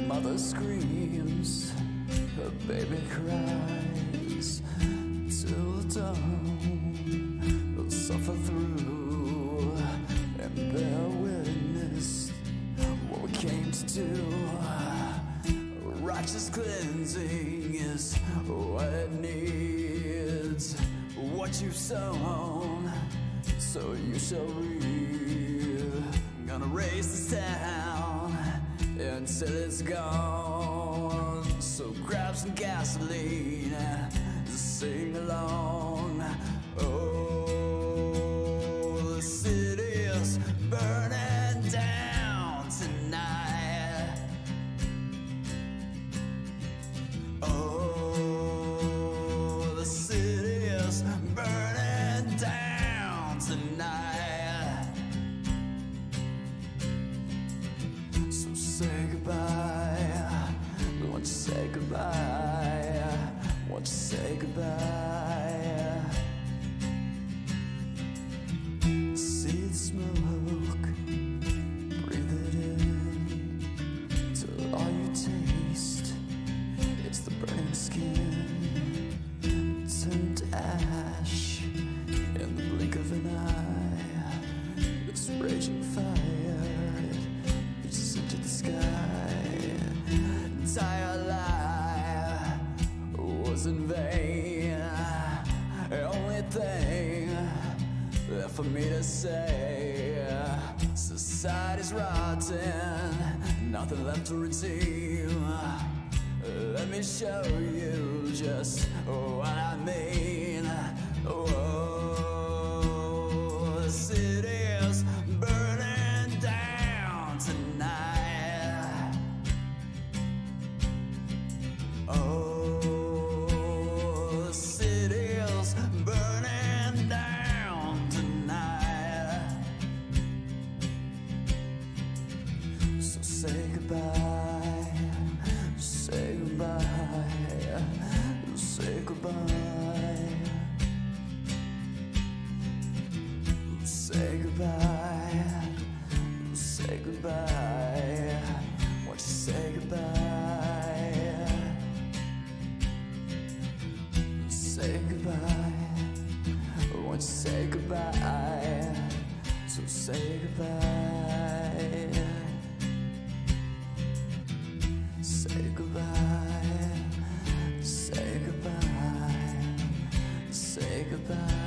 Mother screams, her baby cries, till the dawn will suffer through and bear witness what we came to do. Righteous cleansing is what it needs. What you've sown, so you shall reap. I'm gonna raise this town until it's gone. So grab some gasoline, sing along. Oh, the city's burning down tonight. Oh, the city's burning down tonight. So say goodbye, won't you say goodbye, won't you say goodbye. See the smoke, breathe it in, till all you taste is the burning skin. Turn to ash in the blink of an eye. This raging fire reaches into the sky. Entire life was was in vain. The only thing left for me to say, society's rotten, nothing left to redeem. Let me show you just what I mean. Oh, the city's burning down tonight. Oh, the city's burning down tonight. So say goodbye, say goodbye, say goodbye, say goodbye, say goodbye. Won't you say goodbye? Say goodbye. Won't you say goodbye? So say goodbye. Say goodbye. Say goodbye. Say goodbye.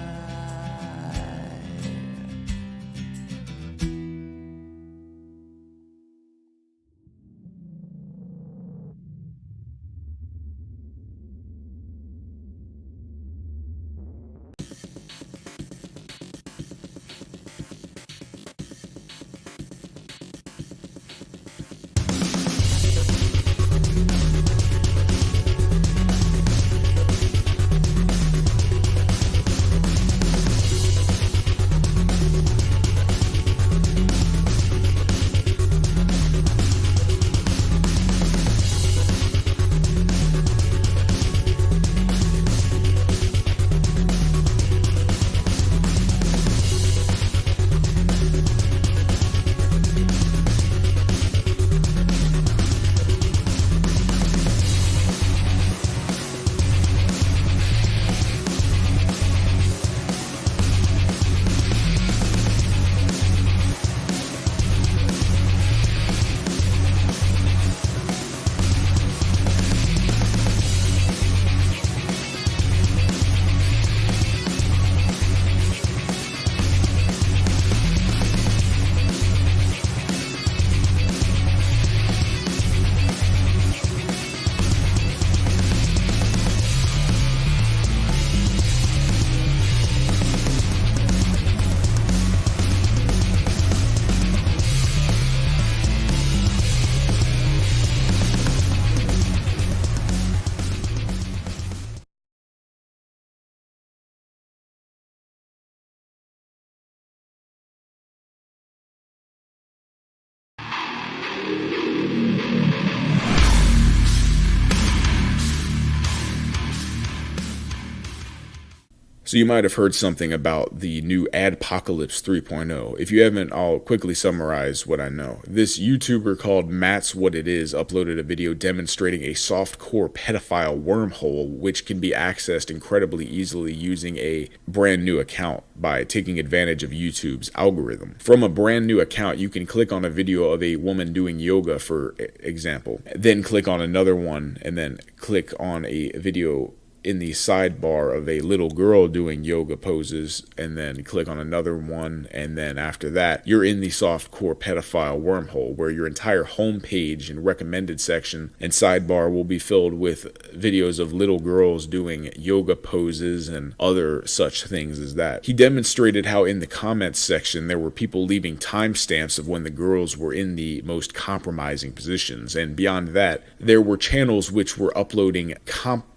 So you might have heard something about the new Adpocalypse 3.0. If you haven't, I'll quickly summarize what I know. This YouTuber called Matt's What It Is uploaded a video demonstrating a softcore pedophile wormhole which can be accessed incredibly easily using a brand new account by taking advantage of YouTube's algorithm. From a brand new account, you can click on a video of a woman doing yoga, for example, then click on another one, and then click on a video in the sidebar of a little girl doing yoga poses, and then click on another one, and then after that you're in the softcore pedophile wormhole where your entire homepage and recommended section and sidebar will be filled with videos of little girls doing yoga poses and other such things as that. He demonstrated how in the comments section there were people leaving timestamps of when the girls were in the most compromising positions, and beyond that there were channels which were uploading compilations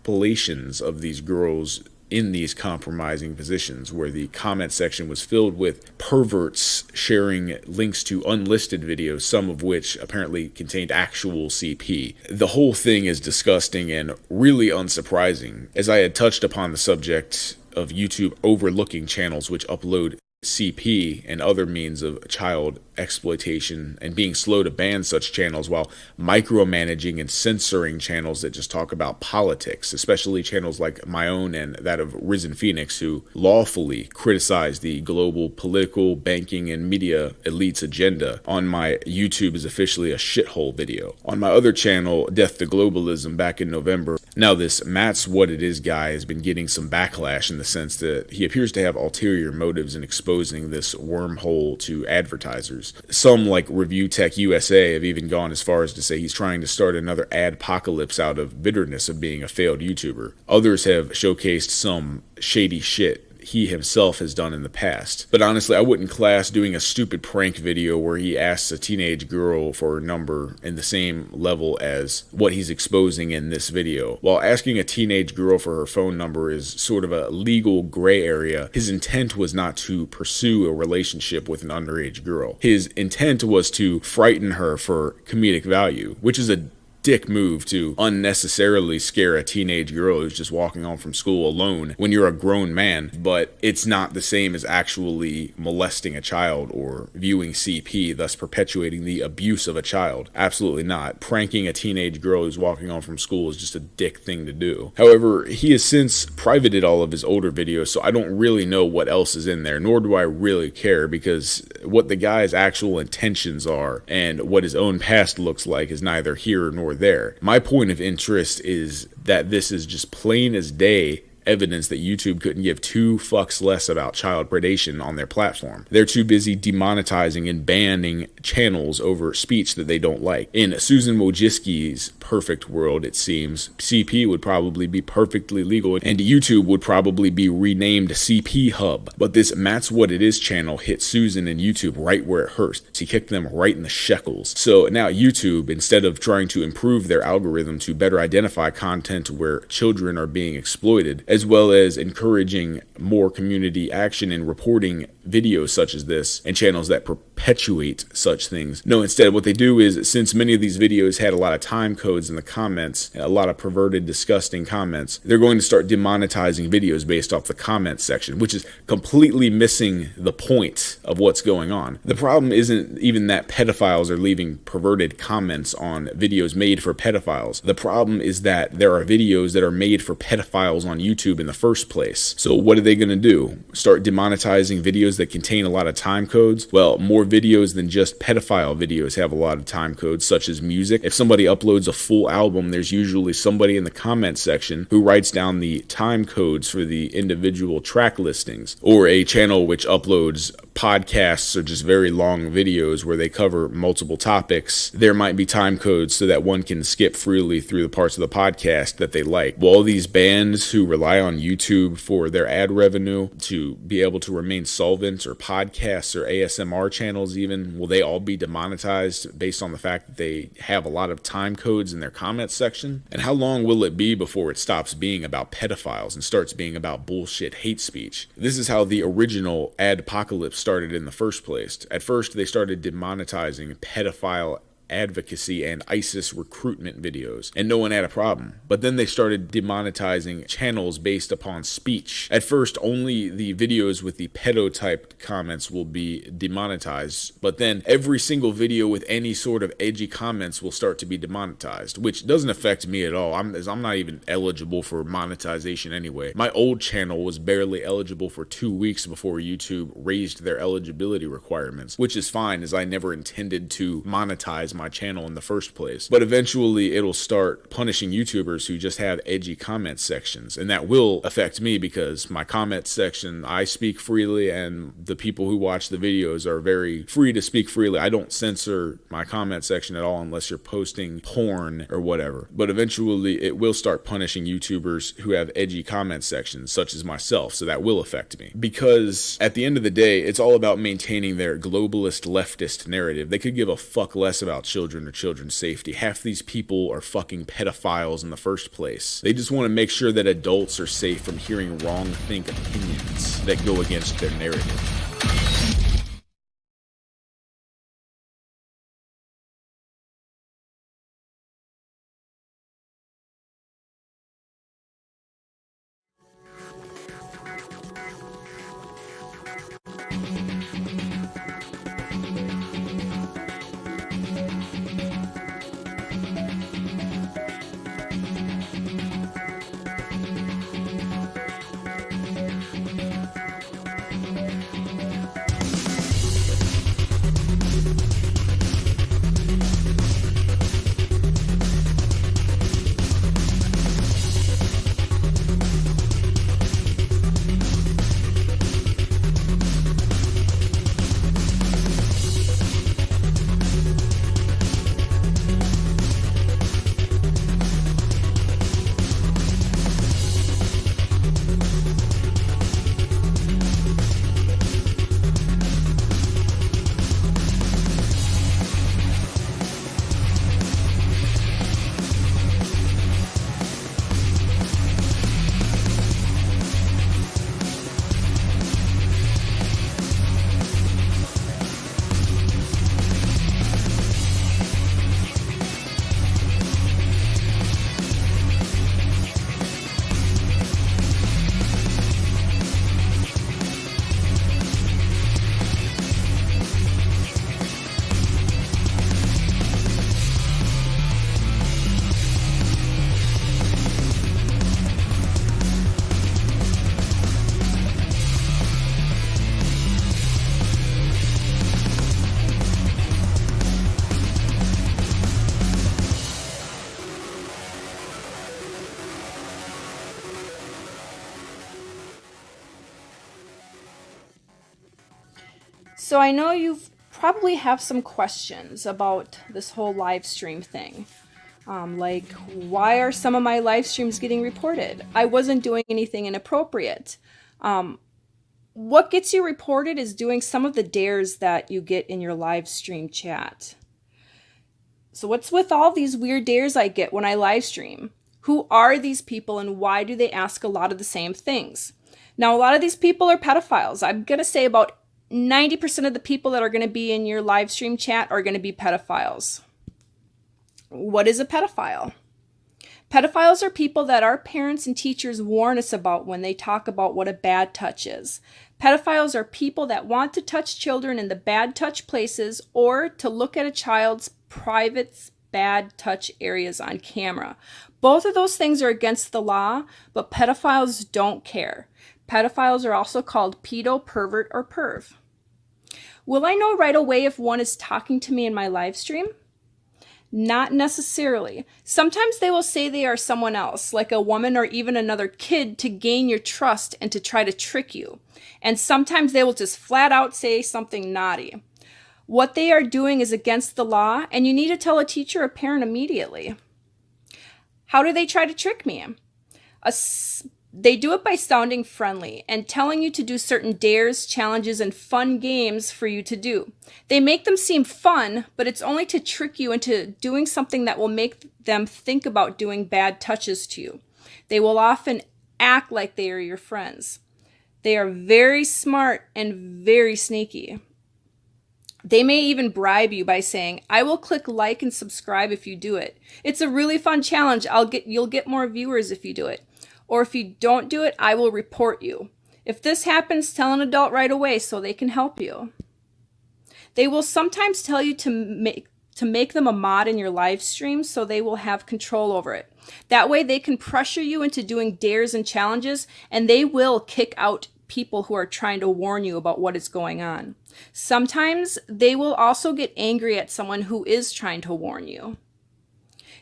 of these girls in these compromising positions, where the comment section was filled with perverts sharing links to unlisted videos, some of which apparently contained actual CP. The whole thing is disgusting and really unsurprising, as I had touched upon the subject of YouTube overlooking channels which upload CP and other means of child exploitation and being slow to ban such channels while micromanaging and censoring channels that just talk about politics, especially channels like my own and that of Risen Phoenix, who lawfully criticize the global political, banking, and media elites agenda. On my YouTube is officially a shithole video. On my other channel, Death to Globalism, back in November. Now this Matt's What It Is guy has been getting some backlash in the sense that he appears to have ulterior motives in exposing this wormhole to advertisers. Some, like Review Tech USA, have even gone as far as to say he's trying to start another adpocalypse out of bitterness of being a failed YouTuber. Others have showcased some shady shit he himself has done in the past. But honestly, I wouldn't class doing a stupid prank video where he asks a teenage girl for her number in the same level as what he's exposing in this video. While asking a teenage girl for her phone number is sort of a legal gray area, his intent was not to pursue a relationship with an underage girl. His intent was to frighten her for comedic value, which is a dick move to unnecessarily scare a teenage girl who's just walking home from school alone when you're a grown man, but it's not the same as actually molesting a child or viewing CP, thus perpetuating the abuse of a child. Absolutely not. Pranking a teenage girl who's walking home from school is just a dick thing to do. However, he has since privated all of his older videos, so I don't really know what else is in there, nor do I really care, because what the guy's actual intentions are and what his own past looks like is neither here nor there. My point of interest is that this is just plain as day evidence that YouTube couldn't give two fucks less about child predation on their platform. They're too busy demonetizing and banning channels over speech that they don't like. In Susan Wojcicki's perfect world, it seems, CP would probably be perfectly legal and YouTube would probably be renamed CP Hub. But this Matt's What It Is channel hit Susan and YouTube right where it hurts. He kicked them right in the shekels. So now YouTube, instead of trying to improve their algorithm to better identify content where children are being exploited, as well as encouraging more community action and reporting videos such as this and channels that perpetuate such things. No, instead what they do is, since many of these videos had a lot of time codes in the comments, a lot of perverted, disgusting comments, they're going to start demonetizing videos based off the comment section, which is completely missing the point of what's going on. The problem isn't even that pedophiles are leaving perverted comments on videos made for pedophiles. The problem is that there are videos that are made for pedophiles on YouTube in the first place. So what are they going to do? Start demonetizing videos that contain a lot of time codes? Well, more videos than just pedophile videos have a lot of time codes, such as music. If somebody uploads a full album, there's usually somebody in the comment section who writes down the time codes for the individual track listings. Or a channel which uploads podcasts or just very long videos where they cover multiple topics, there might be time codes so that one can skip freely through the parts of the podcast that they like. Well, all these bands who rely on YouTube for their ad revenue to be able to remain solvent, or podcasts or ASMR channels even, will they all be demonetized based on the fact that they have a lot of time codes in their comment section? And how long will it be before it stops being about pedophiles and starts being about bullshit hate speech? This is how the original adpocalypse started in the first place. At first, they started demonetizing pedophile advocacy and ISIS recruitment videos, and no one had a problem. But then they started demonetizing channels based upon speech. At first, only the videos with the pedo-typed comments will be demonetized, but then every single video with any sort of edgy comments will start to be demonetized, which doesn't affect me at all. I'm not even eligible for monetization anyway. My old channel was barely eligible for 2 weeks before YouTube raised their eligibility requirements, which is fine, as I never intended to monetize my channel in the first place. But eventually it'll start punishing YouTubers who just have edgy comment sections, and that will affect me because my comment section, I speak freely, and the people who watch the videos are very free to speak freely. I don't censor my comment section at all unless you're posting porn or whatever. But eventually it will start punishing YouTubers who have edgy comment sections, such as myself, so that will affect me. Because at the end of the day, it's all about maintaining their globalist leftist narrative. They could give a fuck less about children or children's safety. Half these people are fucking pedophiles in the first place. They just want to make sure that adults are safe from hearing wrong think opinions that go against their narrative. So I know you've probably have some questions about this whole live stream thing. Like, why are some of my live streams getting reported? I wasn't doing anything inappropriate. What gets you reported is doing some of the dares that you get in your live stream chat. So what's with all these weird dares I get when I live stream? Who are these people and why do they ask a lot of the same things? Now, a lot of these people are pedophiles. I'm going to say about 90% of the people that are going to be in your live stream chat are going to be pedophiles. What is a pedophile? Pedophiles are people that our parents and teachers warn us about when they talk about what a bad touch is. Pedophiles are people that want to touch children in the bad touch places or to look at a child's private bad touch areas on camera. Both of those things are against the law, but pedophiles don't care. Pedophiles are also called pedo, pervert, or perv. Will I know right away if one is talking to me in my live stream? Not necessarily. Sometimes they will say they are someone else, like a woman or even another kid, to gain your trust and to try to trick you. And sometimes they will just flat out say something naughty. What they are doing is against the law, and you need to tell a teacher or parent immediately. How do they try to trick me? They do it by sounding friendly and telling you to do certain dares, challenges, and fun games for you to do. They make them seem fun, but it's only to trick you into doing something that will make them think about doing bad touches to you. They will often act like they are your friends. They are very smart and very sneaky. They may even bribe you by saying, "I will click like and subscribe if you do it. It's a really fun challenge. You'll get more viewers if you do it. Or if you don't do it, I will report you. If this happens, tell an adult right away so they can help you." They will sometimes tell you to make them a mod in your live stream so they will have control over it. That way they can pressure you into doing dares and challenges, and they will kick out people who are trying to warn you about what is going on. Sometimes they will also get angry at someone who is trying to warn you.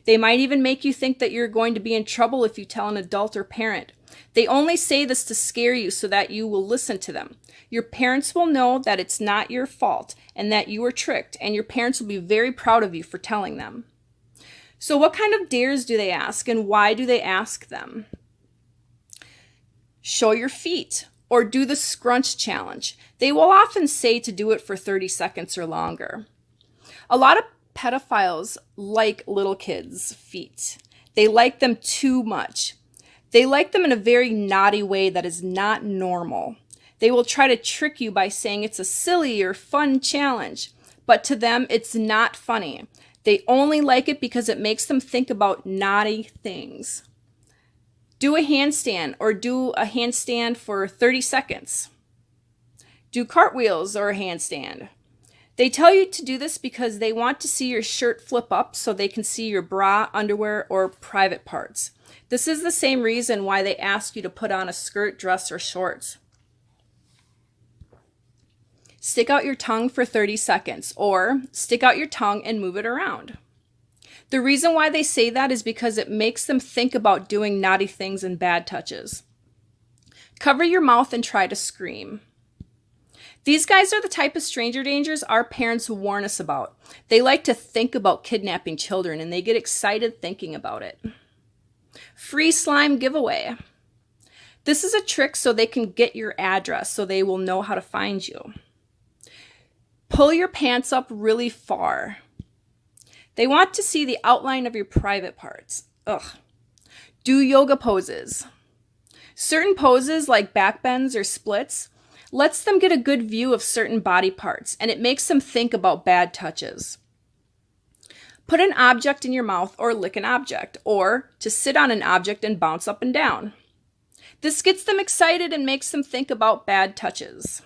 They might even make you think that you're going to be in trouble if you tell an adult or parent. They only say this to scare you so that you will listen to them. Your parents will know that it's not your fault and that you were tricked, and your parents will be very proud of you for telling them. So what kind of dares do they ask, and why do they ask them? Show your feet or do the scrunch challenge. They will often say to do it for 30 seconds or longer. A lot of pedophiles like little kids' feet. They like them too much. They like them in a very naughty way that is not normal. They will try to trick you by saying it's a silly or fun challenge, but to them it's not funny. They only like it because it makes them think about naughty things. Do a handstand or do a handstand for 30 seconds. Do cartwheels or a handstand. They tell you to do this because they want to see your shirt flip up so they can see your bra, underwear, or private parts. This is the same reason why they ask you to put on a skirt, dress, or shorts. Stick out your tongue for 30 seconds, or stick out your tongue and move it around. The reason why they say that is because it makes them think about doing naughty things and bad touches. Cover your mouth and try to scream. These guys are the type of stranger dangers our parents warn us about. They like to think about kidnapping children, and they get excited thinking about it. Free slime giveaway. This is a trick so they can get your address so they will know how to find you. Pull your pants up really far. They want to see the outline of your private parts. Do yoga poses. Certain poses like back bends or splits lets them get a good view of certain body parts, and it makes them think about bad touches. Put an object in your mouth or lick an object, or to sit on an object and bounce up and down. This gets them excited and makes them think about bad touches.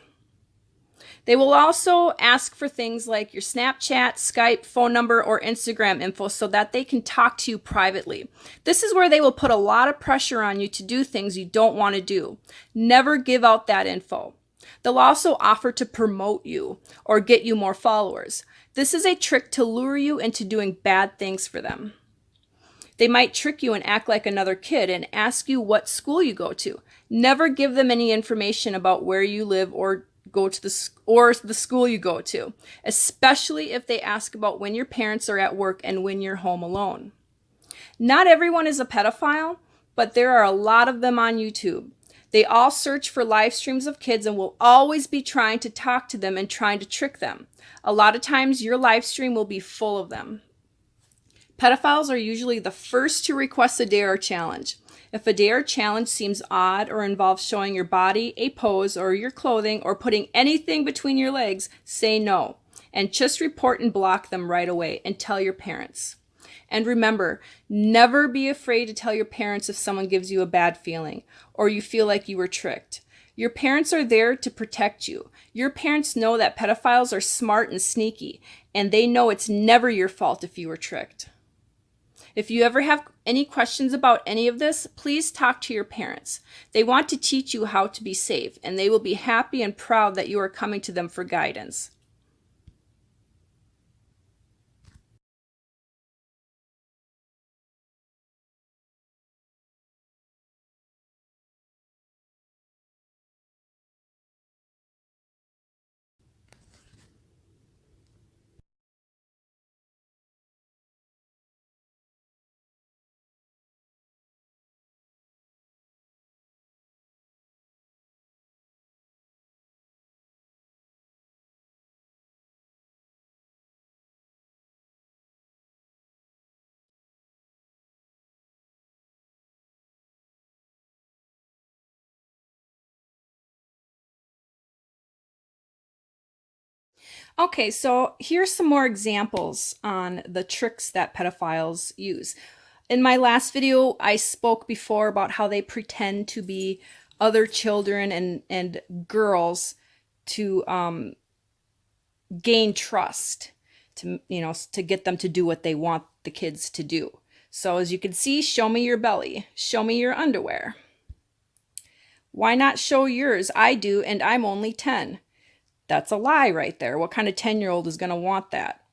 They will also ask for things like your Snapchat, Skype, phone number, or Instagram info so that they can talk to you privately. This is where they will put a lot of pressure on you to do things you don't want to do. Never give out that info. They'll also offer to promote you or get you more followers. This is a trick to lure you into doing bad things for them. They might trick you and act like another kid and ask you what school you go to. Never give them any information about where you live or go to the school you go to, especially if they ask about when your parents are at work and when you're home alone. Not everyone is a pedophile, but there are a lot of them on YouTube. They all search for live streams of kids and will always be trying to talk to them and trying to trick them. A lot of times your live stream will be full of them. Pedophiles are usually the first to request a dare or challenge. If a dare or challenge seems odd or involves showing your body, a pose, or your clothing, or putting anything between your legs, say no. And just report and block them right away and tell your parents. And remember, never be afraid to tell your parents if someone gives you a bad feeling or you feel like you were tricked. Your parents are there to protect you. Your parents know that pedophiles are smart and sneaky, and they know it's never your fault if you were tricked. If you ever have any questions about any of this, please talk to your parents. They want to teach you how to be safe, and they will be happy and proud that you are coming to them for guidance. Okay, so here's some more examples on the tricks that pedophiles use. In my last video, I spoke before about how they pretend to be other children and girls to gain trust, to get them to do what they want the kids to do. So as you can see, show me your belly, show me your underwear. Why not show yours? I do, and I'm only 10. That's a lie right there. What kind of 10-year-old is going to want that?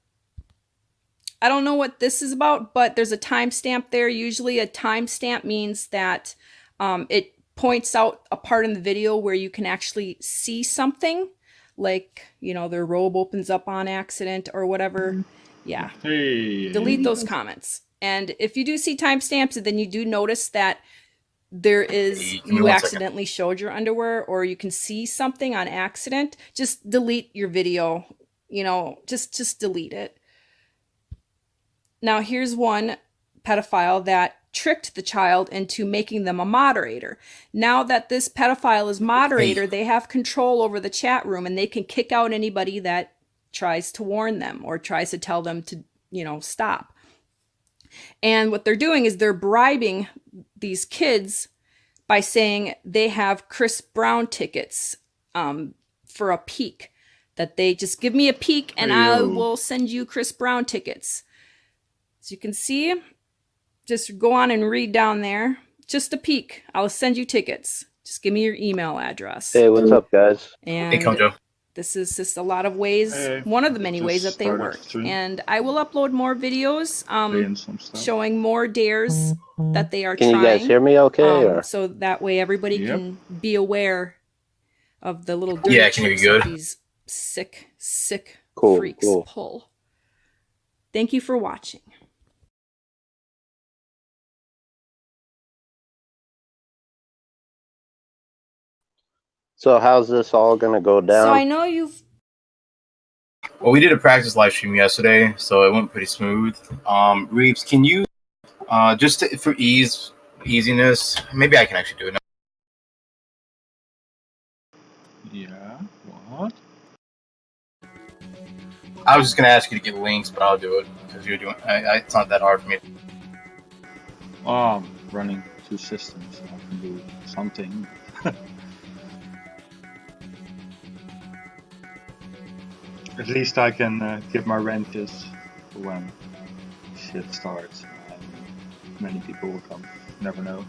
I don't know what this is about, but there's a timestamp there. Usually a timestamp means that it points out a part in the video where you can actually see something, like, their robe opens up on accident or whatever. Yeah. Hey. Delete those comments. And if you do see timestamps, then you do notice that there is, you accidentally showed your underwear, or you can see something on accident, just delete your video, just delete it. Now here's one pedophile that tricked the child into making them a moderator. Now that this pedophile is moderator, they have control over the chat room, and they can kick out anybody that tries to warn them or tries to tell them to, stop. And what they're doing is they're bribing these kids by saying they have Chris Brown tickets for a peek, that they just give me a peek and I will send you Chris Brown tickets. As you can see, just go on and read down there. Just a peek. I'll send you tickets. Just give me your email address. Hey, what's up, guys? And Hey, Kojo. this is just a lot of ways, one of the many ways that they work. And I will upload more videos showing more dares that they are trying. Can you guys hear me okay? Or? So that way everybody can be aware of the little dirty Yeah, I can hear you good. that these sick freaks pull. Thank you for watching. So how's this all gonna go down? So I know you've... Well, we did a practice live stream yesterday, so it went pretty smooth. Reeves, can you, for easiness, maybe I can actually do it now. Yeah, what? I was just going to ask you to get links, but I'll do it, because you're doing, it's not that hard for me. Running 2 systems, I can do something. At least I can give my renters for when shit starts. Many people will come. Never know.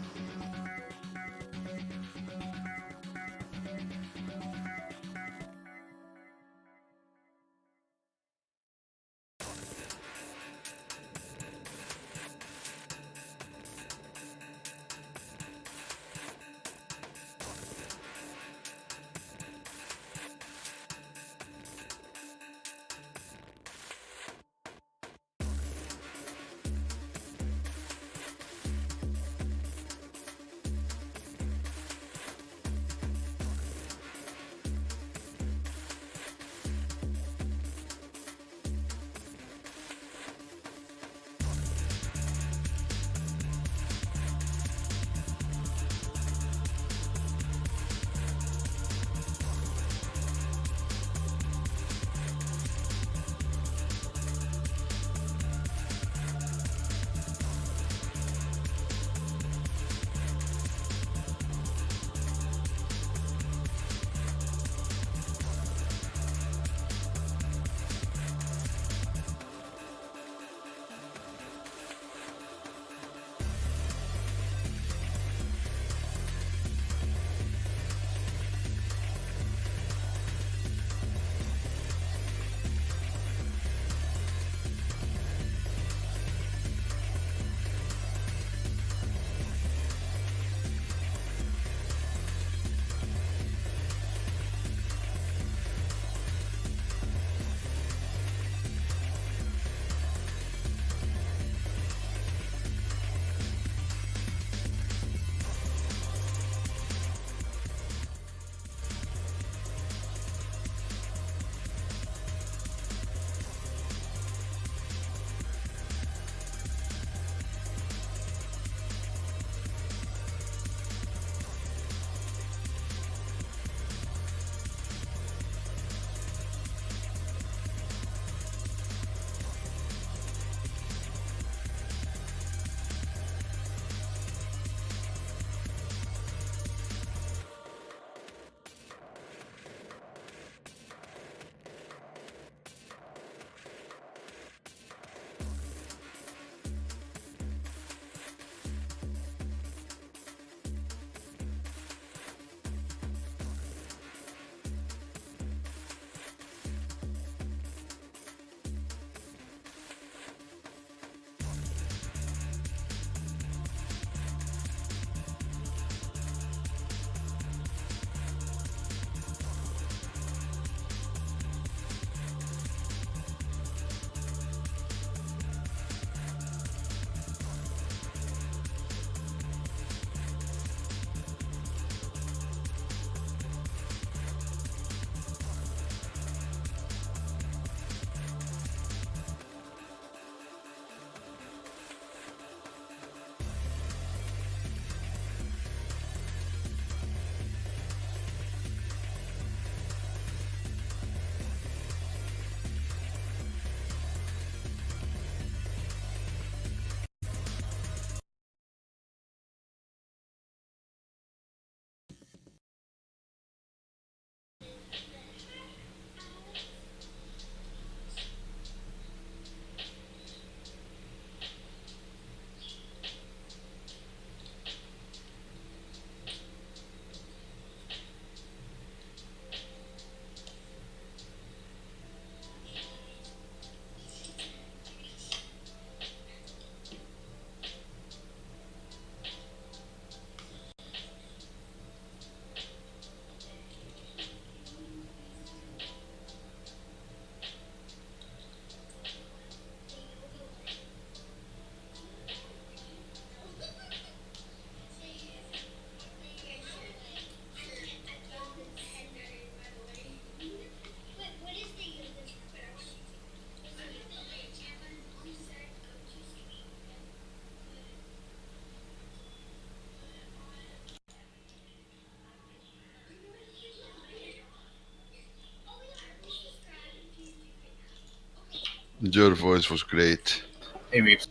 Your voice was great. Hey, Reeves.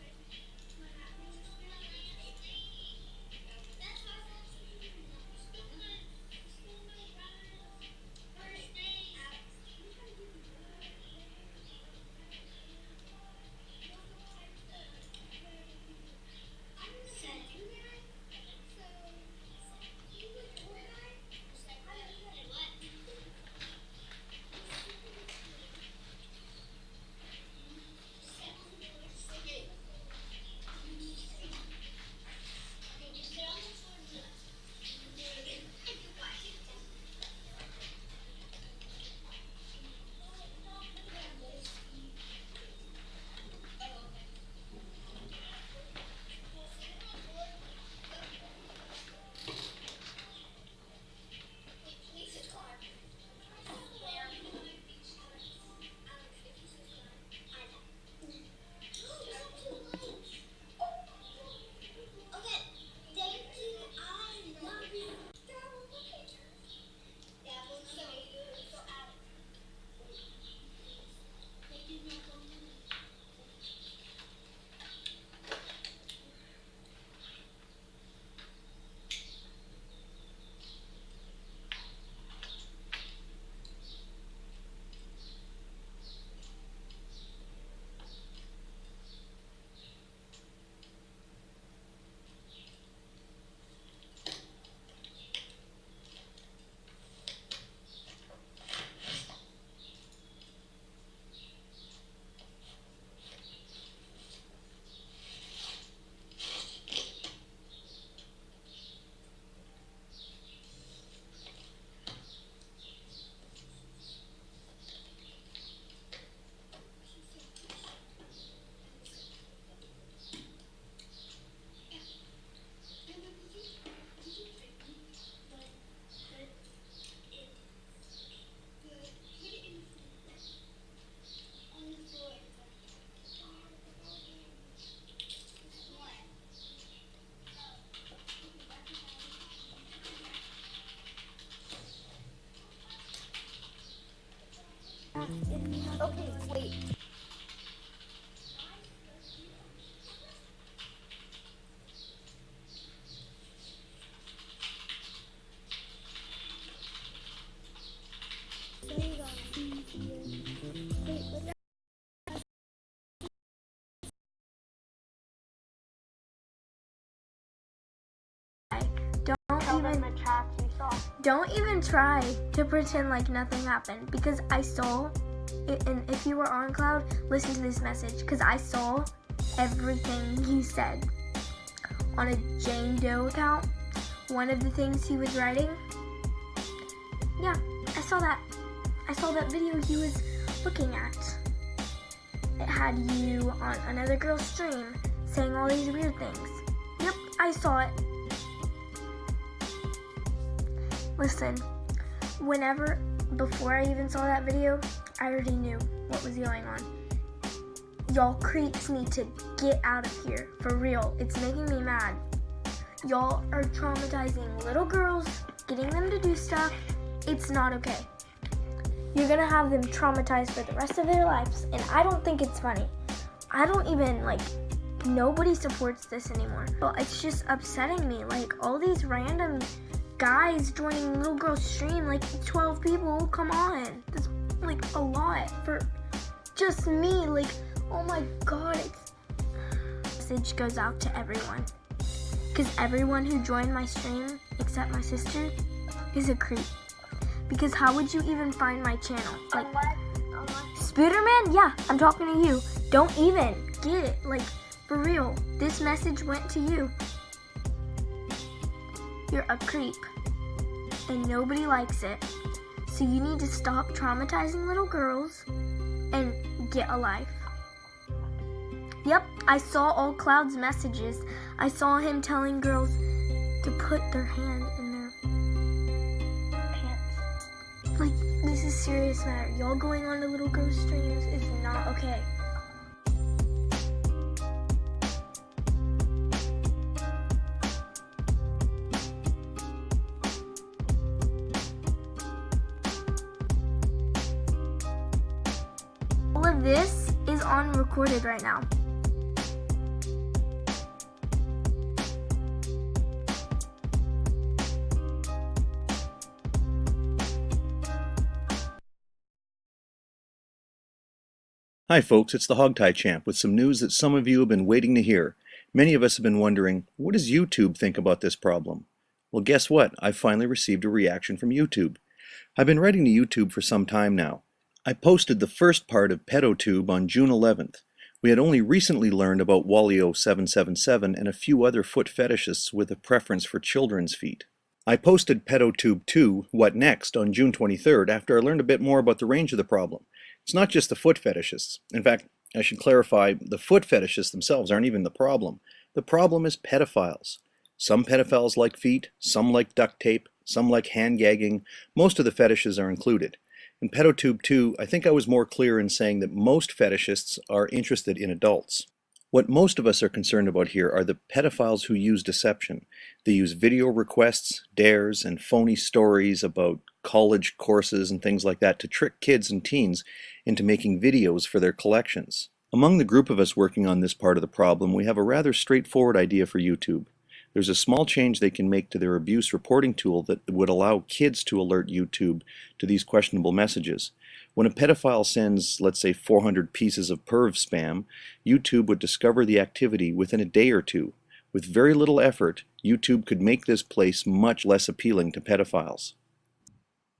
Okay, wait. Don't even try to pretend like nothing happened, because I saw it, and if you were on Cloud, listen to this message, because I saw everything you said. On a Jane Doe account, one of the things he was writing, yeah, I saw that. I saw that video he was looking at. It had you on another girl's stream saying all these weird things. Yep, I saw it. Listen, before I even saw that video, I already knew what was going on. Y'all creeps need to get out of here, for real. It's making me mad. Y'all are traumatizing little girls, getting them to do stuff. It's not okay. You're gonna have them traumatized for the rest of their lives, and I don't think it's funny. I don't even, nobody supports this anymore. Well, it's just upsetting me, all these random guys joining little girl's stream, 12 people, come on. That's a lot for just me, oh my god. Message goes out to everyone, because everyone who joined my stream except my sister is a creep. Because how would you even find my channel? Spooderman? Yeah, I'm talking to you. Don't even get it, for real. This message went to you. You're a creep, and nobody likes it. So you need to stop traumatizing little girls and get a life. Yep, I saw all Cloud's messages. I saw him telling girls to put their hand in their pants. This is serious matter. Y'all going on to little girls' streams is not okay. All of this is on recorded right now. Hi folks, it's the Hogtie Champ with some news that some of you have been waiting to hear. Many of us have been wondering, what does YouTube think about this problem? Well, guess what? I finally received a reaction from YouTube. I've been writing to YouTube for some time now. I posted the first part of PedoTube on June 11th. We had only recently learned about Wallio777 and a few other foot fetishists with a preference for children's feet. I posted PedoTube 2, What Next, on June 23rd after I learned a bit more about the range of the problem. It's not just the foot fetishists. In fact, I should clarify, the foot fetishists themselves aren't even the problem. The problem is pedophiles. Some pedophiles like feet, some like duct tape, some like hand gagging. Most of the fetishes are included. In PedoTube 2, I think I was more clear in saying that most fetishists are interested in adults. What most of us are concerned about here are the pedophiles who use deception. They use video requests, dares, and phony stories about college courses and things like that to trick kids and teens into making videos for their collections. Among the group of us working on this part of the problem, we have a rather straightforward idea for YouTube. There's a small change they can make to their abuse reporting tool that would allow kids to alert YouTube to these questionable messages. When a pedophile sends, let's say, 400 pieces of perv spam, YouTube would discover the activity within a day or two. With very little effort, YouTube could make this place much less appealing to pedophiles.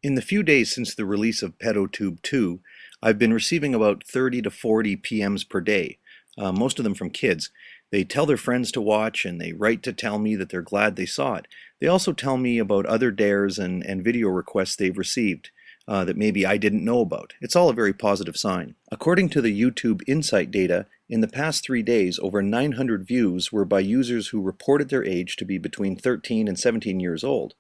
In the few days since the release of PedoTube 2, I've been receiving about 30 to 40 PMs per day, most of them from kids. They tell their friends to watch and they write to tell me that they're glad they saw it. They also tell me about other dares and video requests they've received that maybe I didn't know about. It's all a very positive sign. According to the YouTube Insight data, in the past 3 days, over 900 views were by users who reported their age to be between 13 and 17 years old.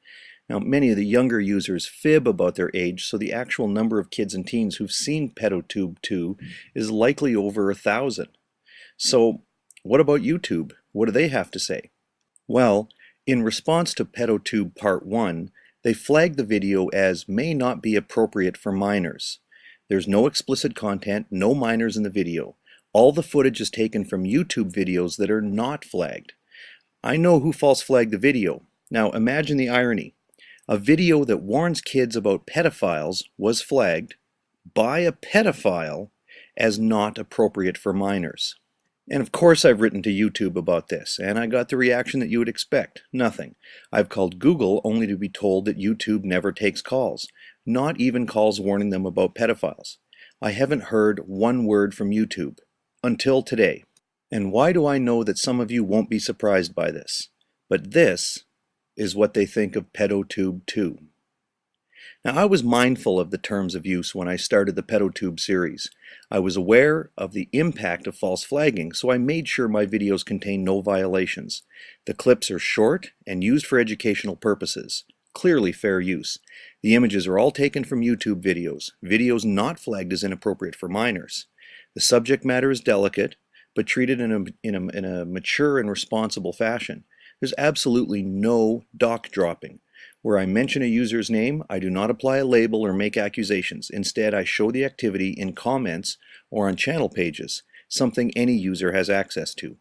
Now, many of the younger users fib about their age, so the actual number of kids and teens who've seen PedoTube 2 is likely over 1,000. So, what about YouTube? What do they have to say? Well, in response to PedoTube Part 1, they flagged the video as may not be appropriate for minors. There's no explicit content, no minors in the video. All the footage is taken from YouTube videos that are not flagged. I know who false flagged the video. Now imagine the irony. A video that warns kids about pedophiles was flagged by a pedophile as not appropriate for minors. And of course I've written to YouTube about this, and I got the reaction that you would expect. Nothing. I've called Google only to be told that YouTube never takes calls, not even calls warning them about pedophiles. I haven't heard one word from YouTube. Until today. And why do I know that some of you won't be surprised by this? But this is what they think of PedoTube 2. Now, I was mindful of the terms of use when I started the PedoTube series. I was aware of the impact of false flagging, so I made sure my videos contain no violations. The clips are short and used for educational purposes. Clearly fair use. The images are all taken from YouTube videos, videos not flagged as inappropriate for minors. The subject matter is delicate, but treated in a mature and responsible fashion. There's absolutely no doc dropping. Where I mention a user's name, I do not apply a label or make accusations. Instead, I show the activity in comments or on channel pages, something any user has access to.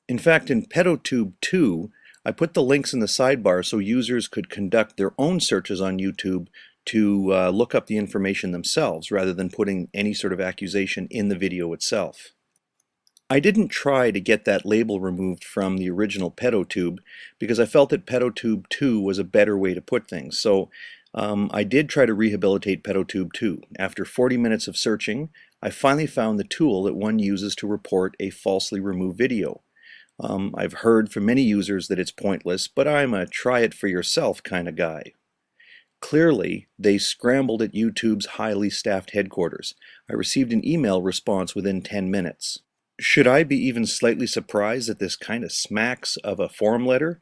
In fact, in PedoTube 2, I put the links in the sidebar so users could conduct their own searches on YouTube to look up the information themselves rather than putting any sort of accusation in the video itself. I didn't try to get that label removed from the original PedoTube because I felt that PedoTube 2 was a better way to put things. So I did try to rehabilitate PedoTube 2. After 40 minutes of searching, I finally found the tool that one uses to report a falsely removed video. I've heard from many users that it's pointless, but I'm a try it for yourself kind of guy. Clearly, they scrambled at YouTube's highly staffed headquarters. I received an email response within 10 minutes. Should I be even slightly surprised that this kind of smacks of a forum letter?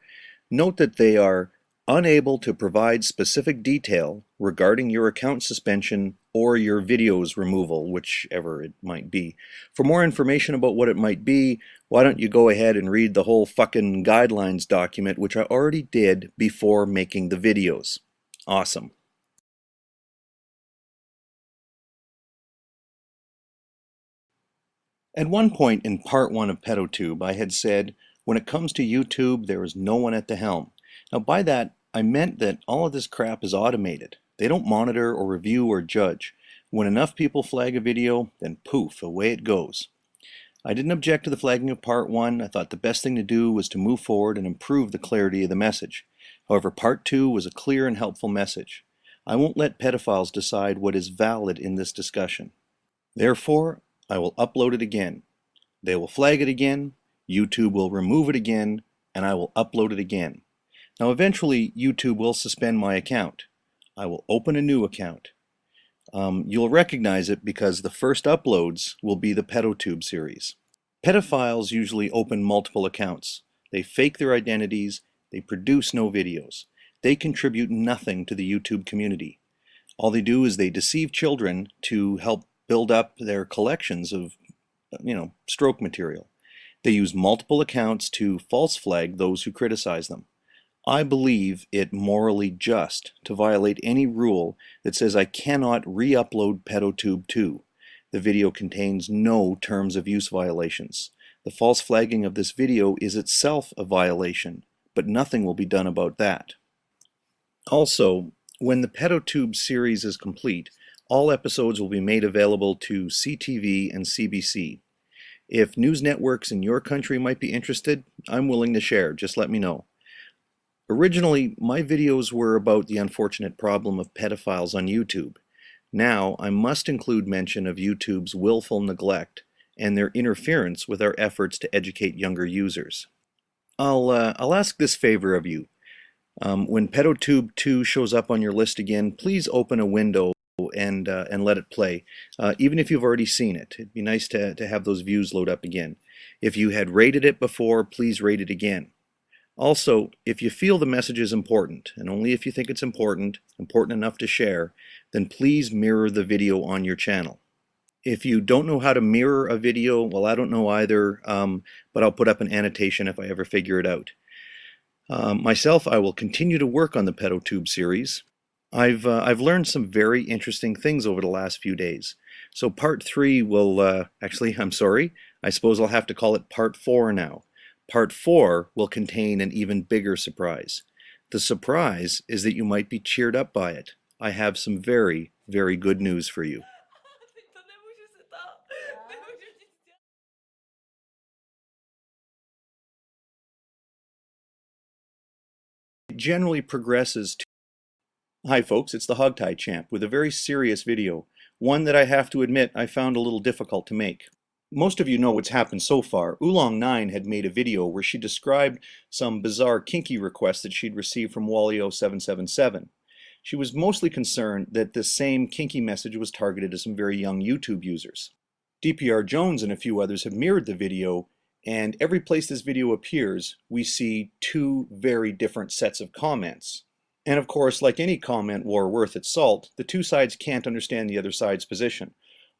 Note that they are unable to provide specific detail regarding your account suspension or your videos removal, whichever it might be. For more information about what it might be, why don't you go ahead and read the whole fucking guidelines document, which I already did before making the videos. Awesome. At one point in part 1 of PedoTube, I had said, when it comes to YouTube, there is no one at the helm. Now by that, I meant that all of this crap is automated. They don't monitor or review or judge. When enough people flag a video, then poof, away it goes. I didn't object to the flagging of part 1. I thought the best thing to do was to move forward and improve the clarity of the message. However, part 2 was a clear and helpful message. I won't let pedophiles decide what is valid in this discussion. Therefore, I will upload it again. They will flag it again, YouTube will remove it again, and I will upload it again. Now eventually, YouTube will suspend my account. I will open a new account. You'll recognize it because the first uploads will be the PedoTube series. Pedophiles usually open multiple accounts. They fake their identities, they produce no videos. They contribute nothing to the YouTube community. All they do is they deceive children to help build up their collections of, stroke material. They use multiple accounts to false flag those who criticize them. I believe it morally just to violate any rule that says I cannot re-upload PedoTube 2. The video contains no terms of use violations. The false flagging of this video is itself a violation, but nothing will be done about that. Also, when the PedoTube series is complete, all episodes will be made available to CTV and CBC. If news networks in your country might be interested, I'm willing to share. Just let me know. Originally, my videos were about the unfortunate problem of pedophiles on YouTube. Now, I must include mention of YouTube's willful neglect and their interference with our efforts to educate younger users. I'll ask this favor of you. When PedoTube 2 shows up on your list again, please open a window and let it play, even if you've already seen it. It'd be nice to have those views load up again. If you had rated it before, please rate it again. Also, if you feel the message is important, and only if you think it's important enough to share, then please mirror the video on your channel. If you don't know how to mirror a video, well, I don't know either, but I'll put up an annotation if I ever figure it out. Myself, I will continue to work on the PedoTube series. I've learned some very interesting things over the last few days. So part 3 will, actually, I'm sorry, I suppose I'll have to call it part 4 now. Part 4 will contain an even bigger surprise. The surprise is that you might be cheered up by it. I have some very, very good news for you. It generally progresses to... Hi folks, it's the Hogtie Champ with a very serious video, one that I have to admit I found a little difficult to make. Most of you know what's happened so far. Oolong9 had made a video where she described some bizarre kinky requests that she'd received from Wallio777. She was mostly concerned that this same kinky message was targeted to some very young YouTube users. DPR Jones and a few others have mirrored the video, and every place this video appears, we see 2 very different sets of comments. And of course, like any comment war worth its salt, the 2 sides can't understand the other side's position.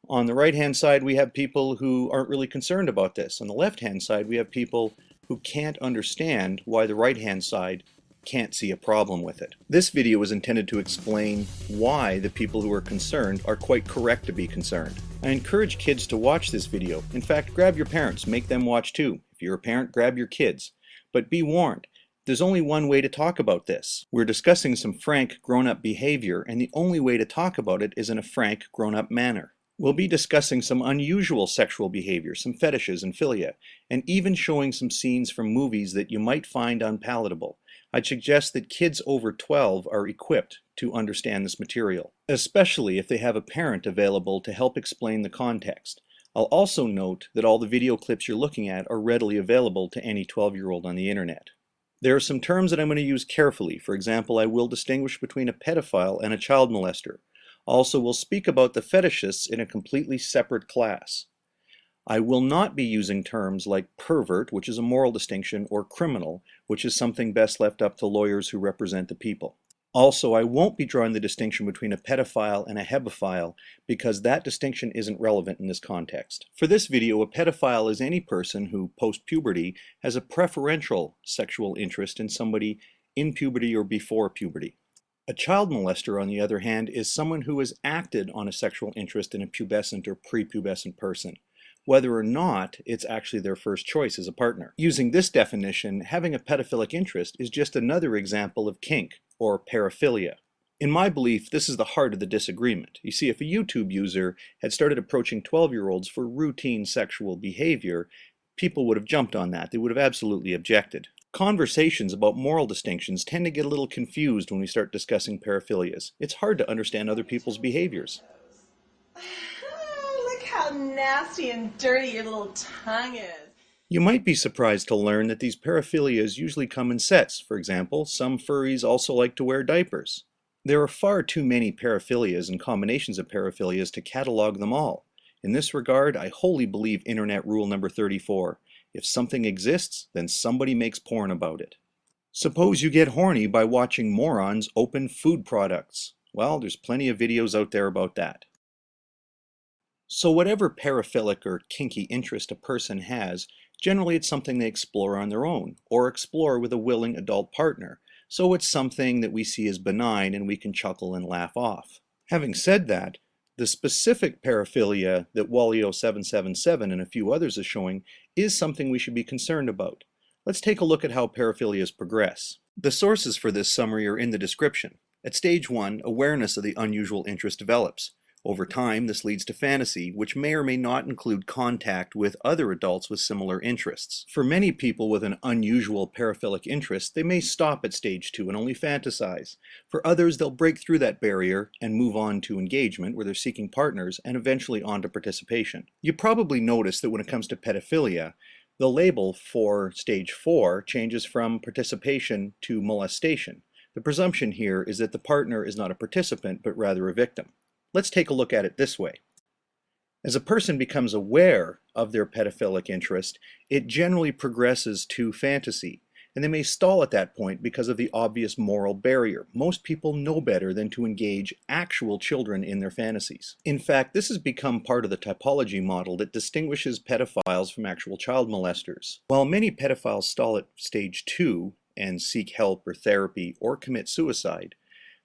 On the right-hand side, we have people who aren't really concerned about this. On the left-hand side, we have people who can't understand why the right-hand side can't see a problem with it. This video is intended to explain why the people who are concerned are quite correct to be concerned. I encourage kids to watch this video. In fact, grab your parents, make them watch too. If you're a parent, grab your kids. But be warned, there's only one way to talk about this. We're discussing some frank, grown-up behavior, and the only way to talk about it is in a frank, grown-up manner. We'll be discussing some unusual sexual behavior, some fetishes and philia, and even showing some scenes from movies that you might find unpalatable. I'd suggest that kids over 12 are equipped to understand this material, especially if they have a parent available to help explain the context. I'll also note that all the video clips you're looking at are readily available to any 12-year-old on the internet. There are some terms that I'm going to use carefully. For example, I will distinguish between a pedophile and a child molester. Also, we'll speak about the fetishists in a completely separate class. I will not be using terms like pervert, which is a moral distinction, or criminal, which is something best left up to lawyers who represent the people. Also, I won't be drawing the distinction between a pedophile and a hebephile because that distinction isn't relevant in this context. For this video, a pedophile is any person who, post-puberty, has a preferential sexual interest in somebody in puberty or before puberty. A child molester, on the other hand, is someone who has acted on a sexual interest in a pubescent or prepubescent person. whether or not it's actually their first choice as a partner. Using this definition, having a pedophilic interest is just another example of kink, or paraphilia. In my belief, this is the heart of the disagreement. You see, if a YouTube user had started approaching 12-year-olds for routine sexual behavior, people would have jumped on that. They would have absolutely objected. Conversations about moral distinctions tend to get a little confused when we start discussing paraphilias. It's hard to understand other people's behaviors. Look how nasty and dirty your little tongue is. You might be surprised to learn that these paraphilias usually come in sets. For example, some furries also like to wear diapers. There are far too many paraphilias and combinations of paraphilias to catalog them all. In this regard, I wholly believe internet rule number 34. If something exists, then somebody makes porn about it. Suppose you get horny by watching morons open food products. Well, there's plenty of videos out there about that. So whatever paraphilic or kinky interest a person has, generally it's something they explore on their own, or explore with a willing adult partner. So it's something that we see as benign and we can chuckle and laugh off. Having said that, the specific paraphilia that Wallio777 and a few others are showing is something we should be concerned about. Let's take a look at how paraphilias progress. The sources for this summary are in the description. At stage 1, awareness of the unusual interest develops. Over time, this leads to fantasy, which may or may not include contact with other adults with similar interests. For many people with an unusual paraphilic interest, they may stop at stage 2 and only fantasize. For others, they'll break through that barrier and move on to engagement, where they're seeking partners, and eventually on to participation. You probably noticed that when it comes to pedophilia, the label for stage 4 changes from participation to molestation. The presumption here is that the partner is not a participant, but rather a victim. Let's take a look at it this way. As a person becomes aware of their pedophilic interest, it generally progresses to fantasy, and they may stall at that point because of the obvious moral barrier. Most people know better than to engage actual children in their fantasies. In fact, this has become part of the typology model that distinguishes pedophiles from actual child molesters. While many pedophiles stall at stage 2 and seek help or therapy or commit suicide,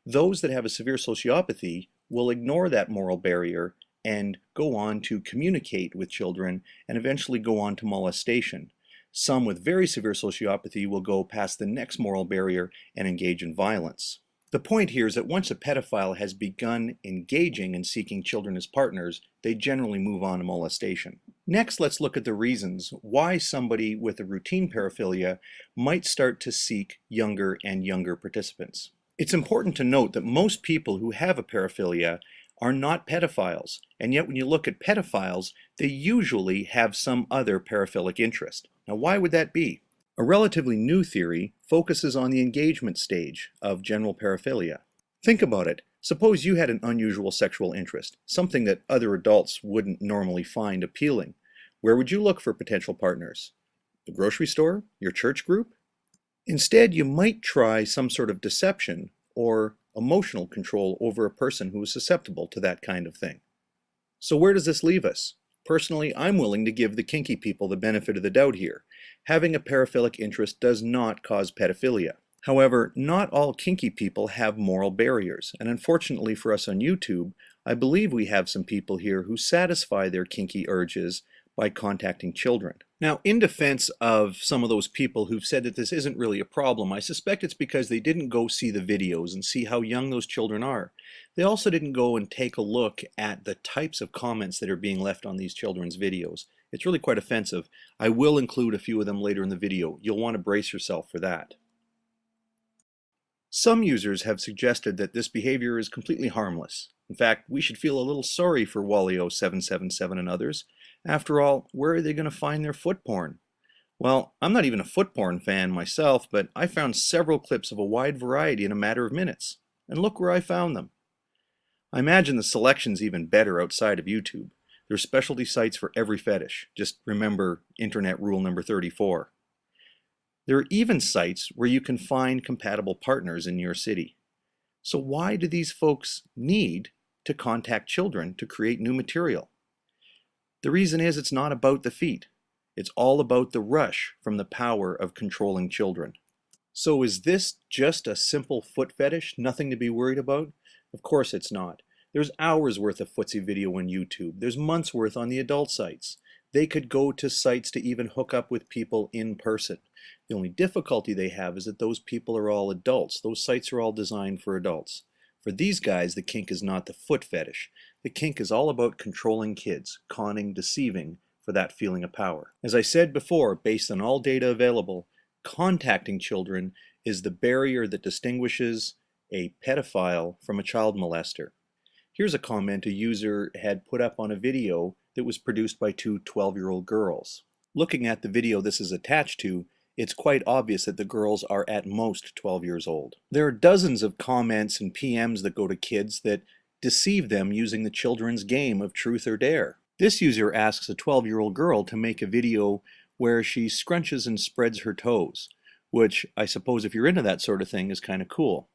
those that have a severe sociopathy will ignore that moral barrier and go on to communicate with children and eventually go on to molestation. Some with very severe sociopathy will go past the next moral barrier and engage in violence. The point here is that once a pedophile has begun engaging and seeking children as partners, they generally move on to molestation. Next, let's look at the reasons why somebody with a routine paraphilia might start to seek younger and younger participants. It's important to note that most people who have a paraphilia are not pedophiles, and yet when you look at pedophiles, they usually have some other paraphilic interest. Now, why would that be? A relatively new theory focuses on the engagement stage of general paraphilia. Think about it. Suppose you had an unusual sexual interest, something that other adults wouldn't normally find appealing. Where would you look for potential partners? The grocery store? Your church group? Instead, you might try some sort of deception or emotional control over a person who is susceptible to that kind of thing. So where does this leave us? Personally, I'm willing to give the kinky people the benefit of the doubt here. Having a paraphilic interest does not cause pedophilia. However, not all kinky people have moral barriers, and unfortunately for us on YouTube, I believe we have some people here who satisfy their kinky urges by contacting children. Now, in defense of some of those people who've said that this isn't really a problem, I suspect it's because they didn't go see the videos and see how young those children are. They also didn't go and take a look at the types of comments that are being left on these children's videos. It's really quite offensive. I will include a few of them later in the video. You'll want to brace yourself for that. Some users have suggested that this behavior is completely harmless. In fact, we should feel a little sorry for Wallio777 and others. After all, where are they going to find their foot porn? Well, I'm not even a foot porn fan myself, but I found several clips of a wide variety in a matter of minutes. And look where I found them. I imagine the selection's even better outside of YouTube. There's specialty sites for every fetish. Just remember internet rule number 34. There are even sites where you can find compatible partners in your city. So why do these folks need to contact children to create new material? The reason is it's not about the feet. It's all about the rush from the power of controlling children. So is this just a simple foot fetish, nothing to be worried about? Of course it's not. There's hours worth of footsie video on YouTube. There's months worth on the adult sites. They could go to sites to even hook up with people in person. The only difficulty they have is that those people are all adults. Those sites are all designed for adults. For these guys, the kink is not the foot fetish. The kink is all about controlling kids, conning, deceiving for that feeling of power. As I said before, based on all data available, contacting children is the barrier that distinguishes a pedophile from a child molester. Here's a comment a user had put up on a video that was produced by two 12-year-old girls. Looking at the video this is attached to, it's quite obvious that the girls are at most 12 years old. There are dozens of comments and PMs that go to kids that deceive them using the children's game of truth or dare. This user asks a 12-year-old girl to make a video where she scrunches and spreads her toes, which I suppose if you're into that sort of thing is kind of cool.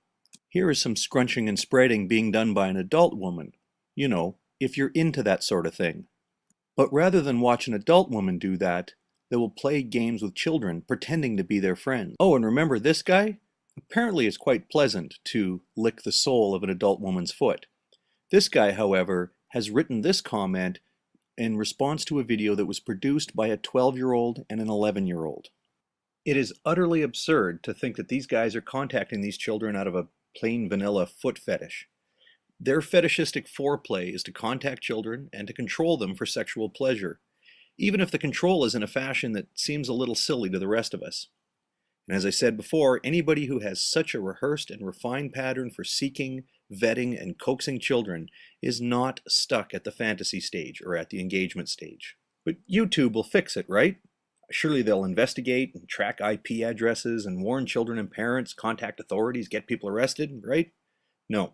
Here is some scrunching and spreading being done by an adult woman. You know, if you're into that sort of thing. But rather than watch an adult woman do that, they will play games with children, pretending to be their friends. Oh, and remember this guy? Apparently it's quite pleasant to lick the sole of an adult woman's foot. This guy, however, has written this comment in response to a video that was produced by a 12-year-old and an 11-year-old. It is utterly absurd to think that these guys are contacting these children out of a plain vanilla foot fetish. Their fetishistic foreplay is to contact children and to control them for sexual pleasure, even if the control is in a fashion that seems a little silly to the rest of us. And as I said before, anybody who has such a rehearsed and refined pattern for seeking, vetting, and coaxing children is not stuck at the fantasy stage or at the engagement stage. But YouTube will fix it, right? Surely they'll investigate and track IP addresses and warn children and parents, contact authorities, get people arrested, right? No.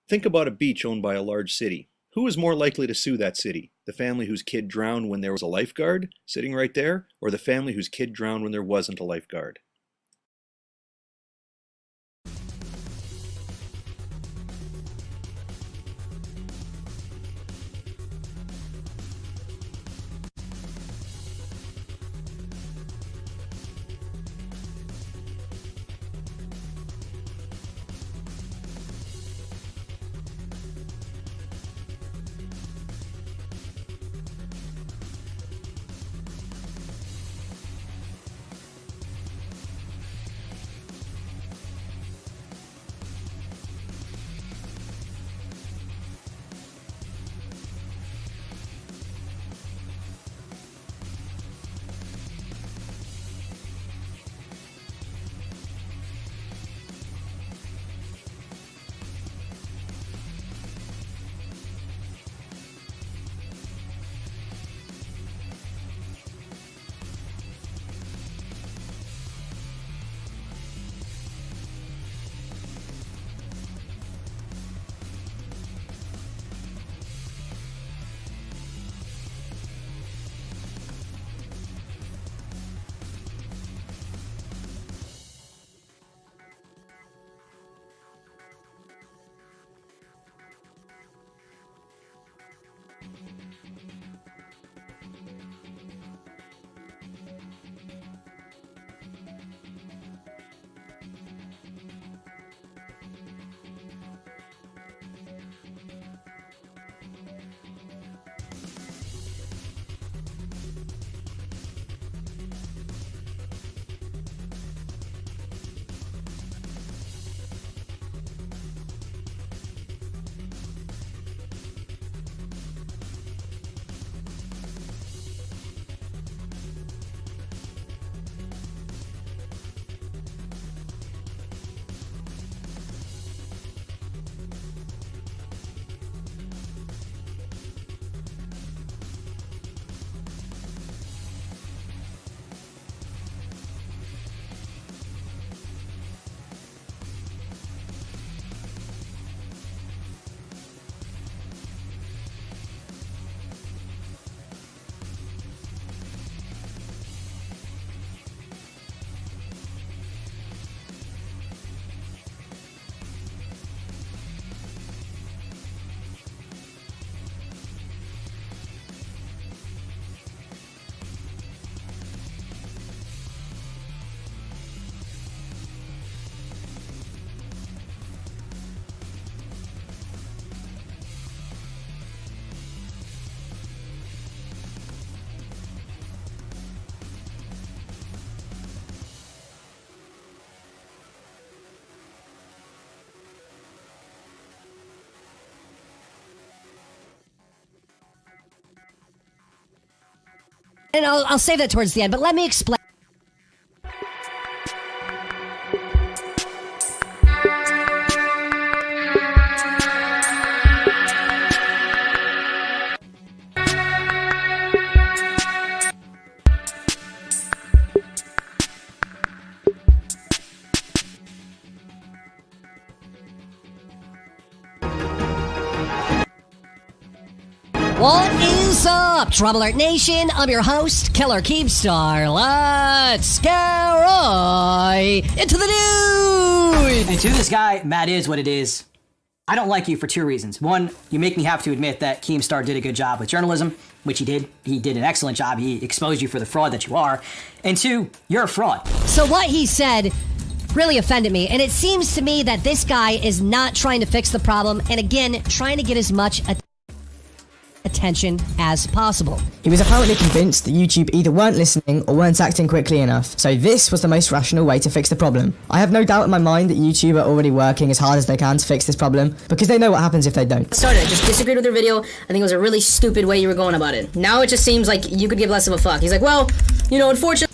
Think about a beach owned by a large city. Who is more likely to sue that city? The family whose kid drowned when there was a lifeguard sitting right there, or the family whose kid drowned when there wasn't a lifeguard? And I'll save that towards the end, but let me explain. What is up, Trouble Alert Nation? I'm your host, Killer Keemstar. Let's go right into the news! And to this guy, Matt is what it is. I don't like you for two reasons. One, you make me have to admit that Keemstar did a good job with journalism, which he did. He did an excellent job. He exposed you for the fraud that you are. And two, you're a fraud. So what he said really offended me, and it seems to me that this guy is not trying to fix the problem, and again, trying to get as much attention as possible. He was apparently convinced that YouTube either weren't listening or weren't acting quickly enough, so this was the most rational way to fix the problem. I have no doubt in my mind that YouTube are already working as hard as they can to fix this problem, because they know what happens if they don't. I just disagreed with your video. I think it was a really stupid way you were going about it. Now it just seems like you could give less of a fuck. He's like, well, you know, unfortunately...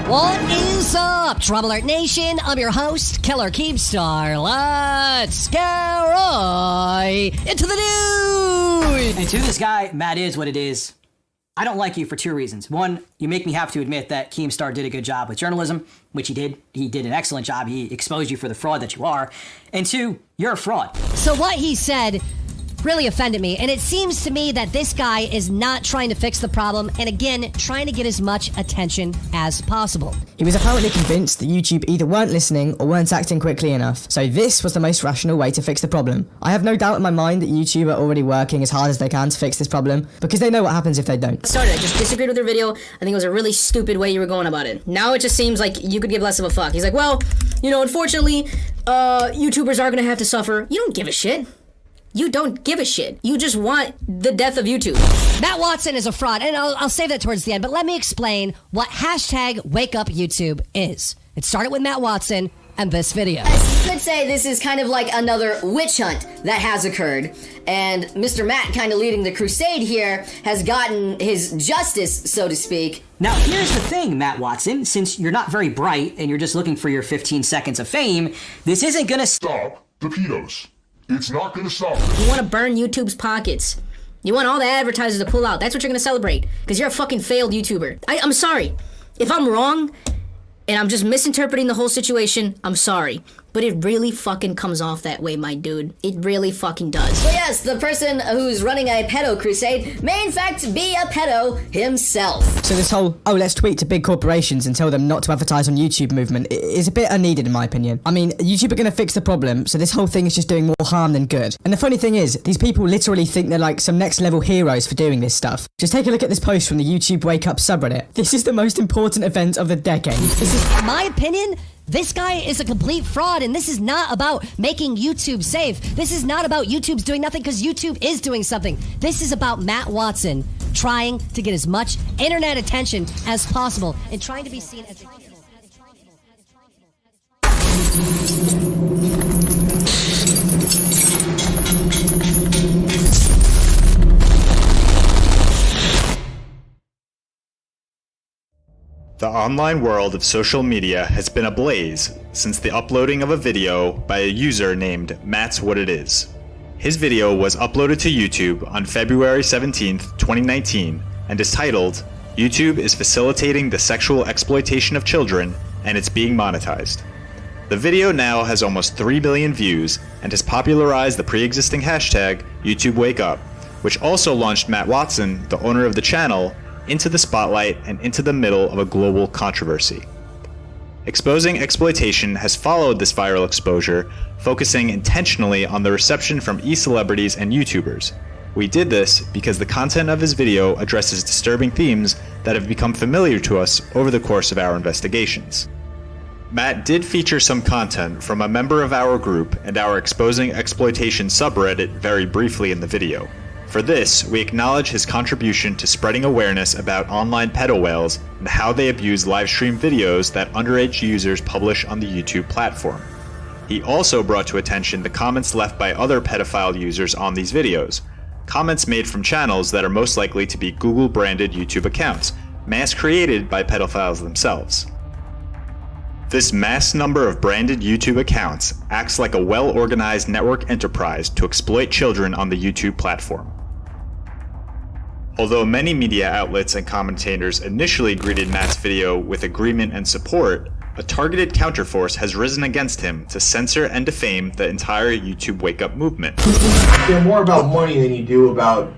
What is up, Trouble Alert Nation? I'm your host, Killer Keemstar. Let's go right into the news! And to this guy, Matt is what it is. I don't like you for two reasons. One, you make me have to admit that Keemstar did a good job with journalism, which he did. He did an excellent job. He exposed you for the fraud that you are. And two, you're a fraud. So what he said really offended me, and it seems to me that this guy is not trying to fix the problem, and again, trying to get as much attention as possible. He was apparently convinced that YouTube either weren't listening or weren't acting quickly enough, so this was the most rational way to fix the problem. I have no doubt in my mind that YouTube are already working as hard as they can to fix this problem, because they know what happens if they don't. I just disagreed with your video. I think it was a really stupid way you were going about it. Now it just seems like you could give less of a fuck. He's like, well, you know, unfortunately, YouTubers are gonna have to suffer. You don't give a shit. You don't give a shit. You just want the death of YouTube. Matt Watson is a fraud, and I'll save that towards the end, but let me explain what hashtag WakeUpYouTube is. It started with Matt Watson and this video. You could say this is kind of like another witch hunt that has occurred, and Mr. Matt, kind of leading the crusade here, has gotten his justice, so to speak. Now, here's the thing, Matt Watson. Since you're not very bright and you're just looking for your 15 seconds of fame, this isn't gonna stop the pedos. It's not gonna stop. You want to burn YouTube's pockets. You want all the advertisers to pull out. That's what you're gonna celebrate, because you're a fucking failed YouTuber. I'm sorry. If I'm wrong, and I'm just misinterpreting the whole situation, I'm sorry. but it really fucking comes off that way, my dude. It really fucking does. So yes, the person who's running a pedo crusade may in fact be a pedo himself. So this whole, oh, let's tweet to big corporations and tell them not to advertise on YouTube movement is a bit unneeded in my opinion. I mean, YouTube are going to fix the problem, so this whole thing is just doing more harm than good. And the funny thing is, these people literally think they're like some next level heroes for doing this stuff. Just take a look at this post from the YouTube Wake Up subreddit. This is the most important event of the decade. This is my opinion. This guy is a complete fraud, and this is not about making YouTube safe. This is not about YouTube's doing nothing because YouTube is doing something. This is about Matt Watson trying to get as much internet attention as possible and trying to be seen as a... The online world of social media has been ablaze since the uploading of a video by a user named Matt's What It Is. His video was uploaded to YouTube on February 17th, 2019, and is titled, "YouTube is facilitating the sexual exploitation of children and it's being monetized." The video now has almost 3 billion views and has popularized the pre-existing hashtag YouTubeWakeUp, which also launched Matt Watson, the owner of the channel, into the spotlight and into the middle of a global controversy. Exposing Exploitation has followed this viral exposure, focusing intentionally on the reception from e-celebrities and YouTubers. We did this because the content of his video addresses disturbing themes that have become familiar to us over the course of our investigations. Matt did feature some content from a member of our group and our Exposing Exploitation subreddit very briefly in the video. For this, we acknowledge his contribution to spreading awareness about online pedo whales and how they abuse livestream videos that underage users publish on the YouTube platform. He also brought to attention the comments left by other pedophile users on these videos, comments made from channels that are most likely to be Google-branded YouTube accounts, mass created by pedophiles themselves. This mass number of branded YouTube accounts acts like a well-organized network enterprise to exploit children on the YouTube platform. Although many media outlets and commentators initially greeted Matt's video with agreement and support, a targeted counterforce has risen against him to censor and defame the entire YouTube Wake Up movement. You care more about money than you do about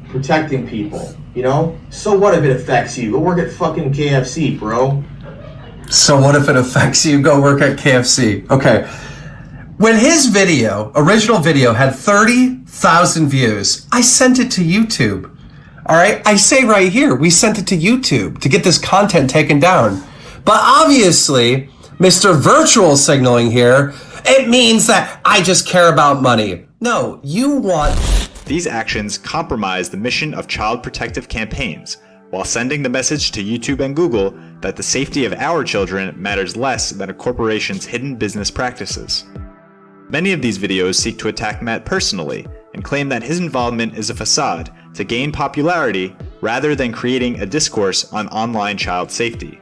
protecting people, you know? So what if it affects you? Go work at fucking KFC, bro. So what if it affects you? Go work at KFC. Okay. When his video, original video, had 30,000 views, I sent it to YouTube. All right? I say right here, we sent it to YouTube to get this content taken down. But obviously, Mr. Virtual Signaling here, it means that I just care about money. No, you want... These actions compromise the mission of child protective campaigns, while sending the message to YouTube and Google that the safety of our children matters less than a corporation's hidden business practices. Many of these videos seek to attack Matt personally and claim that his involvement is a facade to gain popularity rather than creating a discourse on online child safety.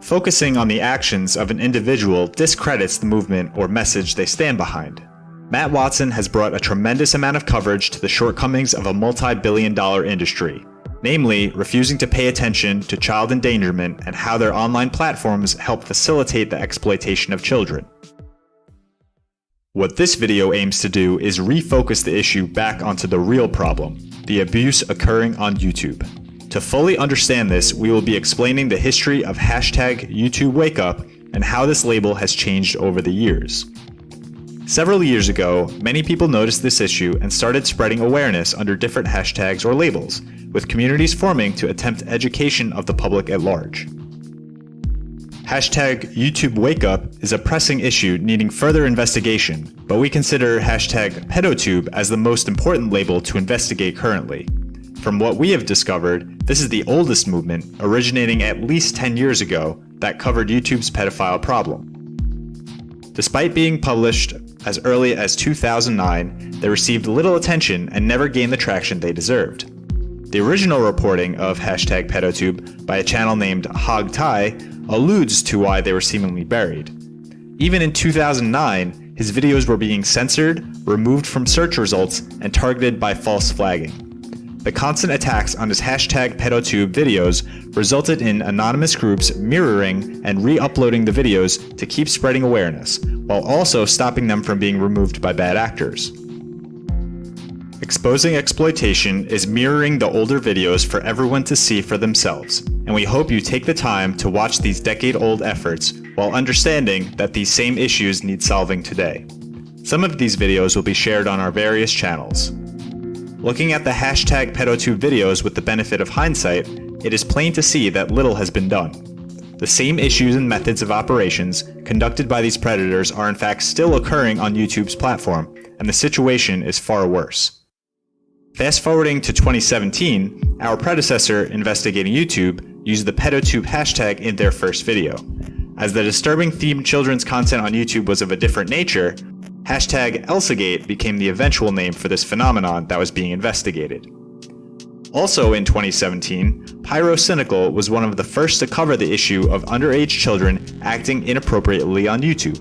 Focusing on the actions of an individual discredits the movement or message they stand behind. Matt Watson has brought a tremendous amount of coverage to the shortcomings of a multi-billion-dollar industry, namely refusing to pay attention to child endangerment and how their online platforms help facilitate the exploitation of children. What this video aims to do is refocus the issue back onto the real problem, the abuse occurring on YouTube. To fully understand this, we will be explaining the history of hashtag YouTubeWakeUp and how this label has changed over the years. Several years ago, many people noticed this issue and started spreading awareness under different hashtags or labels, with communities forming to attempt education of the public at large. Hashtag YouTubeWakeUp is a pressing issue needing further investigation, but we consider hashtag PedoTube as the most important label to investigate currently. From what we have discovered, this is the oldest movement, originating at least 10 years ago, that covered YouTube's pedophile problem. Despite being published as early as 2009, they received little attention and never gained the traction they deserved. The original reporting of hashtag PedoTube by a channel named HogTie alludes to why they were seemingly buried. Even in 2009, his videos were being censored, removed from search results, and targeted by false flagging. The constant attacks on his hashtag pedotube videos resulted in anonymous groups mirroring and re-uploading the videos to keep spreading awareness, while also stopping them from being removed by bad actors. Exposing Exploitation is mirroring the older videos for everyone to see for themselves, and we hope you take the time to watch these decade-old efforts while understanding that these same issues need solving today. Some of these videos will be shared on our various channels. Looking at the hashtag pedotube videos with the benefit of hindsight, it is plain to see that little has been done. The same issues and methods of operations conducted by these predators are in fact still occurring on YouTube's platform, and the situation is far worse. Fast forwarding to 2017, our predecessor, Investigating YouTube, used the pedotube hashtag in their first video. As the disturbing themed children's content on YouTube was of a different nature, hashtag Elsagate became the eventual name for this phenomenon that was being investigated. Also in 2017, Pyrocynical was one of the first to cover the issue of underage children acting inappropriately on YouTube.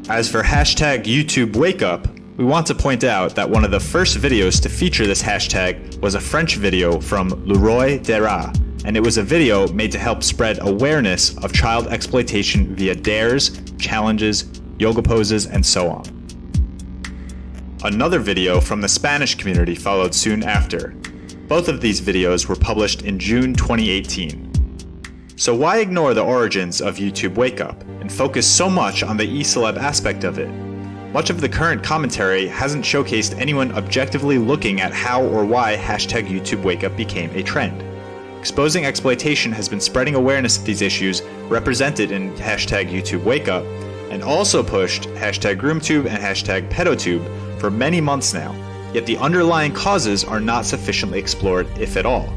As for hashtag YouTube Wake Up, we want to point out that one of the first videos to feature this hashtag was a French video from Leroy Dera, and it was a video made to help spread awareness of child exploitation via dares, challenges, yoga poses, and so on. Another video from the Spanish community followed soon after. Both of these videos were published in June 2018. So why ignore the origins of YouTube Wake Up and focus so much on the e-celeb aspect of it? Much of the current commentary hasn't showcased anyone objectively looking at how or why hashtag YouTube Wake Up became a trend. Exposing Exploitation has been spreading awareness of these issues represented in hashtag YouTube Wake Up, and also pushed hashtag GroomTube and hashtag pedotube for many months now, yet the underlying causes are not sufficiently explored, if at all.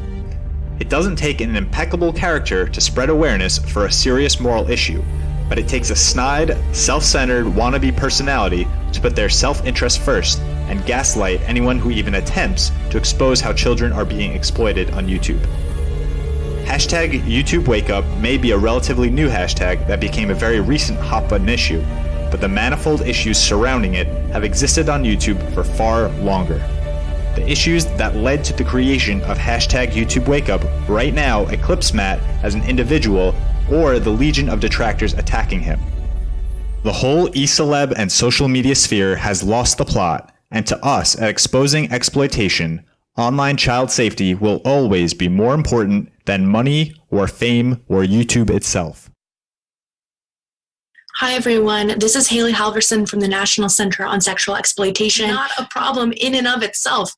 It doesn't take an impeccable character to spread awareness for a serious moral issue, but it takes a snide, self-centered wannabe personality to put their self-interest first and gaslight anyone who even attempts to expose how children are being exploited on YouTube. Hashtag YouTube Wake Up may be a relatively new hashtag that became a very recent hot button issue, but the manifold issues surrounding it have existed on YouTube for far longer. The issues that led to the creation of hashtag YouTube Wake Up right now eclipse Matt as an individual or the legion of detractors attacking him. The whole e-celeb and social media sphere has lost the plot, and to us at Exposing Exploitation, online child safety will always be more important than money or fame or YouTube itself. Hi everyone, this is Haley Halverson from the National Center on Sexual Exploitation. Not a problem in and of itself.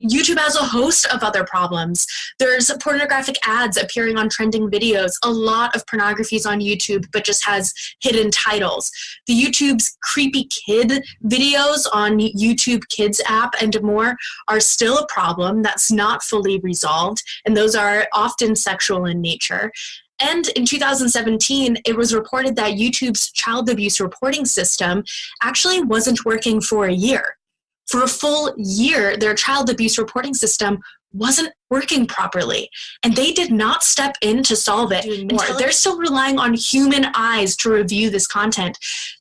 YouTube has a host of other problems. There's pornographic ads appearing on trending videos. A lot of pornography is on YouTube, but just has hidden titles. The YouTube's creepy kid videos on YouTube Kids app and more are still a problem that's not fully resolved, and those are often sexual in nature. And in 2017, it was reported that YouTube's child abuse reporting system actually wasn't working for a year. For a full year, their child abuse reporting system wasn't working properly, and they did not step in to solve it. Until they're still relying on human eyes to review this content.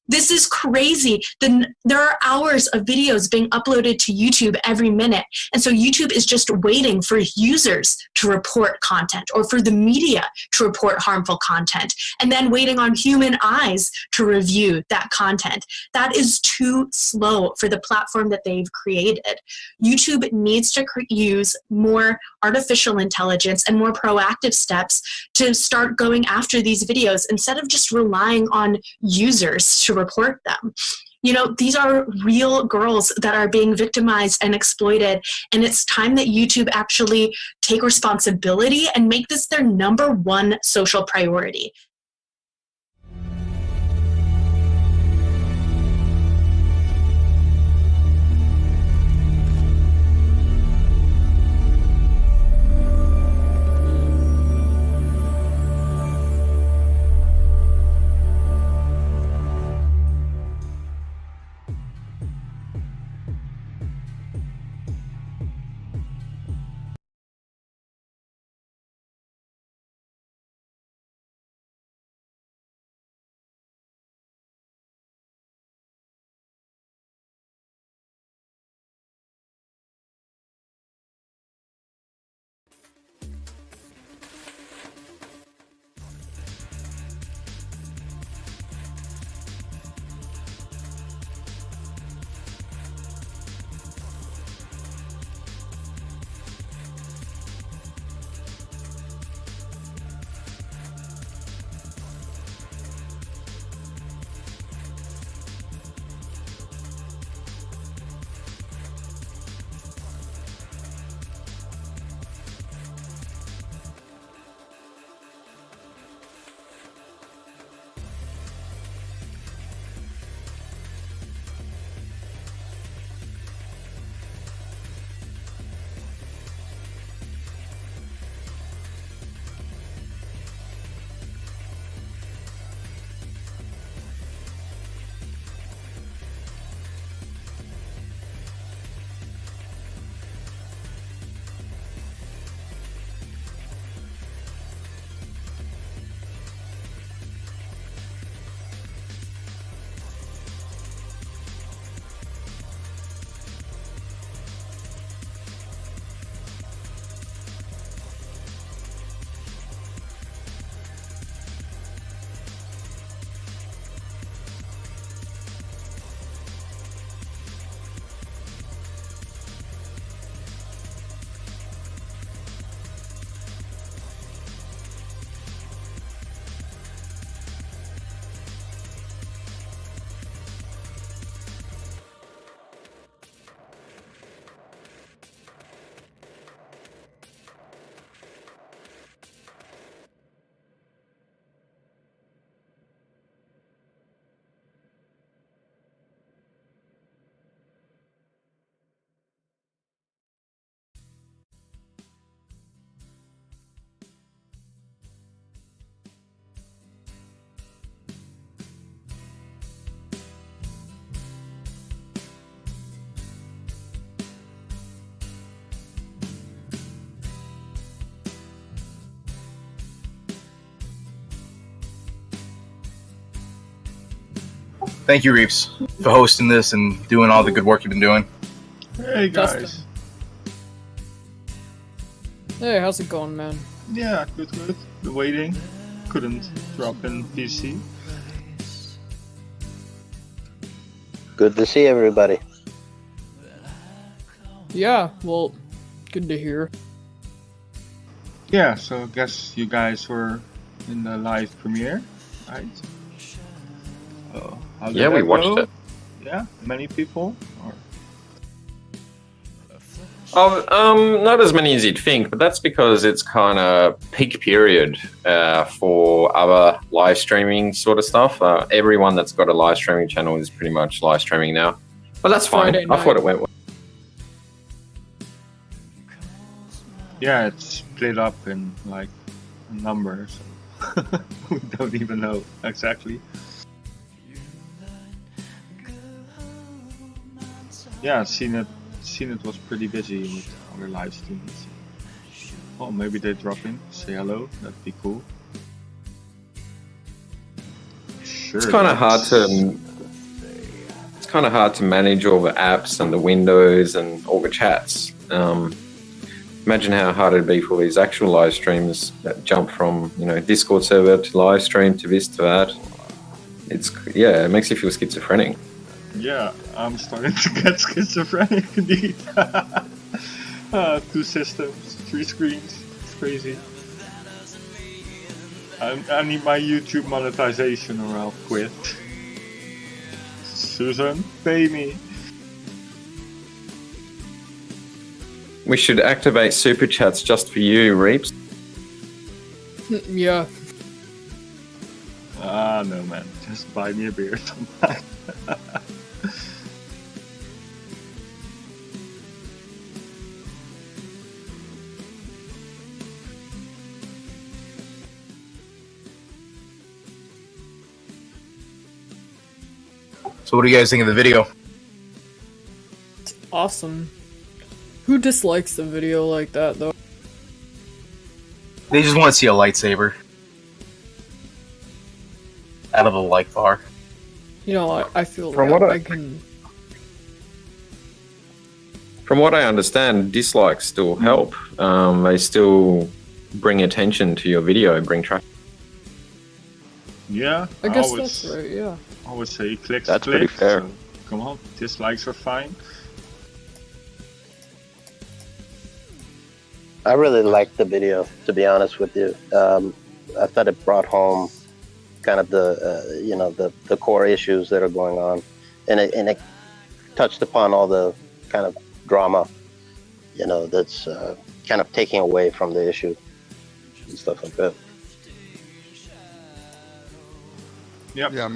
This is crazy. There are hours of videos being uploaded to YouTube every minute, and so YouTube is just waiting for users to report content or for the media to report harmful content, and then waiting on human eyes to review that content. That is too slow for the platform that they've created. YouTube needs to use more artificial intelligence and more proactive steps to start going after these videos instead of just relying on users to report them. You know, these are real girls that are being victimized and exploited, and it's time that YouTube actually take responsibility and make this their #1 social priority. Thank you, Reeps, for hosting this and doing all the good work you've been doing. Hey guys. Hey, how's it going, man? Yeah, good. Been waiting. Couldn't drop in PC. Good to see everybody. Yeah, well, good to hear. Yeah, so I guess you guys were in the live premiere, right? How did Yeah, we that watched go? it. Yeah, many people? Or... Not as many as you'd think, but that's because it's kind of peak period for other live streaming sort of stuff. Everyone that's got a live streaming channel is pretty much live streaming now. But that's fine. Friday I thought it night. went well. Yeah, it's split up in like a number, so we don't even know exactly. Yeah, seen it was pretty busy with other live streams. Oh, maybe they drop in, say hello, that'd be cool. Sure. It's kind of hard to manage all the apps and the windows and all the chats. Imagine how hard it'd be for these actual live streams that jump from, Discord server to live stream to this to that. It makes you feel schizophrenic. Yeah, I'm starting to get schizophrenic indeed. 2 systems, 3 screens, it's crazy. I need my YouTube monetization or I'll quit. Susan, pay me. We should activate super chats just for you, Reeps. Yeah. No man, just buy me a beer sometime. So what do you guys think of the video? It's awesome. Who dislikes the video like that, though? They just want to see a lightsaber out of the like bar. I feel From like what I can... From what I understand, dislikes still help. They still bring attention to your video, bring traffic. Yeah, I guess that's right, yeah. I would say clicks. That's pretty fair. So, come on, dislikes are fine. I really liked the video, to be honest with you. I thought it brought home kind of the core issues that are going on, and it touched upon all the kind of drama, that's kind of taking away from the issue and stuff like that. Yep. Yeah,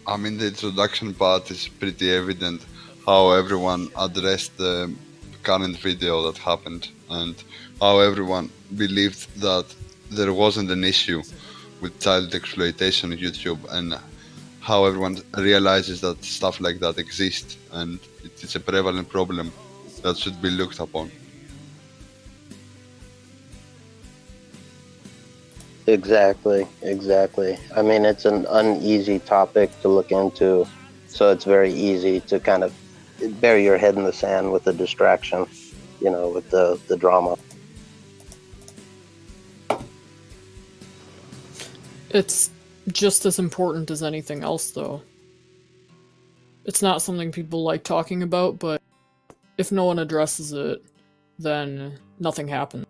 I mean the introduction part is pretty evident how everyone addressed the current video that happened and how everyone believed that there wasn't an issue with child exploitation on YouTube, and how everyone realizes that stuff like that exists and it's a prevalent problem that should be looked upon. Exactly. I mean, it's an uneasy topic to look into, so it's very easy to kind of bury your head in the sand with the distraction, with the drama. It's just as important as anything else, though. It's not something people like talking about, but if no one addresses it, then nothing happens.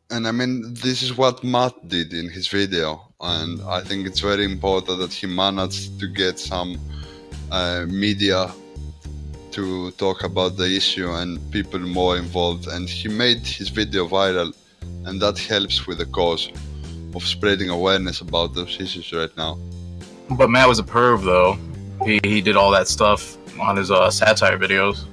And I mean, this is what Matt did in his video, and I think it's very important that he managed to get some media to talk about the issue and people more involved, and he made his video viral, and that helps with the cause of spreading awareness about those issues right now. But Matt was a perv, though. He did all that stuff on his satire videos.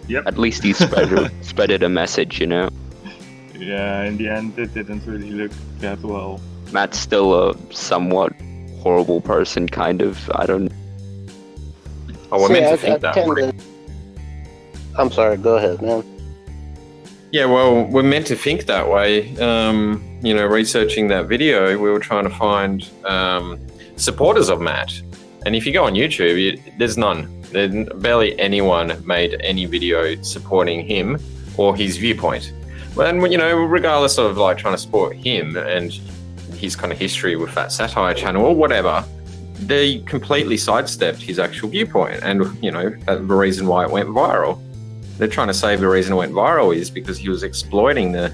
Yep. At least he spreaded a message, Yeah, in the end it didn't really look that well. Matt's still a somewhat horrible person, kind of. I don't... I'm sorry, go ahead, man. Yeah, well, we're meant to think that way. Researching that video, we were trying to find supporters of Matt. And if you go on YouTube, there's none. Barely anyone made any video supporting him or his viewpoint. And, regardless of like trying to support him and his kind of history with that satire channel or whatever, they completely sidestepped his actual viewpoint. And, the reason why it went viral. They're trying to say the reason it went viral is because he was exploiting the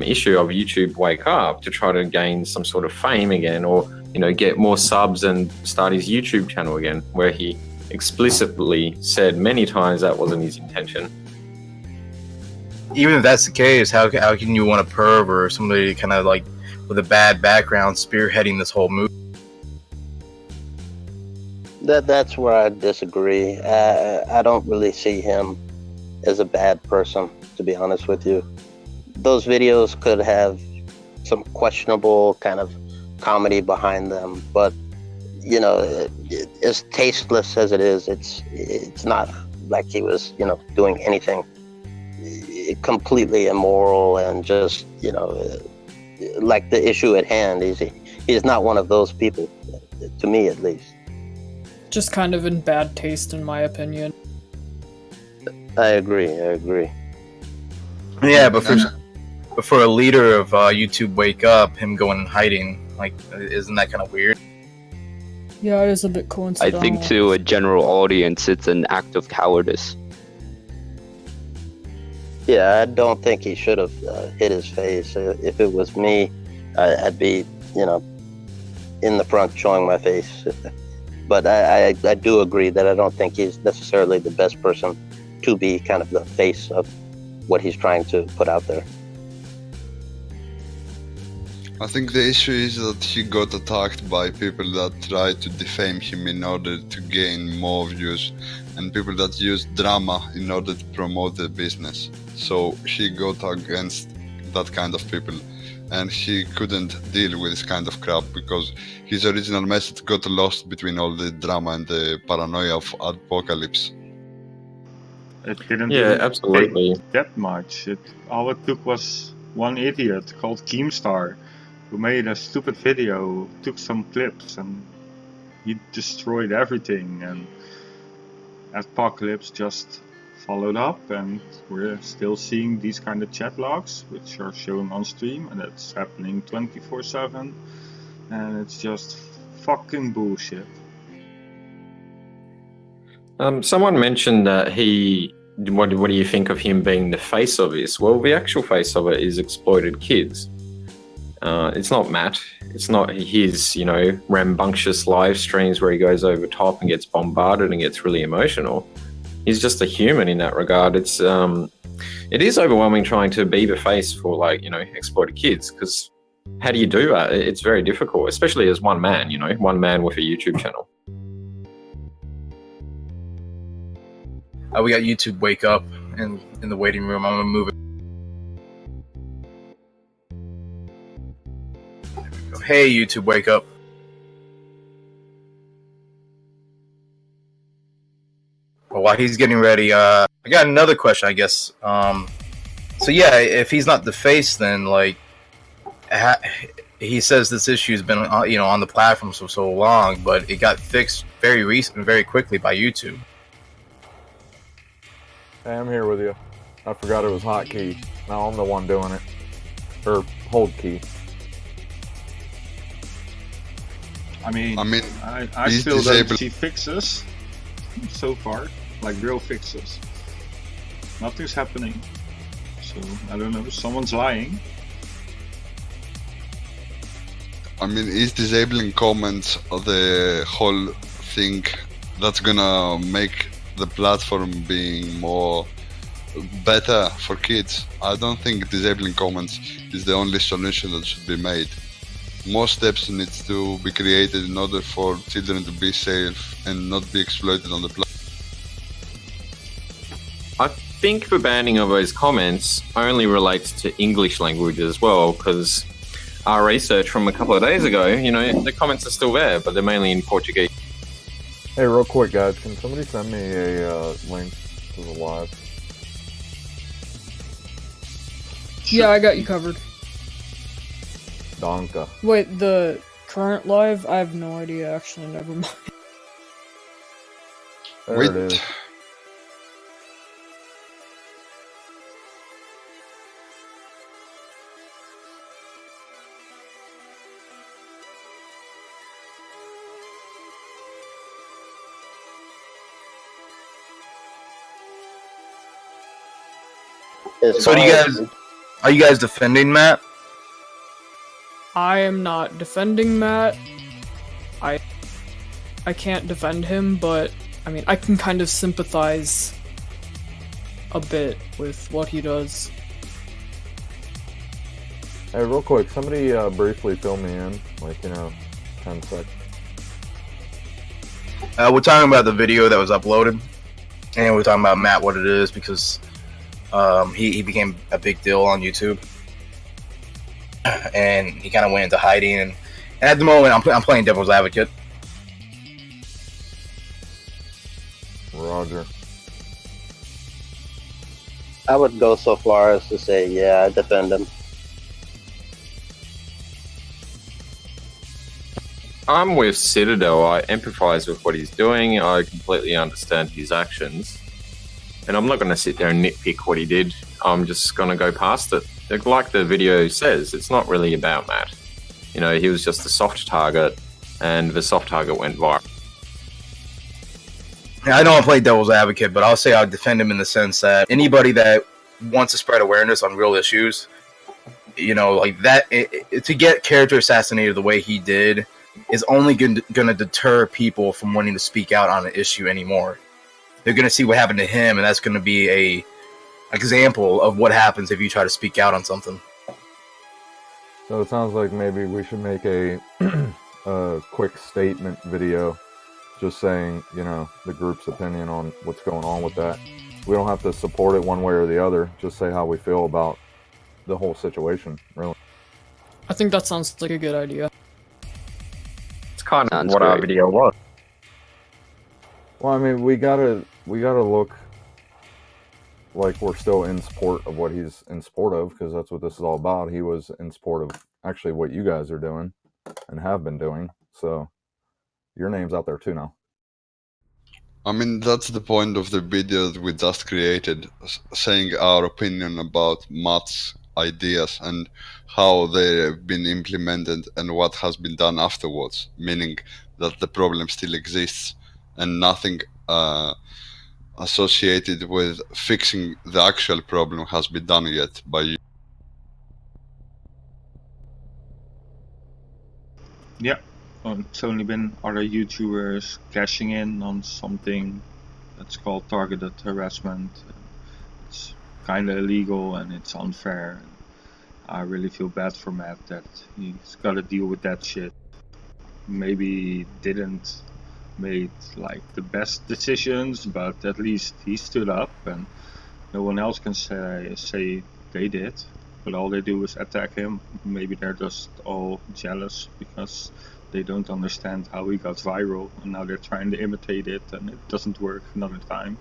issue of YouTube Wake Up to try to gain some sort of fame again, or get more subs and start his YouTube channel again, where he explicitly said many times that wasn't his intention. Even if that's the case, how can you want a perv or somebody kind of like with a bad background spearheading this whole move? That's where I disagree. I don't really see him as a bad person, to be honest with you. Those videos could have some questionable kind of comedy behind them, but as tasteless as it is, it's not like he was doing anything completely immoral and just like the issue at hand. He's not one of those people, to me at least. Just kind of in bad taste, in my opinion. I agree. Yeah, but for a leader of YouTube Wake Up, him going and hiding, like, isn't that kind of weird? Yeah, it is a bit I coincidental. think to a general audience, it's an act of cowardice. Yeah, I don't think he should have hit his face. If it was me, I'd be, in the front showing my face. But I do agree that I don't think he's necessarily the best person to be kind of the face of what he's trying to put out there. I think the issue is that he got attacked by people that tried to defame him in order to gain more views, and people that use drama in order to promote their business. So he got against that kind of people, and he couldn't deal with this kind of crap because his original message got lost between all the drama and the paranoia of apocalypse. It didn't absolutely. take that much. All it took was one idiot called Keemstar who made a stupid video, took some clips, and he destroyed everything. And Apocalypse just followed up, and we're still seeing these kind of chat logs, which are shown on stream, and it's happening 24/7, and it's just fucking bullshit. Someone mentioned that what do you think of him being the face of this? Well, the actual face of it is exploited kids. It's not Matt. It's not his, rambunctious live streams where he goes over top and gets bombarded and gets really emotional. He's just a human in that regard. It is overwhelming trying to be the face for exploited kids, because how do you do that? It's very difficult, especially as one man, one man with a YouTube channel. We got YouTube Wake Up in the waiting room. I'm gonna move it. Hey, YouTube Wake Up. Well, while he's getting ready, I got another question, I guess. So yeah, if he's not the face, then he says this issue's been on the platform for so long, but it got fixed very recently, very quickly by YouTube. Hey, I'm here with you. I forgot it was hotkey. Now I'm the one doing it. Or hold key. I still don't see fixes so far, like real fixes. Nothing's happening. So, I don't know, someone's lying. Is disabling comments the whole thing that's gonna make the platform being better for kids? I don't think disabling comments is the only solution that should be made. More steps need to be created in order for children to be safe and not be exploited on the platform. I think the banning of those comments only relates to English language as well, because our research from a couple of days ago, the comments are still there, but they're mainly in Portuguese. Hey, real quick, guys, can somebody send me a link to the live? Yeah, I got you covered. Donka. Wait, the current live? I have no idea, actually, never mind. There it is. So are you guys defending Matt? I am not defending Matt. I can't defend him, but I mean, I can kind of sympathize a bit with what he does. Hey, real quick, somebody briefly fill me in, like, 10 seconds. We're talking about the video that was uploaded, and we're talking about Matt, what it is, because he became a big deal on YouTube, and he kind of went into hiding. And at the moment, I'm playing devil's advocate. Roger. I would go so far as to say, yeah, I defend him. I'm with Citadel. I empathize with what he's doing. I completely understand his actions. And I'm not going to sit there and nitpick what he did. I'm just going to go past it. Like the video says, it's not really about Matt. He was just a soft target, and the soft target went viral. I don't play devil's advocate, but I'll say I'll defend him in the sense that anybody that wants to spread awareness on real issues, like that, to get character assassinated the way he did is only going to deter people from wanting to speak out on an issue anymore. They're going to see what happened to him, and that's going to be a example of what happens if you try to speak out on something. So it sounds like maybe we should make a quick statement video just saying, the group's opinion on what's going on with that. We don't have to support it one way or the other. Just say how we feel about the whole situation, really. I think that sounds like a good idea. It's kind of what our video was. Well, I mean, we gotta look like we're still in support of what he's in support of, because that's what this is all about. He was in support of actually what you guys are doing and have been doing. So your name's out there too now. I mean, that's the point of the video that we just created, saying our opinion about Matt's ideas and how they've been implemented and what has been done afterwards, meaning that the problem still exists and nothing associated with fixing the actual problem has been done yet by you. Yeah, it's only been other YouTubers cashing in on something that's called targeted harassment. It's kind of illegal and it's unfair. I really feel bad for Matt that he's got to deal with that shit. Maybe he didn't make like the best decisions, but at least he stood up, and no one else can say they did. But all they do is attack him. Maybe they're just all jealous because they don't understand how he got viral, and now they're trying to imitate it, and it doesn't work another time.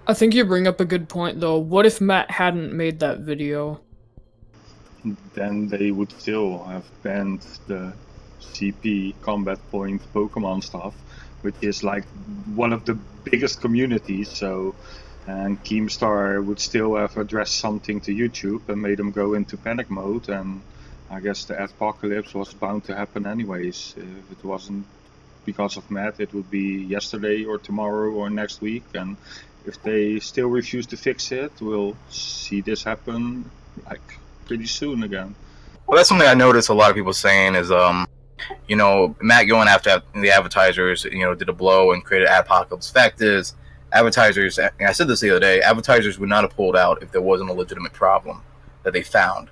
I think you bring up a good point, though. What if Matt hadn't made that video? Then they would still have banned the CP combat point Pokemon stuff, which is like one of the biggest communities. So, and Keemstar would still have addressed something to YouTube and made them go into panic mode. And I guess the apocalypse was bound to happen anyways. If it wasn't because of Matt, it would be yesterday or tomorrow or next week. And if they still refuse to fix it, we'll see this happen like pretty soon again. Well, that's something I noticed a lot of people saying is, Matt going after the advertisers, did a blow and created apocalypse. Fact is, advertisers, and I said this the other day, advertisers would not have pulled out if there wasn't a legitimate problem that they found.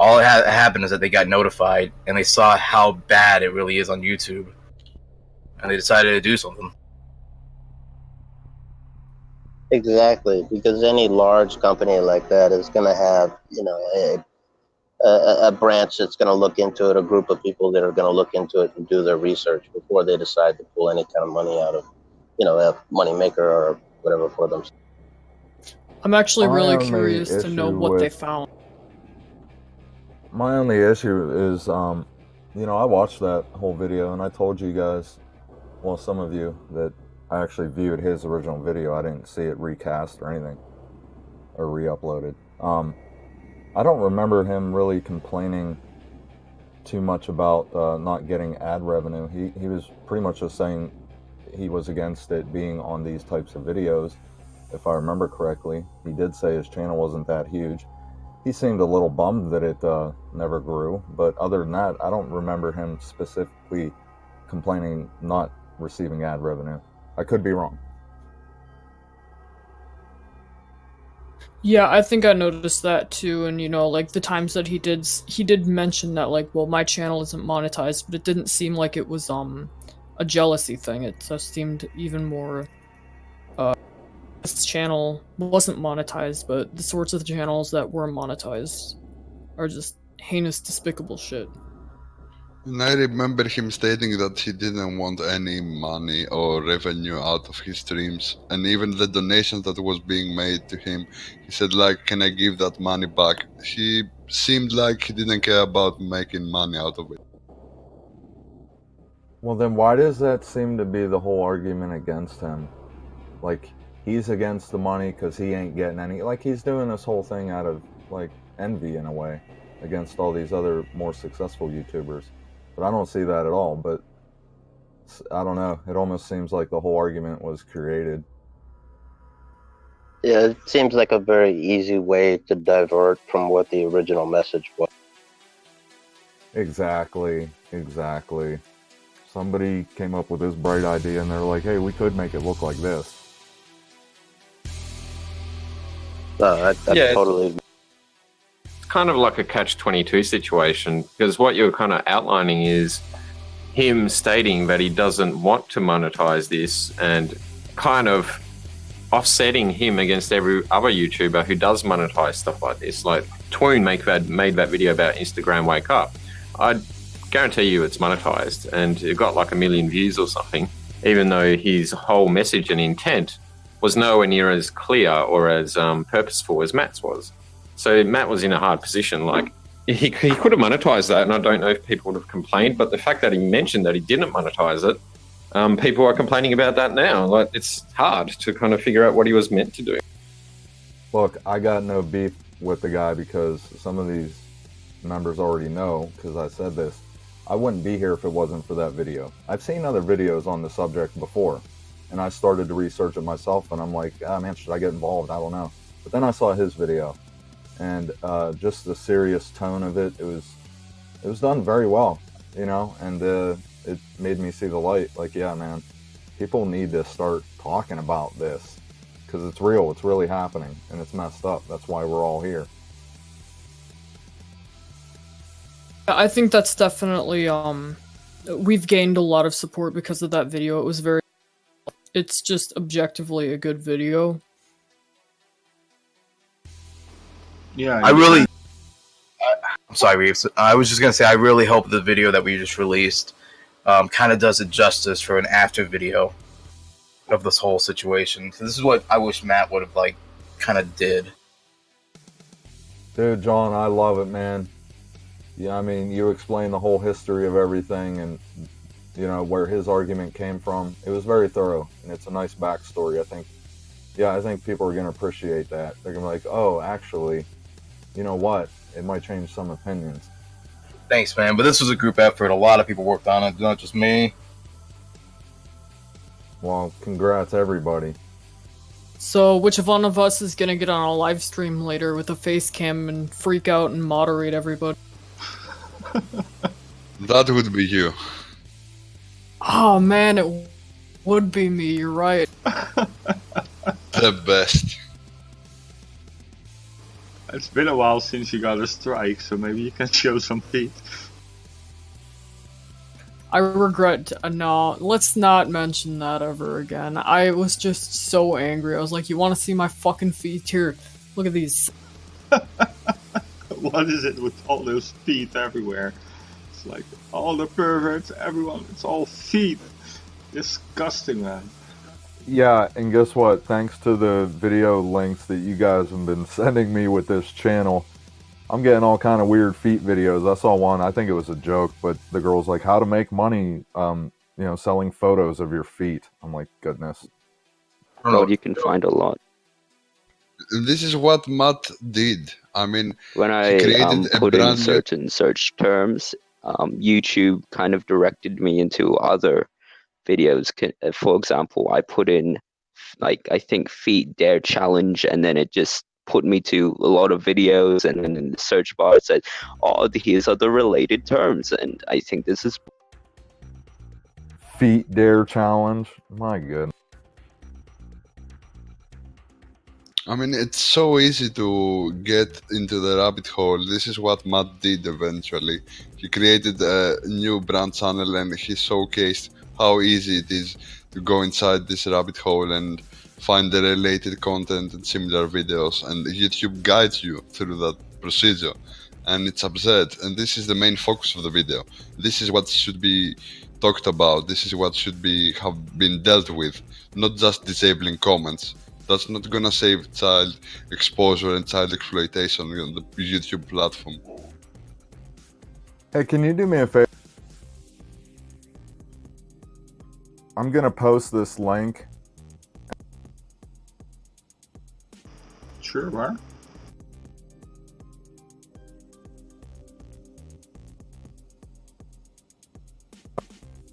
All that happened is that they got notified and they saw how bad it really is on YouTube, and they decided to do something. Exactly, because any large company like that is going to have, a branch that's going to look into it, a group of people that are going to look into it and do their research before they decide to pull any kind of money out of, a money maker or whatever for them. I'm actually My really only curious to know issue what they with- found. My only issue is, you know, I watched that whole video and I told you guys, well, some of you, that I actually viewed his original video. I didn't see it recast or anything, or re-uploaded. I don't remember him really complaining too much about not getting ad revenue. He was pretty much just saying he was against it being on these types of videos, if I remember correctly. He did say his channel wasn't that huge. He seemed a little bummed that it never grew, but other than that, I don't remember him specifically complaining not receiving ad revenue. I could be wrong. Yeah, I think I noticed that too, and you know, like the times that he did mention that, like, well, my channel isn't monetized, but it didn't seem like it was a jealousy thing. It just seemed even more this channel wasn't monetized, but the sorts of channels that were monetized are just heinous, despicable shit. And I remember him stating that he didn't want any money or revenue out of his streams, and even the donations that was being made to him, he said, like, can I give that money back? He seemed like he didn't care about making money out of it. Well, then why does that seem to be the whole argument against him? Like, he's against the money because he ain't getting any. Like, he's doing this whole thing out of, like, envy in a way against all these other more successful YouTubers. But I don't see that at all. But I don't know. It almost seems like the whole argument was created. Yeah, it seems like a very easy way to divert from what the original message was. Exactly. Somebody came up with this bright idea and they're like, hey, we could make it look like this. No, I Yeah, totally agree. It's kind of like a catch-22 situation, because what you're kind of outlining is him stating that he doesn't want to monetize this and kind of offsetting him against every other YouTuber who does monetize stuff like this. Like Twoon made that video about Instagram Wake Up. I guarantee you it's monetized, and it got like 1 million views or something, even though his whole message and intent was nowhere near as clear or as purposeful as Matt's was. So Matt was in a hard position. Like, he could have monetized that, and I don't know if people would have complained, but the fact that he mentioned that he didn't monetize it, people are complaining about that now. Like, it's hard to kind of figure out what he was meant to do. Look, I got no beef with the guy because some of these members already know, because I said this, I wouldn't be here if it wasn't for that video. I've seen other videos on the subject before, and I started to research it myself, and I'm like, ah, man, should I get involved? I don't know. But then I saw his video, and just the serious tone of it, it was done very well, you know, and it made me see the light. Like, yeah, man, people need to start talking about this, because it's real, it's really happening, and it's messed up. That's why we're all here. I think that's definitely, we've gained a lot of support because of that video. It's just objectively a good video. Yeah. I'm sorry, Reeves. I was just gonna say, I really hope the video that we just released kind of does it justice for an after video of this whole situation. So this is what I wish Matt would have, like, kind of did. Dude, John, I love it, man. Yeah, I mean, you explain the whole history of everything and, you know, where his argument came from. It was very thorough, and it's a nice backstory. I think people are going to appreciate that. They're going to be like, oh, actually, you know what? It might change some opinions. Thanks, man. But this was a group effort. A lot of people worked on it, not just me. Well, congrats, everybody. So, which one of us is gonna get on a live stream later with a face cam and freak out and moderate everybody? That would be you. Oh man, it would be me, you're right. The best. It's been a while since you got a strike, so maybe you can show some feet. I regret. No, let's not mention that ever again. I was just so angry. I was like, you want to see my fucking feet? Here, look at these. What is it with all those feet everywhere? It's like all the perverts, everyone, it's all feet. Disgusting, man. Yeah, and guess what? Thanks to the video links that you guys have been sending me with this channel, I'm getting all kind of weird feet videos. I saw one, I think it was a joke, but the girl's like, how to make money, selling photos of your feet. I'm like, goodness. God, you can find a lot. This is what Matt did. I mean, When he I created a put in brand new... certain search terms, YouTube kind of directed me into other videos. For example, I put in, like, I think feet dare challenge, and then it just put me to a lot of videos, and then in the search bar it said, oh, here's other related terms, and I think this is... Feet dare challenge? My goodness. I mean, it's so easy to get into the rabbit hole. This is what Matt did eventually. He created a new brand channel and he showcased how easy it is to go inside this rabbit hole and find the related content and similar videos. And YouTube guides you through that procedure. And it's absurd. And this is the main focus of the video. This is what should be talked about. This is what should have been dealt with, not just disabling comments. That's not gonna save child exposure and child exploitation on the YouTube platform. Hey, can you do me a favor? I'm gonna post this link. Sure, where?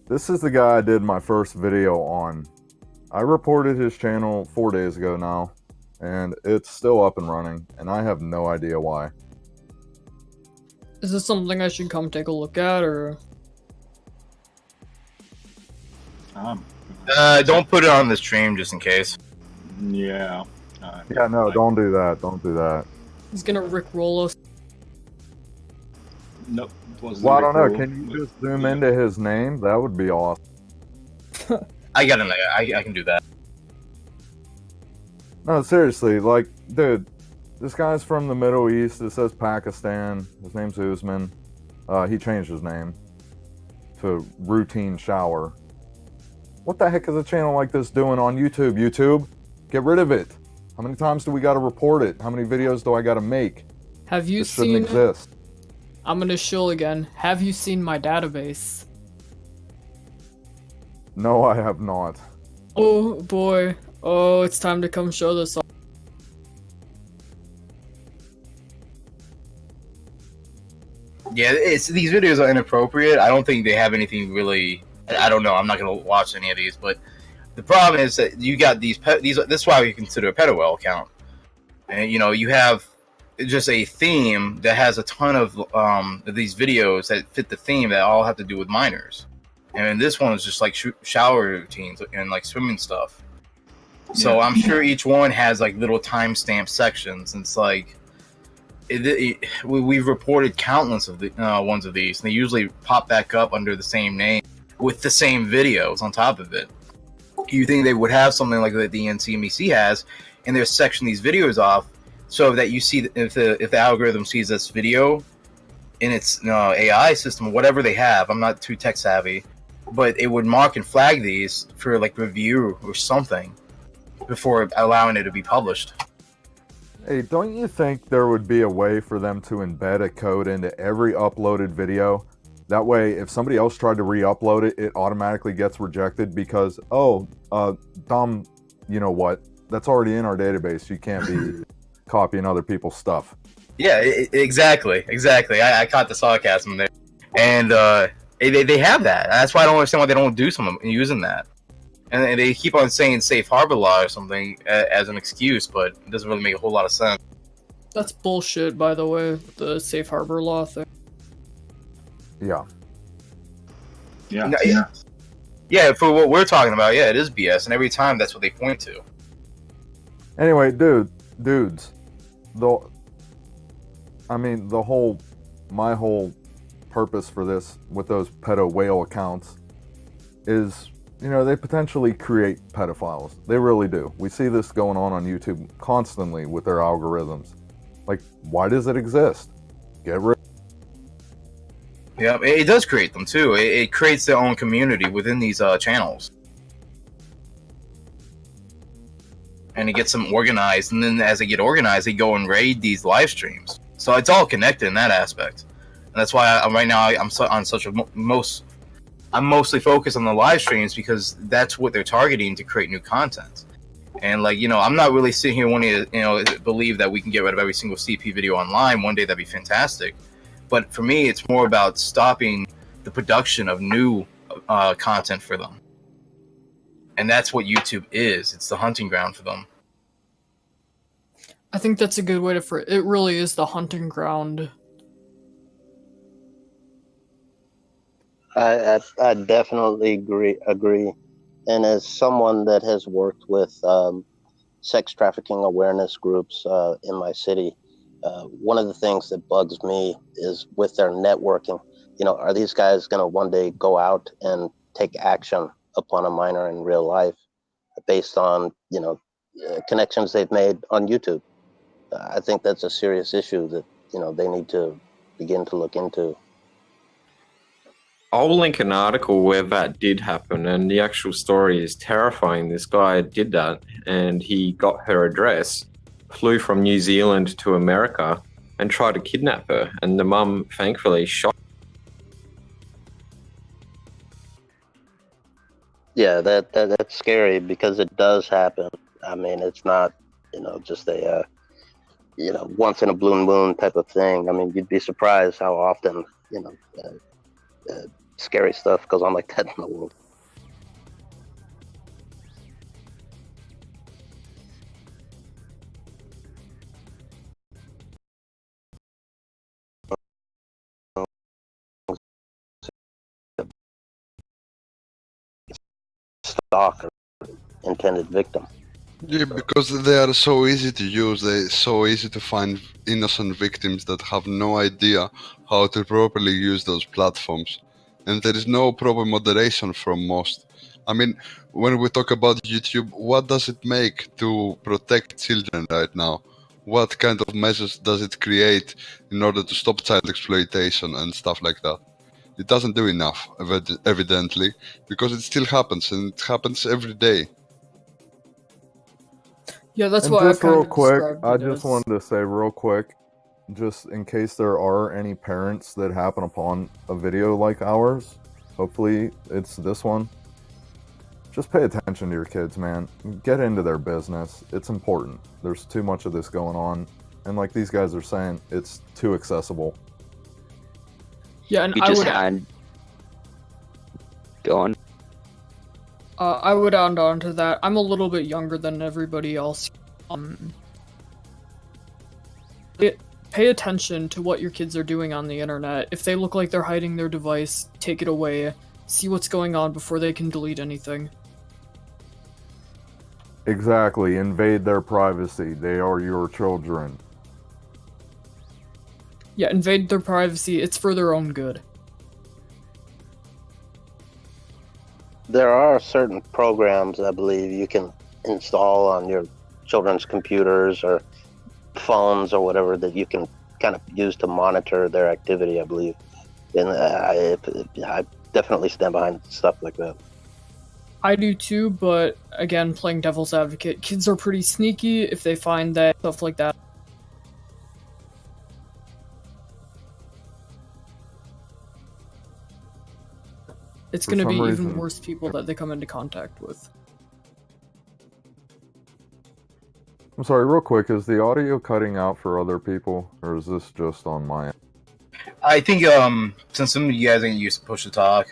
This is the guy I did my first video on. I reported his channel 4 days ago now, and it's still up and running, and I have no idea why. Is this something I should come take a look at, or? Don't put it on the stream just in case. Yeah. Yeah, no, don't do that. Don't do that. He's gonna rickroll us. Nope. Well, I don't know. Can you just zoom into his name? That would be awesome. I got an I can do that. No, seriously, like, dude, this guy's from the Middle East. It says Pakistan. His name's Usman. He changed his name to Routine Shower. What the heck is a channel like this doing on YouTube? YouTube, get rid of it. How many times do we got to report it? How many videos do I got to make? Have you This seen? shouldn't exist. I'm gonna shill again. Have you seen my database? No, I have not. Oh boy. Oh, it's time to come show this off. Yeah, these videos are inappropriate. I don't think they have anything really. I don't know. I'm not gonna watch any of these, but the problem is that you got these. This is why we consider a pedophile account, and you have just a theme that has a ton of these videos that fit the theme that all have to do with minors, and this one is just like shower routines and like swimming stuff. So I'm sure each one has like little timestamp sections, and it's like we've reported countless of the ones of these, and they usually pop back up under the same name with the same videos on top of it. You think they would have something like that the NCMEC has, and they're section these videos off so that you see if the algorithm sees this video in its AI system, whatever they have. I'm not too tech savvy, but it would mark and flag these for like review or something before allowing it to be published. Hey, don't you think there would be a way for them to embed a code into every uploaded video? That way, if somebody else tried to re-upload it, it automatically gets rejected because, Dom, you know what? That's already in our database. You can't be copying other people's stuff. Yeah, exactly. I caught the sarcasm there. And they have that. That's why I don't understand why they don't do something using that. And they keep on saying safe harbor law or something as an excuse, but it doesn't really make a whole lot of sense. That's bullshit, by the way, the safe harbor law thing. Yeah. Yeah, for what we're talking about, yeah, it is BS, and every time that's what they point to. Anyway, dudes, my whole purpose for this with those pedo whale accounts is, they potentially create pedophiles. They really do. We see this going on YouTube constantly with their algorithms. Like, why does it exist? Get rid. Yeah, it does create them too. It creates their own community within these channels. and it gets them organized, and then as they get organized, they go and raid these live streams. So it's all connected in that aspect, and that's why right now I'm mostly focused on the live streams because that's what they're targeting to create new content. And like, you know, I'm not really sitting here wanting to, you know, believe that we can get rid of every single CP video online. One day that'd be fantastic. But for me, it's more about stopping the production of new content for them. And that's what YouTube is. It's the hunting ground for them. I think that's a good way to phrase it. It really is the hunting ground. I definitely agree. And as someone that has worked with sex trafficking awareness groups in my city, one of the things that bugs me is with their networking. You know, are these guys going to one day go out and take action upon a minor in real life based on, you know, connections they've made on YouTube? I think that's a serious issue that, you know, they need to begin to look into. I'll link an article where that did happen, and the actual story is terrifying. This guy did that, and he got her address, flew from New Zealand to America, and tried to kidnap her, and the mum thankfully shot. Yeah, that's scary because it does happen. I mean, it's not, you know, just a you know, once in a blue moon type of thing. I mean, you'd be surprised how often, you know, scary stuff goes on like that in the world. Stalker, intended victim. Yeah, because they are so easy to use, they're so easy to find innocent victims that have no idea how to properly use those platforms. And there is no proper moderation from most. I mean, when we talk about YouTube, what does it make to protect children right now? What kind of measures does it create in order to stop child exploitation and stuff like that? It doesn't do enough, evidently, because it still happens, and it happens every day. Yeah, that's and why just I kind real of quick, described I it just as... wanted to say real quick, just in case there are any parents that happen upon a video like ours, hopefully it's this one, just pay attention to your kids, man. Get into their business. It's important. There's too much of this going on, and like these guys are saying, it's too accessible. Yeah, and You I just would had... Go on. I would add on to that. I'm a little bit younger than everybody else. Pay attention to what your kids are doing on the internet. If they look like they're hiding their device, take it away. See what's going on before they can delete anything. Exactly. Invade their privacy. They are your children. Yeah, invade their privacy. It's for their own good. There are certain programs, I believe, you can install on your children's computers or phones or whatever that you can kind of use to monitor their activity, I believe. And I definitely stand behind stuff like that. I do too, but again, playing devil's advocate, kids are pretty sneaky if they find that stuff like that. It's going to be even worse people that they come into contact with. I'm sorry, real quick, is the audio cutting out for other people, or is this just on my end? I think since some of you guys ain't used to push to talk,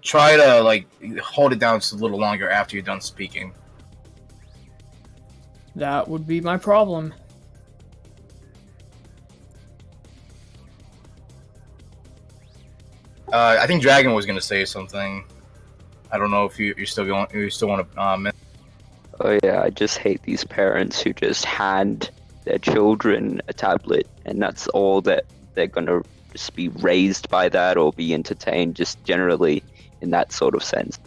try to like hold it down just a little longer after you're done speaking. That would be my problem. I think Dragon was gonna say something. I don't know if you still want to. Oh yeah, I just hate these parents who just hand their children a tablet, and that's all that they're gonna just be raised by that or be entertained, just generally in that sort of sense.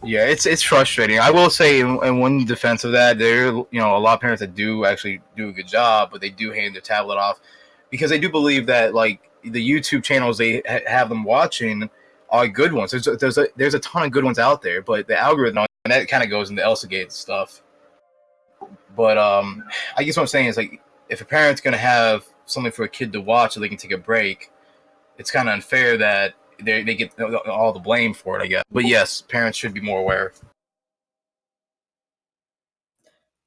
Yeah, it's frustrating. I will say, in one defense of that, there a lot of parents that do actually do a good job, but they do hand their tablet off because they do believe that like the YouTube channels they have them watching are good ones. There's a ton of good ones out there, but the algorithm and that kind of goes into Elsagate stuff. But I guess what I'm saying is, like, if a parent's gonna have something for a kid to watch so they can take a break, it's kind of unfair that they get all the blame for it, I guess. But yes, parents should be more aware.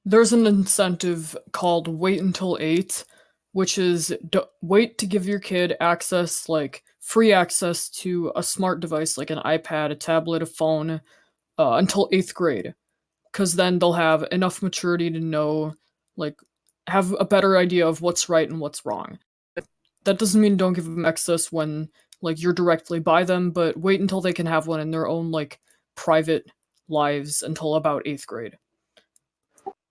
There's an incentive called Wait Until 8, which is wait to give your kid access, like free access to a smart device like an iPad, a tablet, a phone, until 8th grade. Because then they'll have enough maturity to know, like, have a better idea of what's right and what's wrong. That doesn't mean don't give them access when, like, you're directly by them, but wait until they can have one in their own, like, private lives until about 8th grade.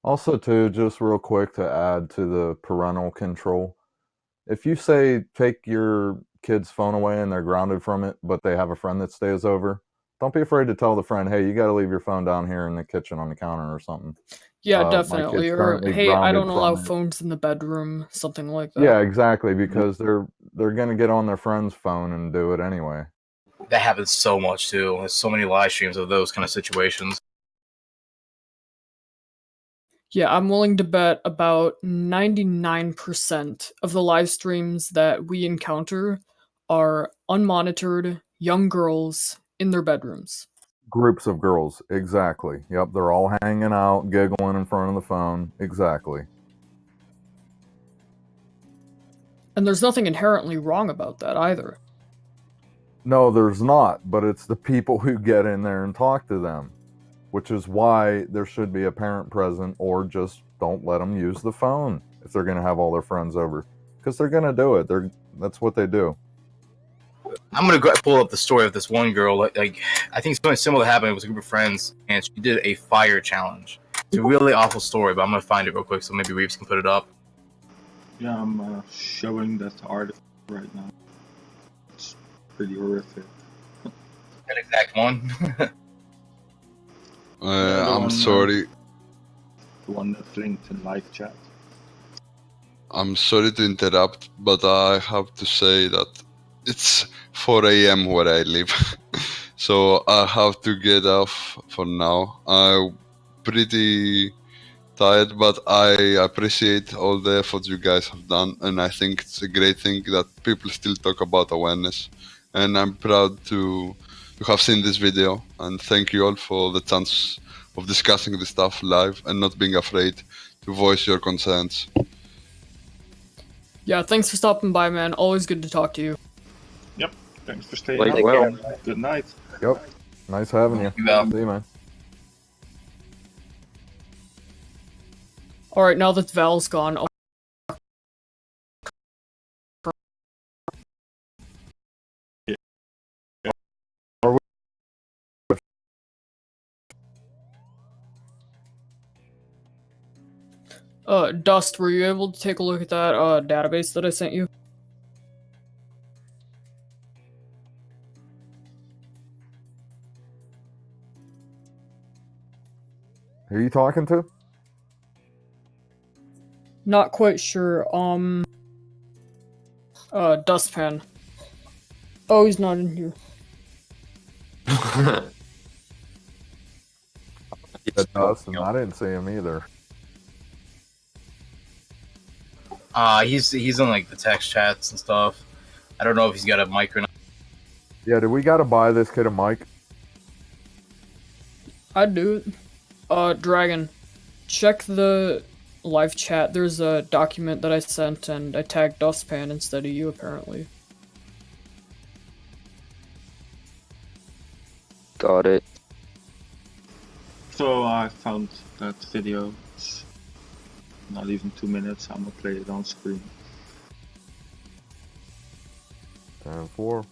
Also, too, just real quick to add to the parental control. If you say take your kid's phone away and they're grounded from it, but they have a friend that stays over, don't be afraid to tell the friend, hey, you got to leave your phone down here in the kitchen on the counter or something. Yeah, definitely. Or, hey, I don't allow phones in the bedroom, something like that. Yeah, exactly, because they're going to get on their friend's phone and do it anyway. That happens so much, too. There's so many live streams of those kind of situations. Yeah, I'm willing to bet about 99% of the live streams that we encounter are unmonitored young girls in their bedrooms. Groups of girls, exactly. Yep, they're all hanging out, giggling in front of the phone. Exactly. And there's nothing inherently wrong about that either. No, there's not, but it's the people who get in there and talk to them, which is why there should be a parent present, or just don't let them use the phone if they're going to have all their friends over, because they're going to do it. That's what they do. I'm going to pull up the story of this one girl. Like, I think something similar happened. It was a group of friends, and she did a fire challenge. It's a really awful story, but I'm going to find it real quick, so maybe Reeves can put it up. Yeah, I'm showing that article right now. It's pretty horrific. That exact one? I'm sorry. The one that's linked in live chat. I'm sorry to interrupt, but I have to say that it's 4 a.m. where I live. So I have to get off for now. I'm pretty tired, but I appreciate all the efforts you guys have done, and I think it's a great thing that people still talk about awareness. And I'm proud to have seen this video, and thank you all for the chance of discussing this stuff live and not being afraid to voice your concerns. Yeah, thanks for stopping by, man. Always good to talk to you. Yep, thanks for staying up. Well. Good night. Yep, nice having you. See you, man. Alright, now that Val's gone, Dust, were you able to take a look at that database that I sent you? Who are you talking to? Not quite sure. Dustpan. Oh, he's not in here. Dustin, I didn't see him either. He's in like the text chats and stuff. I don't know if he's got a mic or not. Yeah, do we gotta buy this kid a mic? I'd do it. Dragon, check the live chat. There's a document that I sent and I tagged Dustpan instead of you, apparently. Got it. So I found that video. It's not even 2 minutes. I'm gonna play it on screen. 10-4.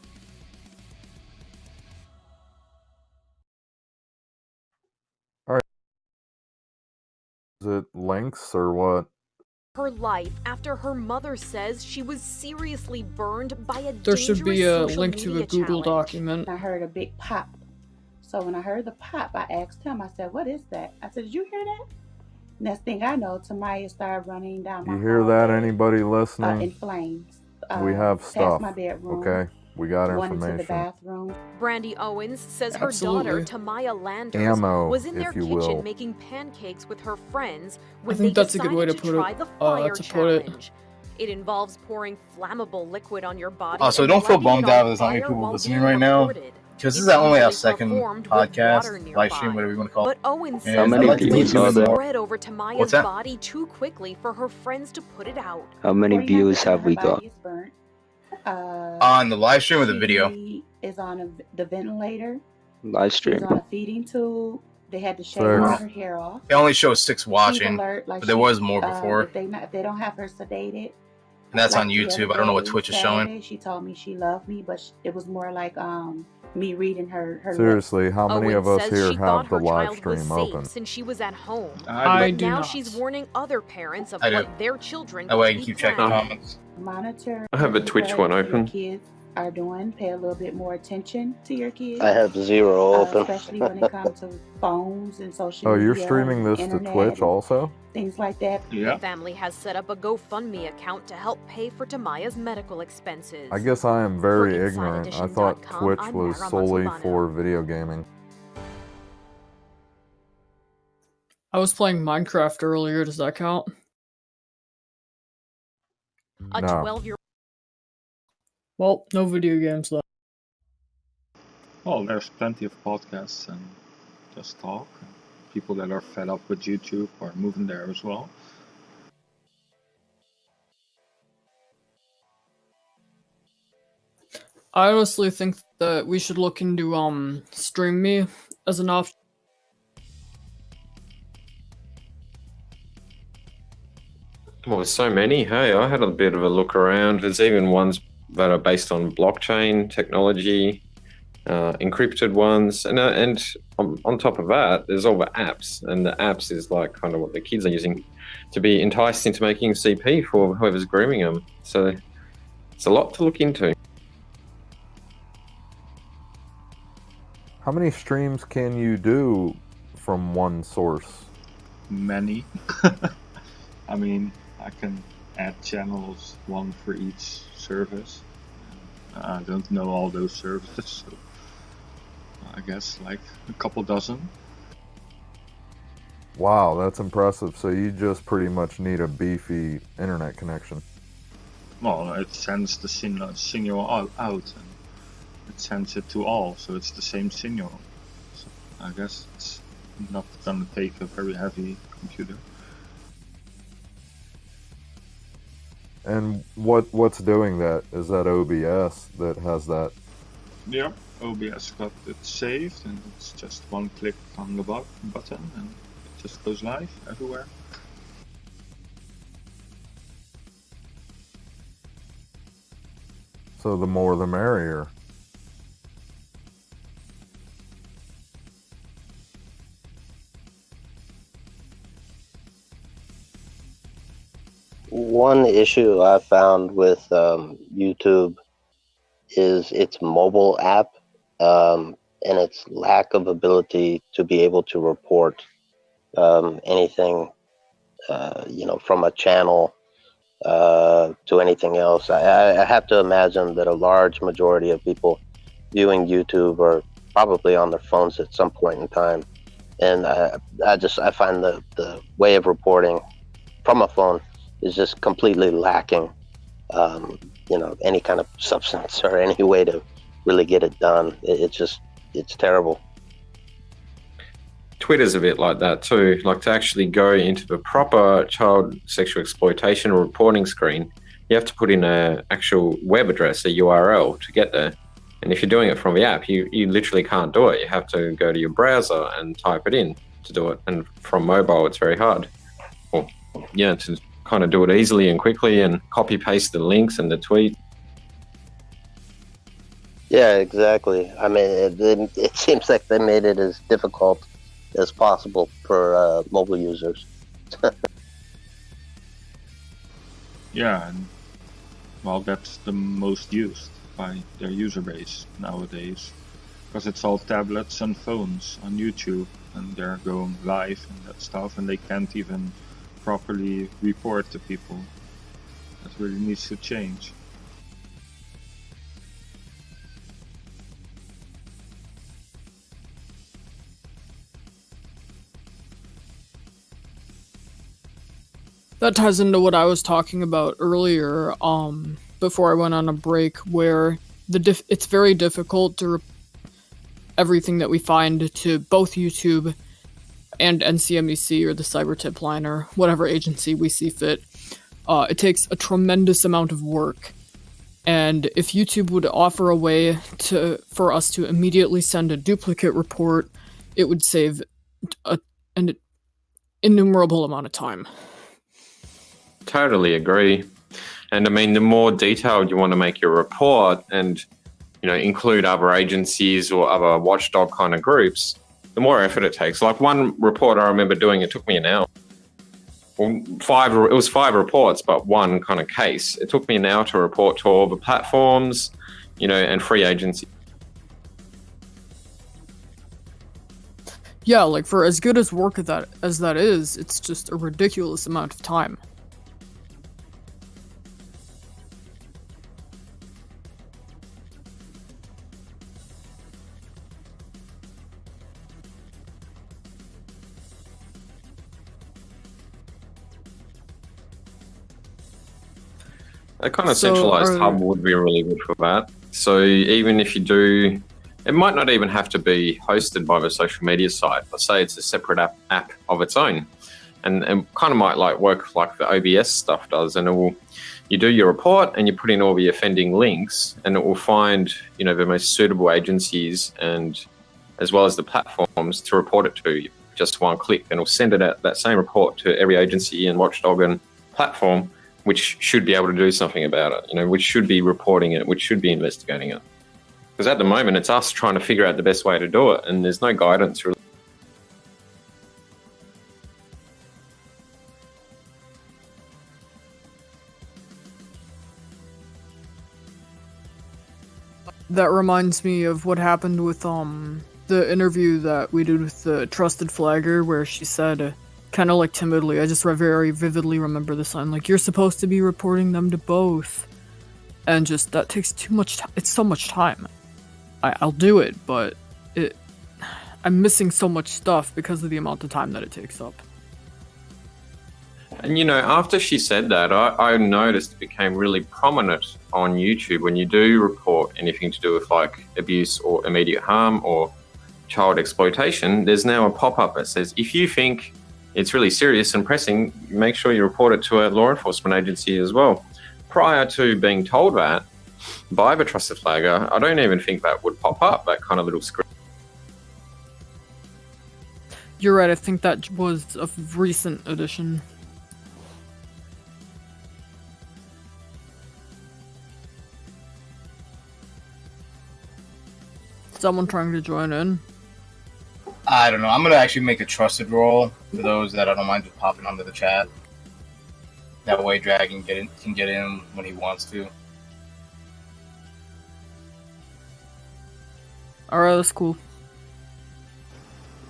Alright. Is it links or what? Her life after her mother says she was seriously burned by a There should be a dangerous link social to a media Google challenge. document. I heard a big pop. So when I heard the pop, I asked him, I said, what is that? I said, did you hear that? Next thing I know, Tamaya started running down my You hear that, anybody in listening? flames. We have past stuff, my bedroom, okay? We got Going into the information. bathroom. Brandy Owens says her Absolutely. daughter, Tamaya Landers, Ammo, was in their if you kitchen will. making pancakes with her friends when I think they that's a good way decided to to put try it. the fire To put it. challenge. It involves pouring flammable liquid on your body. So and don't feel lighting it bummed on out if there's not many fire people while listening being right now. recorded. Because this It's is only our usually second performed with water podcast, nearby. live stream, whatever you want to call it. But Owens And says many the I'd like to views keep flame are doing there? more. spread over Tamaya's What's that? body too quickly for her friends to put it out. How many 49% views have of her we body got? is burnt. On the live stream or the video? She is on the ventilator. Live She's stream. on a feeding tube. They had to shave Six. all her hair off. It only shows 6 She's watching, alert, like but there was more before. if they don't have her sedated, And that's like on the other YouTube. I don't know what day, Twitch is showing. Saturday, she told me she loved me, but it was more like me reading her lips. Seriously, how many of Owens us says here she thought have the her live child was stream safe open? since she was at home. I But do now not. she's warning other parents of I do. what their children That way I could can be keep checking planning. comments. Monitor. I have a Twitch what one your open. kids are doing. Pay a little bit more attention to your kids. I have 0 open. Especially when it comes to phones and social Oh, media. you're streaming this to internet Twitch and also? things like that. The family has set up a GoFundMe account to help pay for Tamaya's medical expenses. I guess I am very For ignorant. I thought InsideEdition.com, Twitch I'm was Mara solely Montalbano. for video gaming. I was playing Minecraft earlier. Does that count? A No. 12-year Well, no video games though. Well, there's plenty of podcasts and just talk. People that are fed up with YouTube are moving there as well. I honestly think that we should look into Stream Me as an option. Well, there's so many. Hey, I had a bit of a look around. There's even ones that are based on blockchain technology, encrypted ones, and on top of that, there's all the apps, and the apps is like kind of what the kids are using to be enticed into making CP for whoever's grooming them. So it's a lot to look into. How many streams can you do from one source? Many. I mean, I can add channels, one for each service. I don't know all those services, so I guess like a couple dozen. Wow, that's impressive. So you just pretty much need a beefy internet connection. Well, it sends the signal out and it sends it to all, so it's the same signal. So I guess it's not gonna take a very heavy computer. And what's doing that? Is that OBS that has that? Yep, OBS got it saved, and it's just one click on the button, and it just goes live everywhere. So the more the merrier. One issue I found with YouTube is its mobile app and its lack of ability to be able to report anything, from a channel to anything else. I have to imagine that a large majority of people viewing YouTube are probably on their phones at some point in time, and I find the way of reporting from a phone is just completely lacking, any kind of substance or any way to really get it done. It's terrible. Twitter's a bit like that too. Like, to actually go into the proper child sexual exploitation reporting screen, you have to put in an actual web address, a URL, to get there. And if you're doing it from the app, you literally can't do it. You have to go to your browser and type it in to do it. And from mobile, it's very hard. Well, yeah, to kind of do it easily and quickly and copy paste the links and the tweet. Yeah, exactly. I mean, it seems like they made it as difficult as possible for mobile users. Yeah, and well, that's the most used by their user base nowadays, because it's all tablets and phones on YouTube, and they're going live and that stuff, and they can't even properly report to people. That really needs to change. That ties into what I was talking about earlier, before I went on a break, where it's very difficult to everything that we find to both YouTube and NCMEC or the cyber tip line or whatever agency we see fit. It takes a tremendous amount of work. And if YouTube would offer a way for us to immediately send a duplicate report, it would save an innumerable amount of time. Totally agree. And I mean, the more detailed you want to make your report and, include other agencies or other watchdog kind of groups, the more effort it takes. Like one report I remember doing, it took me an hour. Well, it was 5 reports, but one kind of case. It took me an hour to report to all the platforms, and free agencies. Yeah, like for as good as work as that is, it's just a ridiculous amount of time. A kind of centralized hub would be really good for that. So even if you do, it might not even have to be hosted by the social media site. Let's say it's a separate app of its own, and kind of might work like the OBS stuff does. And you do your report and you put in all the offending links, and it will find the most suitable agencies and as well as the platforms to report it to. Just one click, and it'll send it out that same report to every agency and watchdog and platform, which should be able to do something about it, which should be reporting it, which should be investigating it. Because at the moment, it's us trying to figure out the best way to do it, and there's no guidance really. That reminds me of what happened with the interview that we did with the Trusted Flagger, where she said, kind of like timidly, I just very vividly remember this line, like, you're supposed to be reporting them to both. And just, that takes too much time. It's so much time. I'll do it, but I'm missing so much stuff because of the amount of time that it takes up. And after she said that, I noticed it became really prominent on YouTube when you do report anything to do with like abuse or immediate harm or child exploitation. There's now a pop-up that says, if you think it's really serious and pressing, make sure you report it to a law enforcement agency as well. Prior to being told that by the Trusted Flagger, I don't even think that would pop up, that kind of little screen. You're right, I think that was a recent addition. Someone trying to join in? I don't know. I'm going to actually make a trusted role for those that I don't mind just popping onto the chat. That way Dragon can get in when he wants to. Alright, that's cool.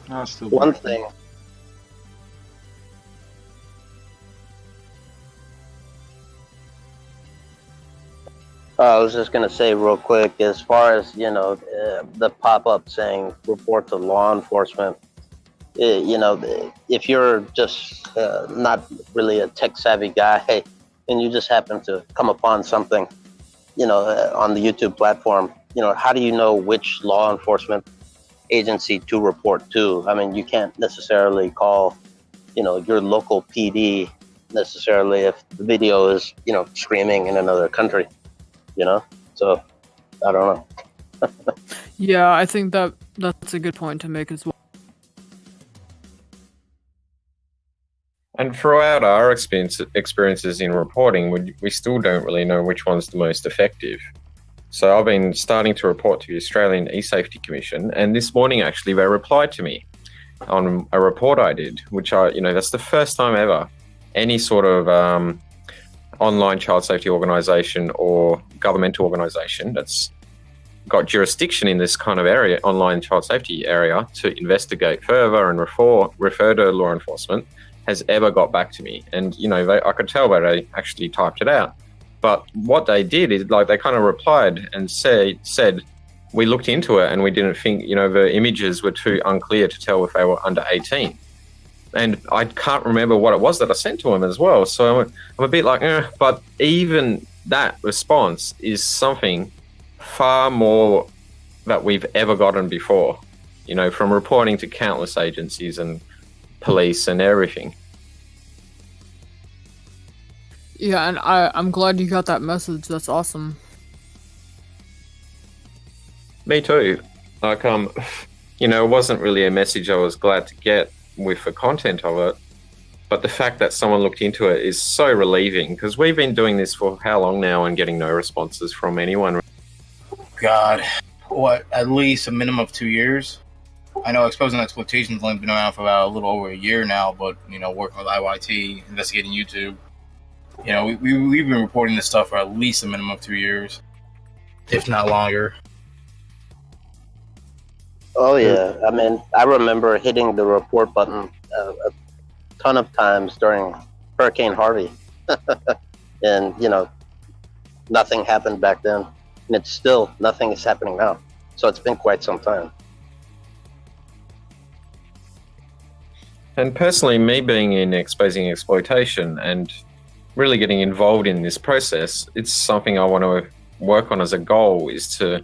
One thing. I was just going to say real quick, as far as, the pop-up saying report to law enforcement, if you're just not really a tech-savvy guy and you just happen to come upon something, on the YouTube platform, how do you know which law enforcement agency to report to? I mean, you can't necessarily call, your local PD necessarily if the video is, screaming in another country. So I don't know. Yeah, I think that's a good point to make as well. And throughout our experiences in reporting, we still don't really know which one's the most effective. So I've been starting to report to the Australian E-Safety Commission, and this morning actually they replied to me on a report I did, which that's the first time ever any sort of online child safety organisation or governmental organisation that's got jurisdiction in this kind of area, online child safety area, to investigate further and refer to law enforcement has ever got back to me. And, I could tell that they actually typed it out. But what they did is they kind of replied and said, we looked into it and we didn't think, the images were too unclear to tell if they were under 18. and I can't remember what it was that I sent to him as well. So I'm a bit like, but even that response is something far more that we've ever gotten before, you know, from reporting to countless agencies and police and everything. Yeah, and I'm glad you got that message. That's awesome. Me too. Like, you know, it wasn't really a message I was glad to get with the content of it, but the fact that someone looked into it is so relieving, because we've been doing this for how long now and getting no responses from anyone. God, what, at least a minimum of 2 years? I know Exposing Exploitation has only been around for about a little over a year now, but, you know, working with IYT, investigating YouTube, you know, we've been reporting this stuff for at least a minimum of 2 years, if not longer. Oh yeah, I mean, I remember hitting the report button a ton of times during Hurricane Harvey, and you know, nothing happened back then, and it's still nothing is happening now. So it's been quite some time. And personally, me being in Exposing Exploitation and really getting involved in this process, it's something I want to work on as a goal, is to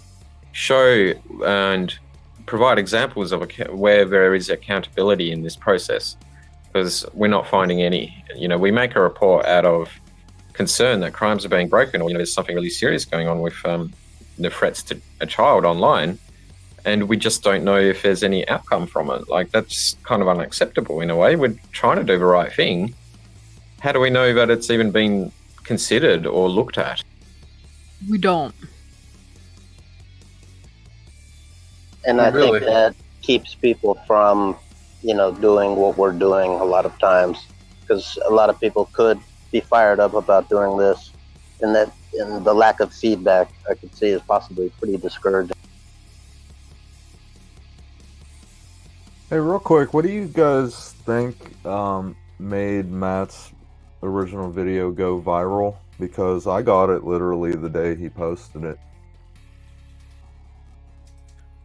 show and provide examples of where there is accountability in this process, because we're not finding any. You know, we make a report out of concern that crimes are being broken, or, you know, there's something really serious going on with the threats to a child online, and we just don't know if there's any outcome from it. Like, that's kind of unacceptable in a way. We're trying to do the right thing. How do we know that it's even been considered or looked at? We don't. And I think that keeps people from, you know, doing what we're doing a lot of times, because a lot of people could be fired up about doing this, and the lack of feedback I could see is possibly pretty discouraging. Hey, real quick, what do you guys think made Matt's original video go viral? Because I got it literally the day he posted it.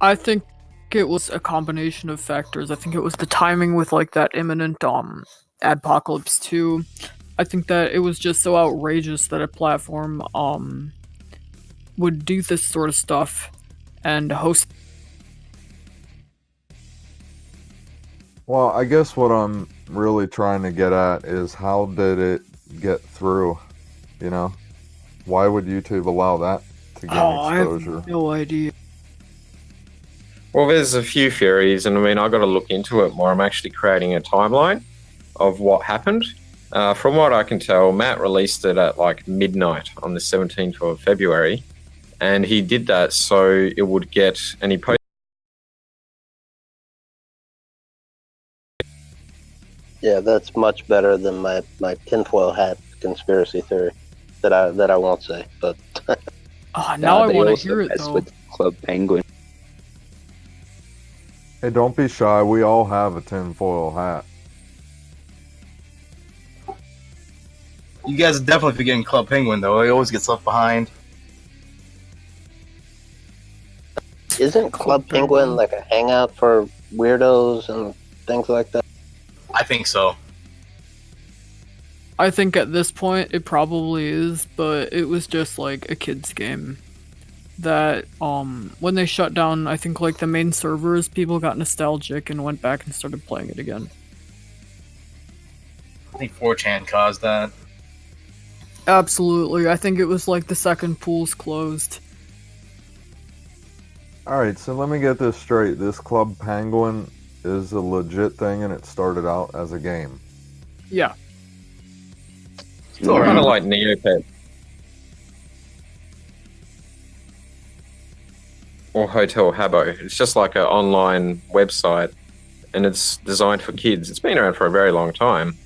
I think it was a combination of factors. I think it was the timing with like that imminent adpocalypse too. I think that it was just so outrageous that a platform would do this sort of stuff and host. Well, I guess what I'm really trying to get at is, how did it get through? You know, why would YouTube allow that to gain exposure? I have no idea. Well, there's a few theories, and I mean, I got to look into it more. I'm actually creating a timeline of what happened. From what I can tell, Matt released it at like midnight on the 17th of February, and he did that so it would get, and he posted. Yeah, that's much better than my tinfoil hat conspiracy theory that I won't say. But now I want to hear it though. With Club Penguin. Hey, don't be shy. We all have a tinfoil hat. You guys are definitely forgetting Club Penguin, though. He always gets left behind. Isn't Club Penguin like a hangout for weirdos and things like that? I think so. I think at this point it probably is, but it was just like a kid's game. That when they shut down, I think like the main servers, people got nostalgic and went back and started playing it again. I think 4chan caused that. Absolutely. I think it was like the second pools closed. Alright, so let me get this straight. This Club Penguin is a legit thing, and it started out as a game. Yeah. It's kind of like Neopet. Or Hotel Habbo. It's just like an online website, and it's designed for kids. It's been around for a very long time.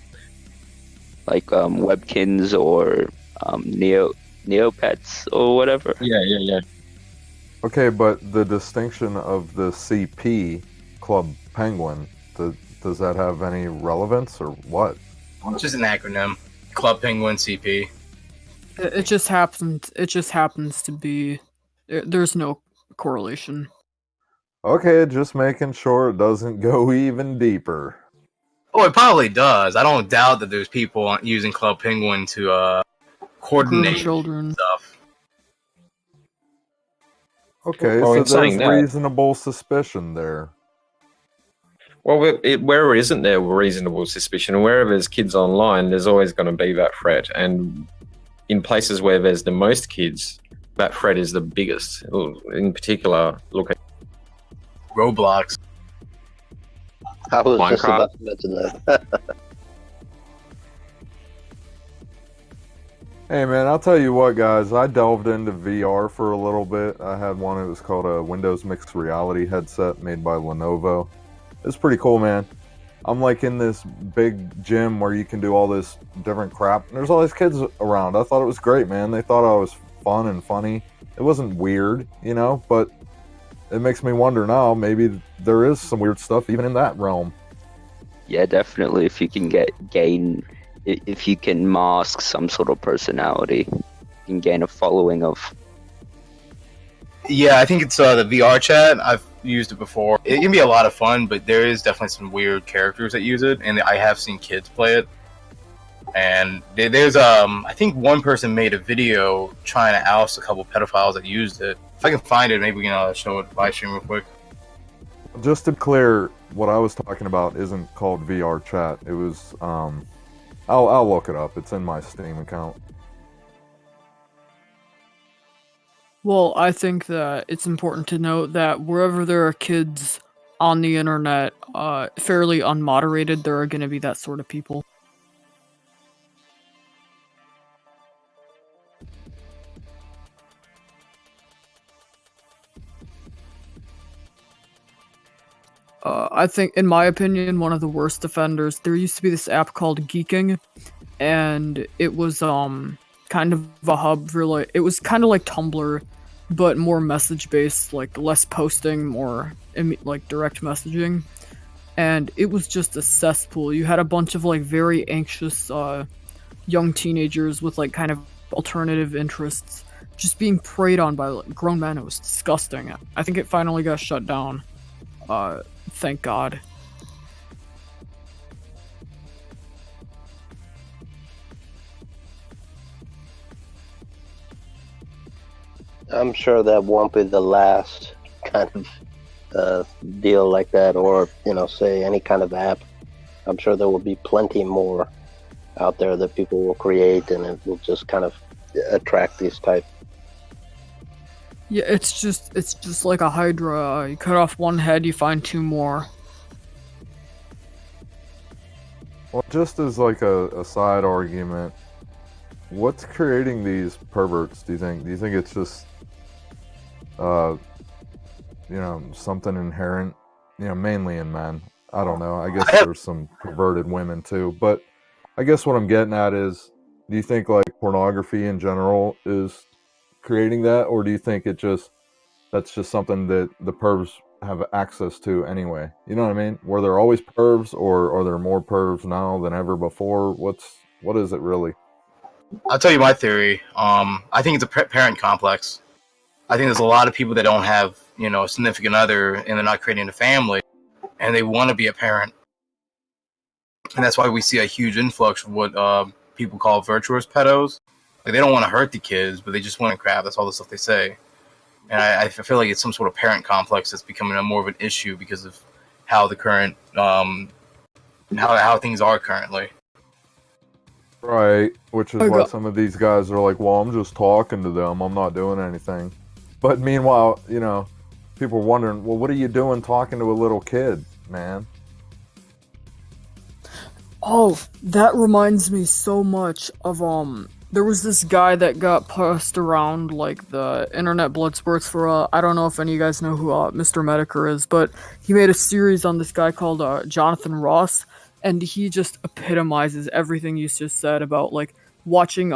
Like Webkins or Neopets or whatever. Yeah. Okay, but the distinction of the CP, Club Penguin, does that have any relevance or what? It's just an acronym. Club Penguin CP. It just happens. It just happens to be. There's no correlation. Okay, just making sure it doesn't go even deeper. Oh, it probably does. I don't doubt that there's people using Club Penguin to coordinate children stuff. Okay, Well, so in saying there's that, reasonable suspicion there. well, wherever isn't there reasonable suspicion, wherever there's kids online, there's always going to be that threat. And in places where there's the most kids, that threat is the biggest. In particular, look at Roblox. I was just Minecraft. about to mention that. Hey man, I'll tell you what, guys. I delved into VR for a little bit. I had one. It was called a Windows Mixed Reality headset made by Lenovo. It's pretty cool, man. I'm like in this big gym where you can do all this different crap. And there's all these kids around. I thought it was great, man. They thought I was fun and funny. It wasn't weird, you know, but it makes me wonder now, maybe there is some weird stuff even in that realm. Yeah, definitely. If you can if you can mask some sort of personality, you can gain a following of. Yeah, I think it's the VR chat. I've used it before. It can be a lot of fun, but there is definitely some weird characters that use it, and I have seen kids play it. And there's I think one person made a video trying to oust a couple pedophiles that used it. If I can find it, maybe we can show it live stream real quick. Just to clear, what I was talking about isn't called VR chat. It was, I'll look it up. It's in my Steam account. Well, I think that it's important to note that wherever there are kids on the internet, fairly unmoderated, there are going to be that sort of people. I think, in my opinion, one of the worst offenders, there used to be this app called Geeking, and it was kind of a hub for like, it was kind of like Tumblr, but more message based, like less posting, more like direct messaging. And it was just a cesspool. You had a bunch of like very anxious young teenagers with like kind of alternative interests just being preyed on by like, grown men. It was disgusting. I think it finally got shut down. Thank God. I'm sure that won't be the last kind of deal like that, or say any kind of app. I'm sure there will be plenty more out there that people will create, and it will just kind of attract these type. Yeah, it's just like a hydra. You cut off one head, you find two more. Well, just as like a side argument, what's creating these perverts, do you think? Do you think it's just, something inherent, mainly in men? I don't know. I guess there's some perverted women too. But I guess what I'm getting at is, do you think like pornography in general is creating that, or do you think that's just something that the pervs have access to anyway? You know what I mean? Were there always pervs, or are there more pervs now than ever before? What is it really? I'll tell you my theory. I think it's a parent complex. I think there's a lot of people that don't have, a significant other, and they're not creating a family, and they want to be a parent. And that's why we see a huge influx of what people call virtuous pedos. Like, they don't want to hurt the kids, but they just want to crap. That's all the stuff they say. And I feel like it's some sort of parent complex that's becoming more of an issue because of how the current, how things are currently. Right, which is why some of these guys are like, well, I'm just talking to them. I'm not doing anything. But meanwhile, people are wondering, well, what are you doing talking to a little kid, man? Oh, that reminds me so much of, there was this guy that got passed around, like, the internet blood sports for, I don't know if any of you guys know who Mr. Mediker is, but he made a series on this guy called Jonathan Ross, and he just epitomizes everything you just said about, like, watching,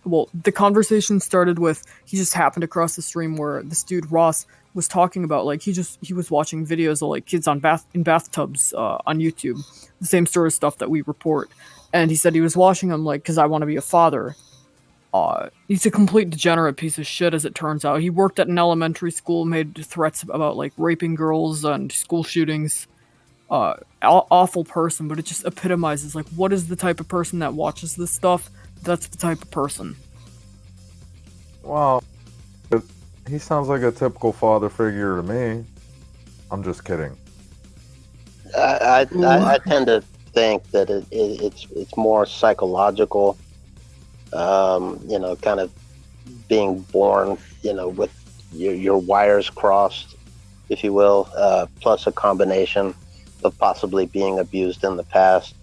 well, the conversation started with, he just happened across the stream where this dude Ross was talking about, like, he was watching videos of, like, kids in bathtubs on YouTube, the same sort of stuff that we report, and he said he was watching them, like, because I want to be a father. He's a complete degenerate piece of shit, as it turns out. He worked at an elementary school, made threats about, like, raping girls and school shootings. awful person, but it just epitomizes like what is the type of person that watches this stuff. That's the type of person. Well, he sounds like a typical father figure to me. I'm just kidding. I tend to think that it's more psychological. Kind of being born, with your wires crossed, if you will, plus a combination of possibly being abused in the past.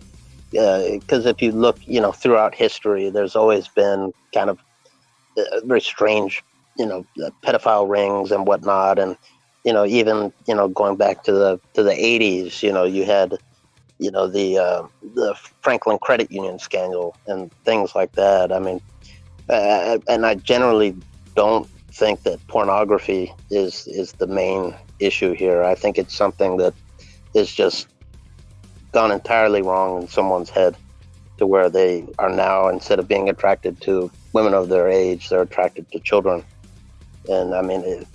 Because if you look, throughout history, there's always been kind of very strange, pedophile rings and whatnot, and even going back to the 80s, you had the Franklin Credit Union scandal and things like that. I mean, and I generally don't think that pornography is the main issue here. I think it's something that is just gone entirely wrong in someone's head, to where they are now, instead of being attracted to women of their age, they're attracted to children. And I mean,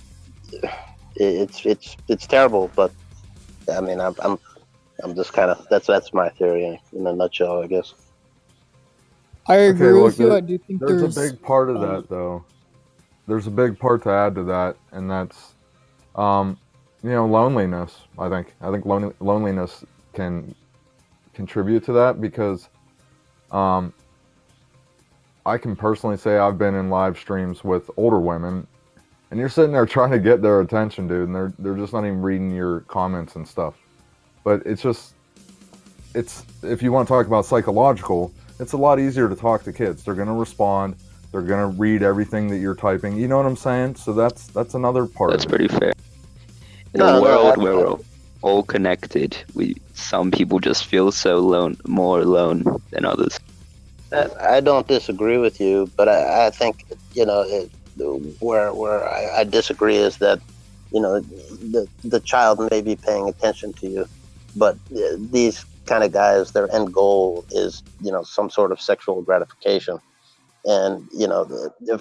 it's terrible. But I mean, I'm just kind of that's my theory in a nutshell, I guess. I agree look, with you. I do think there's a big part of that, though. There's a big part to add to that, and that's, loneliness. I think loneliness can contribute to that, because I can personally say I've been in live streams with older women, and you're sitting there trying to get their attention, dude, and they're just not even reading your comments and stuff. But it's if you want to talk about psychological, it's a lot easier to talk to kids. They're going to respond. They're going to read everything that you're typing. You know what I'm saying? So that's another part. That's pretty fair. In a world where we're all connected, some people just feel so more alone than others. I don't disagree with you, but I think where I disagree is that the child may be paying attention to you, but these kind of guys, their end goal is some sort of sexual gratification. And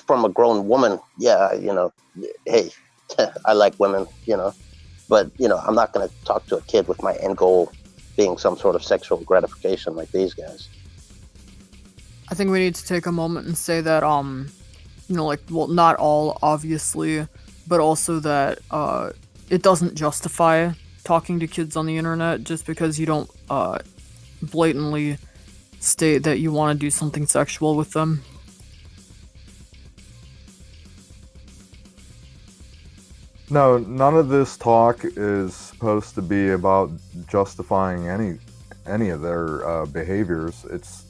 from a grown woman, hey, I like women, but I'm not going to talk to a kid with my end goal being some sort of sexual gratification like these guys. I think we need to take a moment and say that not all, obviously, but also that it doesn't justify talking to kids on the internet just because you don't blatantly state that you want to do something sexual with them. No, none of this talk is supposed to be about justifying any of their behaviors. It's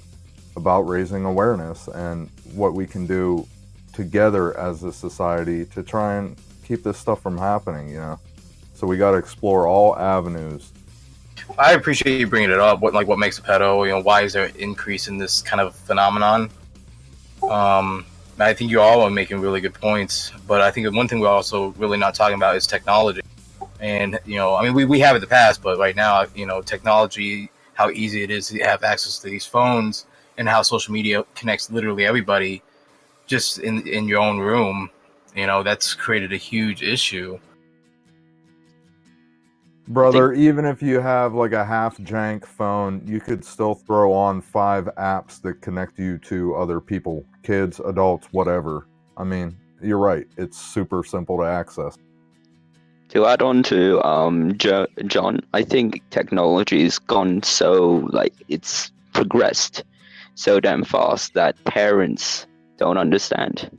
about raising awareness and what we can do together as a society to try and keep this stuff from happening, So we got to explore all avenues. I appreciate you bringing it up. What makes a pedo? Why is there an increase in this kind of phenomenon? I think you all are making really good points, but I think one thing we're also really not talking about is technology. And we have in the past, but right now, technology, how easy it is to have access to these phones, and how social media connects literally everybody just in your own room. That's created a huge issue. Brother, even if you have like a half jank phone, you could still throw on 5 apps that connect you to other people, kids, adults, whatever. I mean, you're right. It's super simple to access. To add on to John, I think technology's gone it's progressed so damn fast that parents don't understand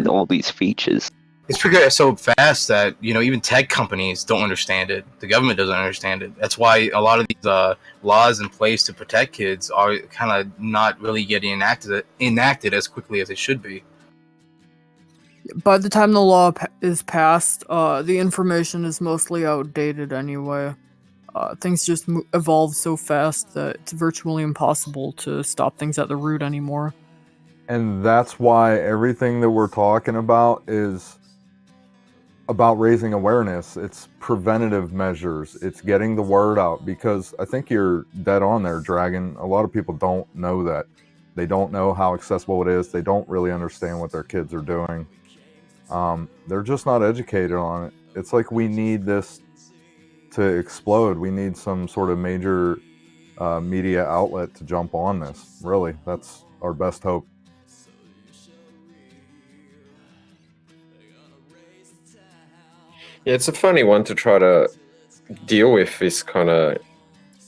all these features. It's progressed so fast that even tech companies don't understand it. The government doesn't understand it. That's why a lot of these laws in place to protect kids are kind of not really getting enacted as quickly as they should be. By the time the law is passed, the information is mostly outdated anyway. Things just evolve so fast that it's virtually impossible to stop things at the root anymore. And that's why everything that we're talking about is about raising awareness. It's preventative measures. It's getting the word out, because I think you're dead on there, Dragon. A lot of people don't know that. They don't know how accessible it is. They don't really understand what their kids are doing. They're just not educated on it. It's like we need this to explode. We need some sort of major media outlet to jump on this. Really, that's our best hope. Yeah, it's a funny one to try to deal with this kind of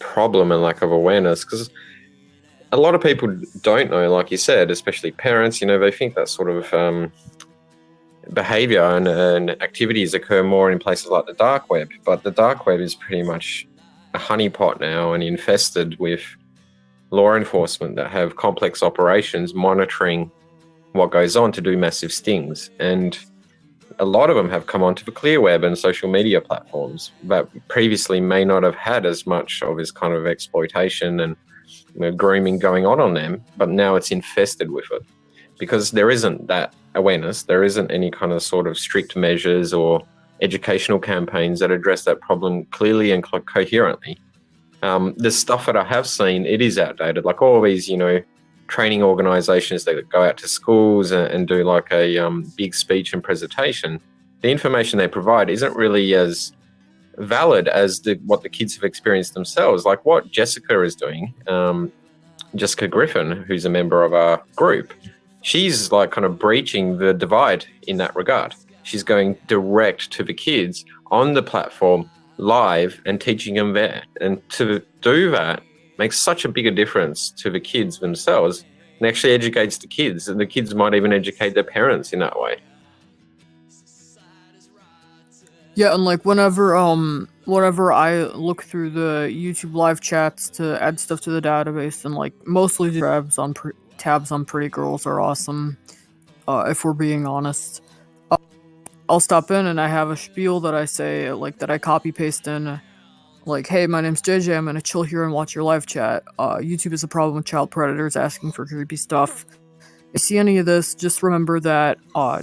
problem and lack of awareness, because a lot of people don't know, like you said, especially parents, they think that sort of behavior and activities occur more in places like the dark web, but the dark web is pretty much a honeypot now and infested with law enforcement that have complex operations monitoring what goes on to do massive stings. And a lot of them have come onto the clear web and social media platforms that previously may not have had as much of this kind of exploitation and grooming going on them, but now it's infested with it because there isn't that awareness. There isn't any kind of sort of strict measures or educational campaigns that address that problem clearly and coherently. The stuff that I have seen, it is outdated. Like all these, training organizations that go out to schools and do like a big speech and presentation, the information they provide isn't really as valid as what the kids have experienced themselves. Like what Jessica is doing, Jessica Griffin, who's a member of our group, she's like kind of breaching the divide in that regard. She's going direct to the kids on the platform live and teaching them there. And to do that makes such a bigger difference to the kids themselves and actually educates the kids, and the kids might even educate their parents in that way. Yeah, and like whenever I look through the YouTube live chats to add stuff to the database, and like mostly the tabs on Pretty Girls are awesome. If we're being honest, I'll stop in and I have a spiel that I say, like that I copy paste in. Like, hey, my name's JJ, I'm gonna chill here and watch your live chat. YouTube is a problem with child predators asking for creepy stuff. If you see any of this, just remember that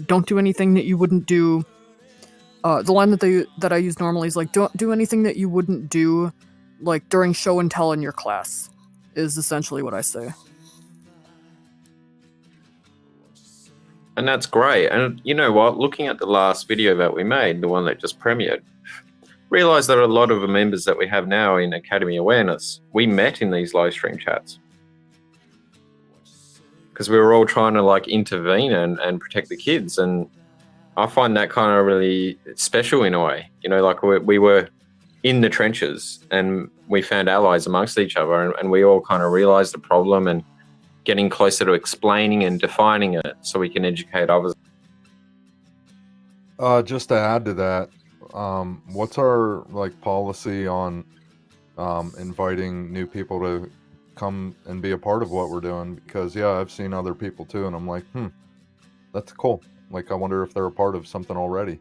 don't do anything that you wouldn't do. The line that I use normally is like, don't do anything that you wouldn't do, like during show and tell in your class, is essentially what I say. And that's great. And you know what? Looking at the last video that we made, the one that just premiered, realize that a lot of the members that we have now in Academy Awareness, we met in these live stream chats. Because we were all trying to like intervene and protect the kids. And I find that kind of really special in a way. Like we were in the trenches and we found allies amongst each other, and we all kind of realized the problem and getting closer to explaining and defining it so we can educate others. Just to add to that, what's our policy on inviting new people to come and be a part of what we're doing? Because yeah, I've seen other people too, and I'm like, that's cool. Like, I wonder if they're a part of something already.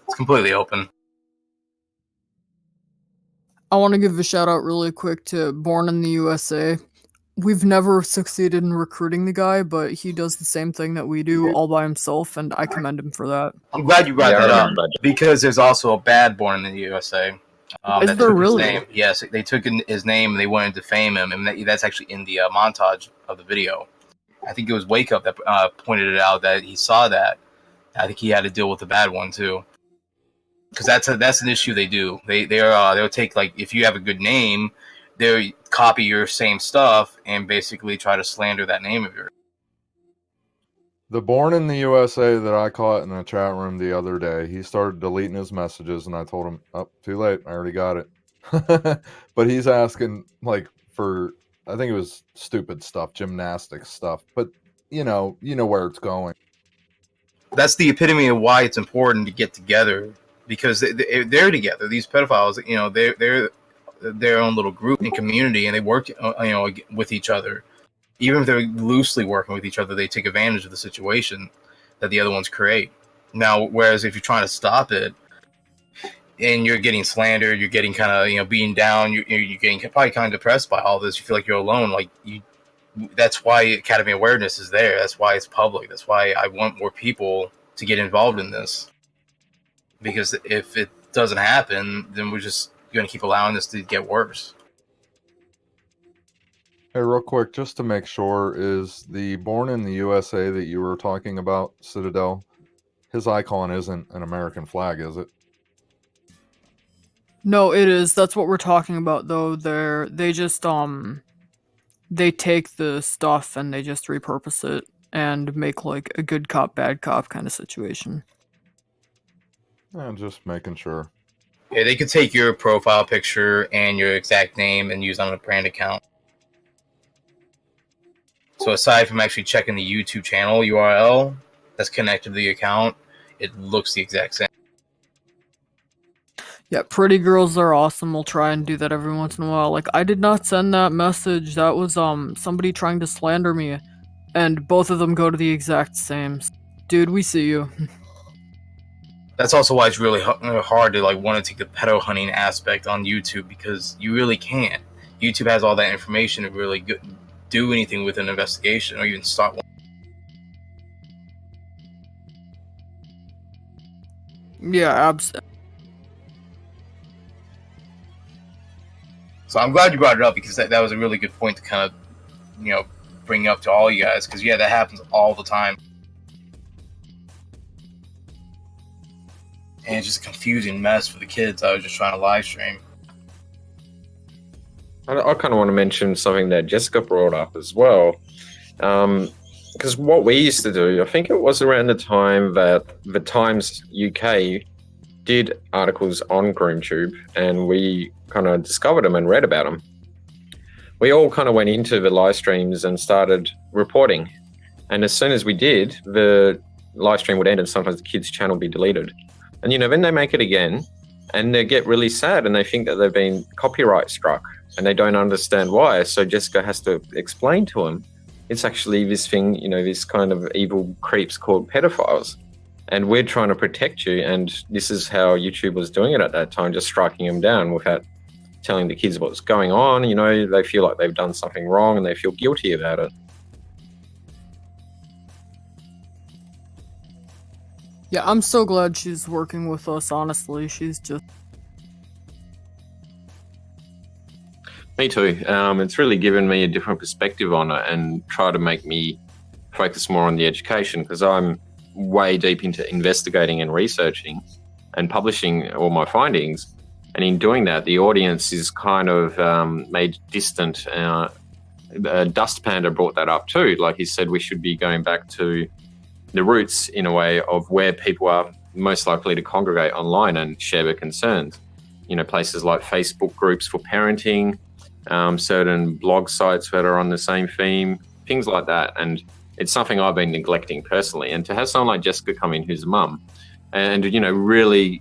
It's completely open. I want to give a shout out really quick to Born in the USA. We've never succeeded in recruiting the guy, but he does the same thing that we do all by himself, and I commend him for that. I'm glad you brought that up, because there's also a bad Born in the USA. Is there really? His name. Yes, they took his name and they wanted to defame him, and that's actually in the montage of the video. I think it was Wake Up that pointed it out, that he saw that. I think he had to deal with the bad one too, because that's an issue they do. They'll take, like, if you have a good name, they'll copy your same stuff and basically try to slander that name of yours. The Born in the USA that I caught in the chat room the other day, he started deleting his messages, and I told him, "Oh, too late. I already got it." But he's asking for, I think it was stupid stuff, gymnastics stuff. But you know where it's going. That's the epitome of why it's important to get together, because they're together. These pedophiles, they're their own little group and community, and they work, with each other. Even if they're loosely working with each other, they take advantage of the situation that the other ones create. Now, whereas if you're trying to stop it, and you're getting slandered, you're getting kind of beaten down, you're getting probably kind of depressed by all this. You feel like you're alone. That's why Academy Awareness is there. That's why it's public. That's why I want more people to get involved in this. Because if it doesn't happen, then we're just going to keep allowing this to get worse. Hey, real quick, just to make sure, is the Born in the USA that you were talking about, Citadel, his icon isn't an American flag, is it? No, it is. That's what we're talking about, though. They just they take the stuff and they just repurpose it and make like a good cop, bad cop kind of situation. Yeah, just making sure. Yeah, they could take your profile picture and your exact name and use on a brand account. So aside from actually checking the YouTube channel URL that's connected to the account, it looks the exact same. Yeah, pretty girls are awesome. We'll try and do that every once in a while. Like, I did not send that message. That was somebody trying to slander me, and both of them go to the exact same. Dude, we see you. That's also why it's really hard to like want to take the pedo hunting aspect on YouTube, because you really can't. YouTube has all that information to really do anything with an investigation or even start one. Yeah, absolutely. So I'm glad you brought it up, because that was a really good point to kind of, bring up to all you guys, because yeah, that happens all the time. And it's just a confusing mess for the kids. I was just trying to live stream. I kind of want to mention something that Jessica brought up as well. Because what we used to do, I think it was around the time that the Times UK did articles on GroomTube, and we kind of discovered them and read about them. We all kind of went into the live streams and started reporting. And as soon as we did, the live stream would end and sometimes the kids' channel would be deleted. And, then they make it again and they get really sad and they think that they've been copyright struck and they don't understand why. So Jessica has to explain to them, it's actually this thing, this kind of evil creeps called pedophiles. And we're trying to protect you. And this is how YouTube was doing it at that time, just striking them down without telling the kids what's going on. They feel like they've done something wrong and they feel guilty about it. Yeah, I'm so glad she's working with us, honestly. She's just... Me too. It's really given me a different perspective on it and try to make me focus more on the education, because I'm way deep into investigating and researching and publishing all my findings. And in doing that, the audience is kind of made distant. Dust Panda brought that up too. Like he said, we should be going back to the roots, in a way, of where people are most likely to congregate online and share their concerns. Places like Facebook groups for parenting, certain blog sites that are on the same theme, things like that. And it's something I've been neglecting personally. And to have someone like Jessica come in, who's a mum, and, really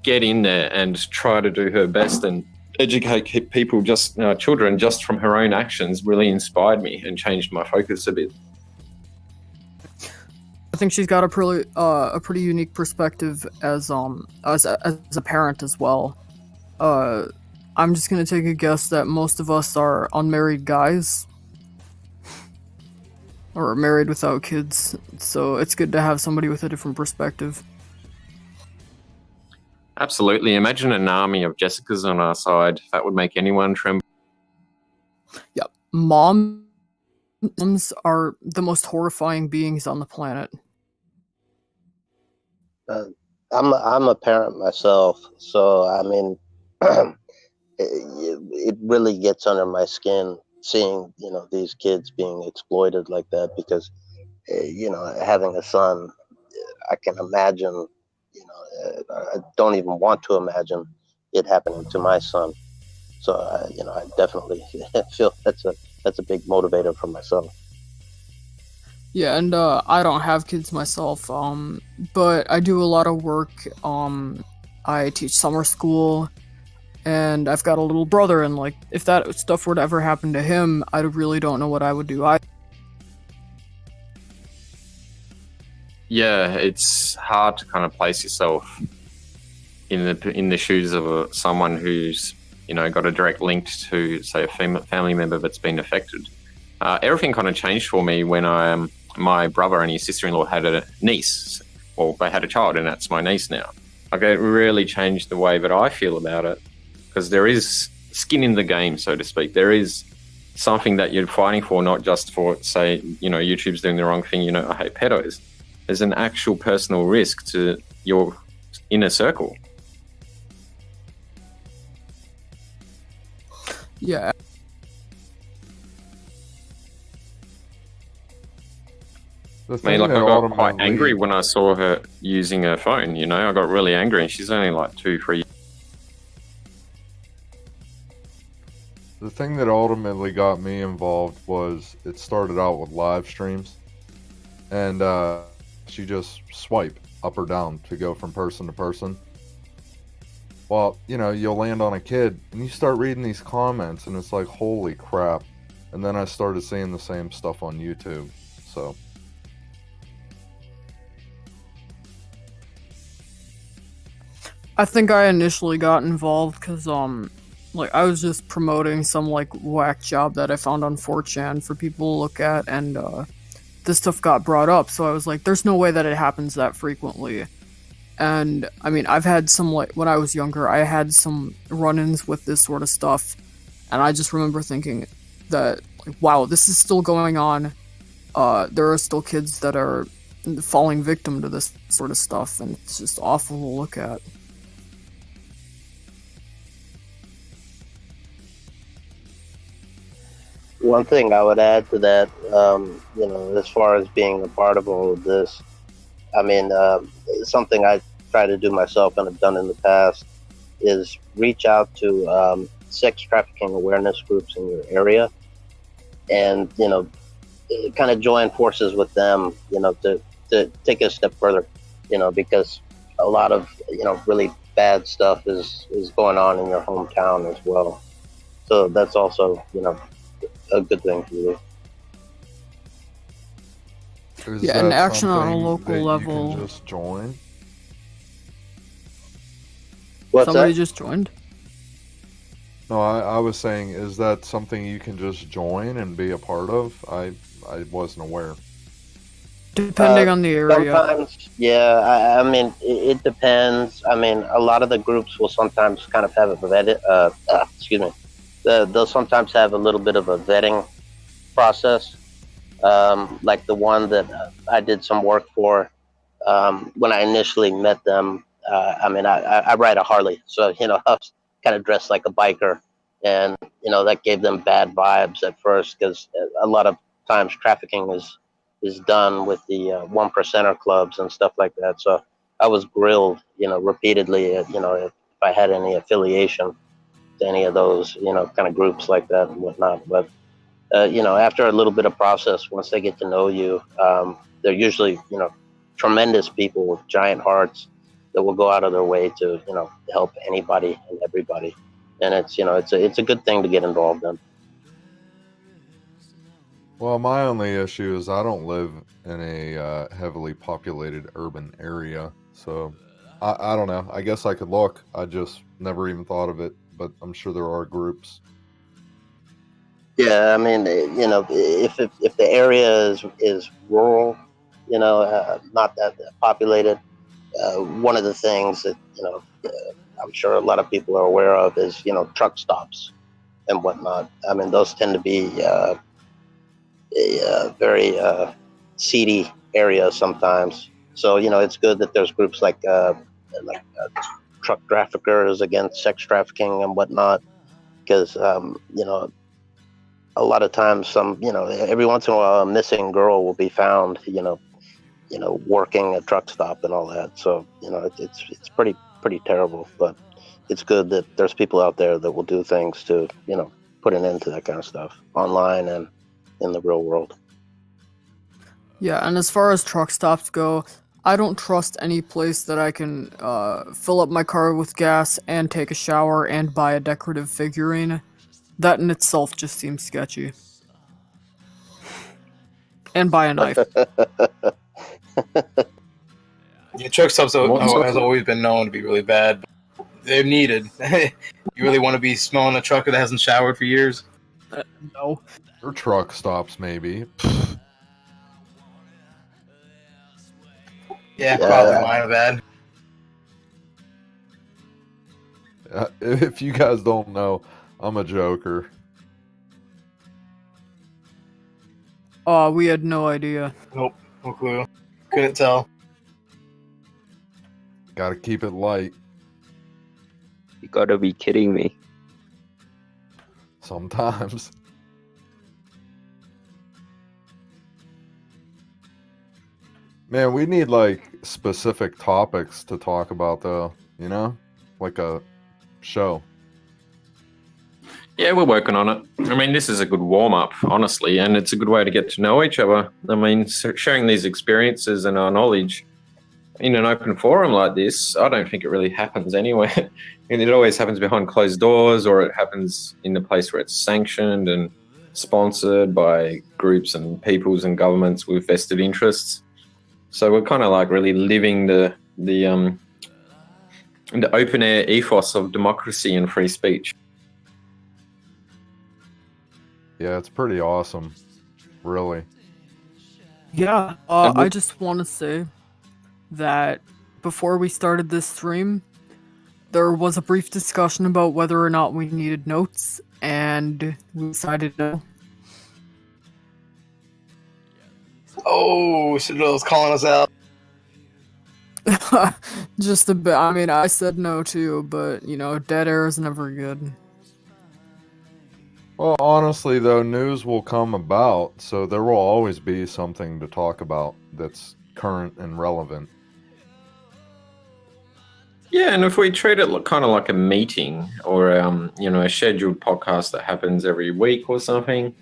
get in there and try to do her best and educate people, children, just from her own actions, really inspired me and changed my focus a bit. I think she's got a pretty unique perspective as a parent as well. I'm just gonna take a guess that most of us are unmarried guys, or married without kids. So it's good to have somebody with a different perspective. Absolutely. Imagine an army of Jessicas on our side. That would make anyone tremble. Yeah, moms are the most horrifying beings on the planet. I'm a parent myself, so I mean, it really gets under my skin seeing these kids being exploited like that, because having a son, I can imagine, I don't even want to imagine it happening to my son. So I definitely feel that's a big motivator for myself. Yeah, and I don't have kids myself, but I do a lot of work. I teach summer school, and I've got a little brother, and like, if that stuff were to ever happen to him, I really don't know what I would do. Yeah, it's hard to kind of place yourself in the shoes of someone who's got a direct link to, say, a family member that's been affected. Everything kind of changed for me when my brother and his sister-in-law had a niece. Well, they had a child, and that's my niece now. Like, it really changed the way that I feel about it, because there is skin in the game, so to speak. There is something that you're fighting for, not just for, say, YouTube's doing the wrong thing, I hate pedos. There's an actual personal risk to your inner circle. Yeah. The I mean, like, I that got quite ultimately- angry when I saw her using her phone, you know? I got really angry, and she's only like 2-3. The thing that ultimately got me involved was it started out with live streams, and she just swipe up or down to go from person to person. Well, you know, you'll land on a kid, and you start reading these comments, and it's like, holy crap. And then I started seeing the same stuff on YouTube, so... I think I initially got involved because, like, I was just promoting some, like, whack job that I found on 4chan for people to look at, and, this stuff got brought up, so I was like, there's no way that it happens that frequently. And, I mean, I've had some, like, when I was younger, I had some run-ins with this sort of stuff, and I just remember thinking that, like, wow, this is still going on. There are still kids that are falling victim to this sort of stuff, and it's just awful to look at. One thing I would add to that, you know, as far as being a part of all of this, I mean, something I try to do myself and have done in the past is reach out to sex trafficking awareness groups in your area, and you know, kind of join forces with them, you know, to take it a step further, you know, because a lot of, you know, really bad stuff is going on in your hometown as well. So that's also, you know, a good thing to do. Yeah, and action on a local level. You can just join. What's Somebody that? just joined. No, I was saying, is that something you can just join and be a part of? I wasn't aware. Depending on the area. Sometimes, yeah, I mean, it depends. I mean, a lot of the groups will sometimes kind of have a vetting, excuse me, they'll sometimes have a little bit of a vetting process. Like the one that I did some work for, when I initially met them, I mean, I ride a Harley, so, you know, I was kind of dressed like a biker, and, you know, that gave them bad vibes at first, because a lot of times trafficking is done with the 1%er clubs and stuff like that. So I was grilled, you know, repeatedly, you know, if I had any affiliation to any of those, you know, kind of groups like that and whatnot. But you know, after a little bit of process, once they get to know you, they're usually, you know, tremendous people with giant hearts that will go out of their way to, you know, help anybody and everybody. And it's, you know, it's a good thing to get involved in. Well, my only issue is I don't live in a heavily populated urban area, so I don't know. I guess I could look. I just never even thought of it, but I'm sure there are groups. Yeah, I mean, you know, if the area is rural, you know, not that populated, one of the things that, you know, I'm sure a lot of people are aware of is, you know, truck stops and whatnot. I mean, those tend to be very seedy areas sometimes. So, you know, it's good that there's groups like truck traffickers against sex trafficking and whatnot, because you know, a lot of times, you know, every once in a while, a missing girl will be found, you know, working a truck stop and all that. So, you know, it's pretty terrible, but it's good that there's people out there that will do things to, you know, put an end to that kind of stuff online and in the real world. Yeah, and as far as truck stops go, I don't trust any place that I can fill up my car with gas and take a shower and buy a decorative figurine. That in itself just seems sketchy. And buy a knife. Yeah, truck stops has always been known to be really bad. But they're needed. You really want to be smelling a trucker that hasn't showered for years? No. Or truck stops, maybe. Yeah, probably mine are bad. If you guys don't know, I'm a joker. Oh, we had no idea. Nope, no clue. Couldn't tell. Gotta keep it light. You gotta be kidding me. sometimes. Man, we need like specific topics to talk about though, you know? Like a show. Yeah, we're working on it. I mean, this is a good warm-up, honestly, and it's a good way to get to know each other. I mean, sharing these experiences and our knowledge in an open forum like this, I don't think it really happens anywhere. And it always happens behind closed doors, or it happens in a place where it's sanctioned and sponsored by groups and peoples and governments with vested interests. So we're kind of like really living the open air ethos of democracy and free speech. Yeah, it's pretty awesome. Really. Yeah, I just want to say that before we started this stream, there was a brief discussion about whether or not we needed notes, and we decided no. Oh, Citadel's calling us out. Just a bit. I mean, I said no too, but, you know, dead air is never good. Well, honestly, though, news will come about, so there will always be something to talk about that's current and relevant. Yeah, and if we treat it kind of like a meeting or you know, a scheduled podcast that happens every week or something,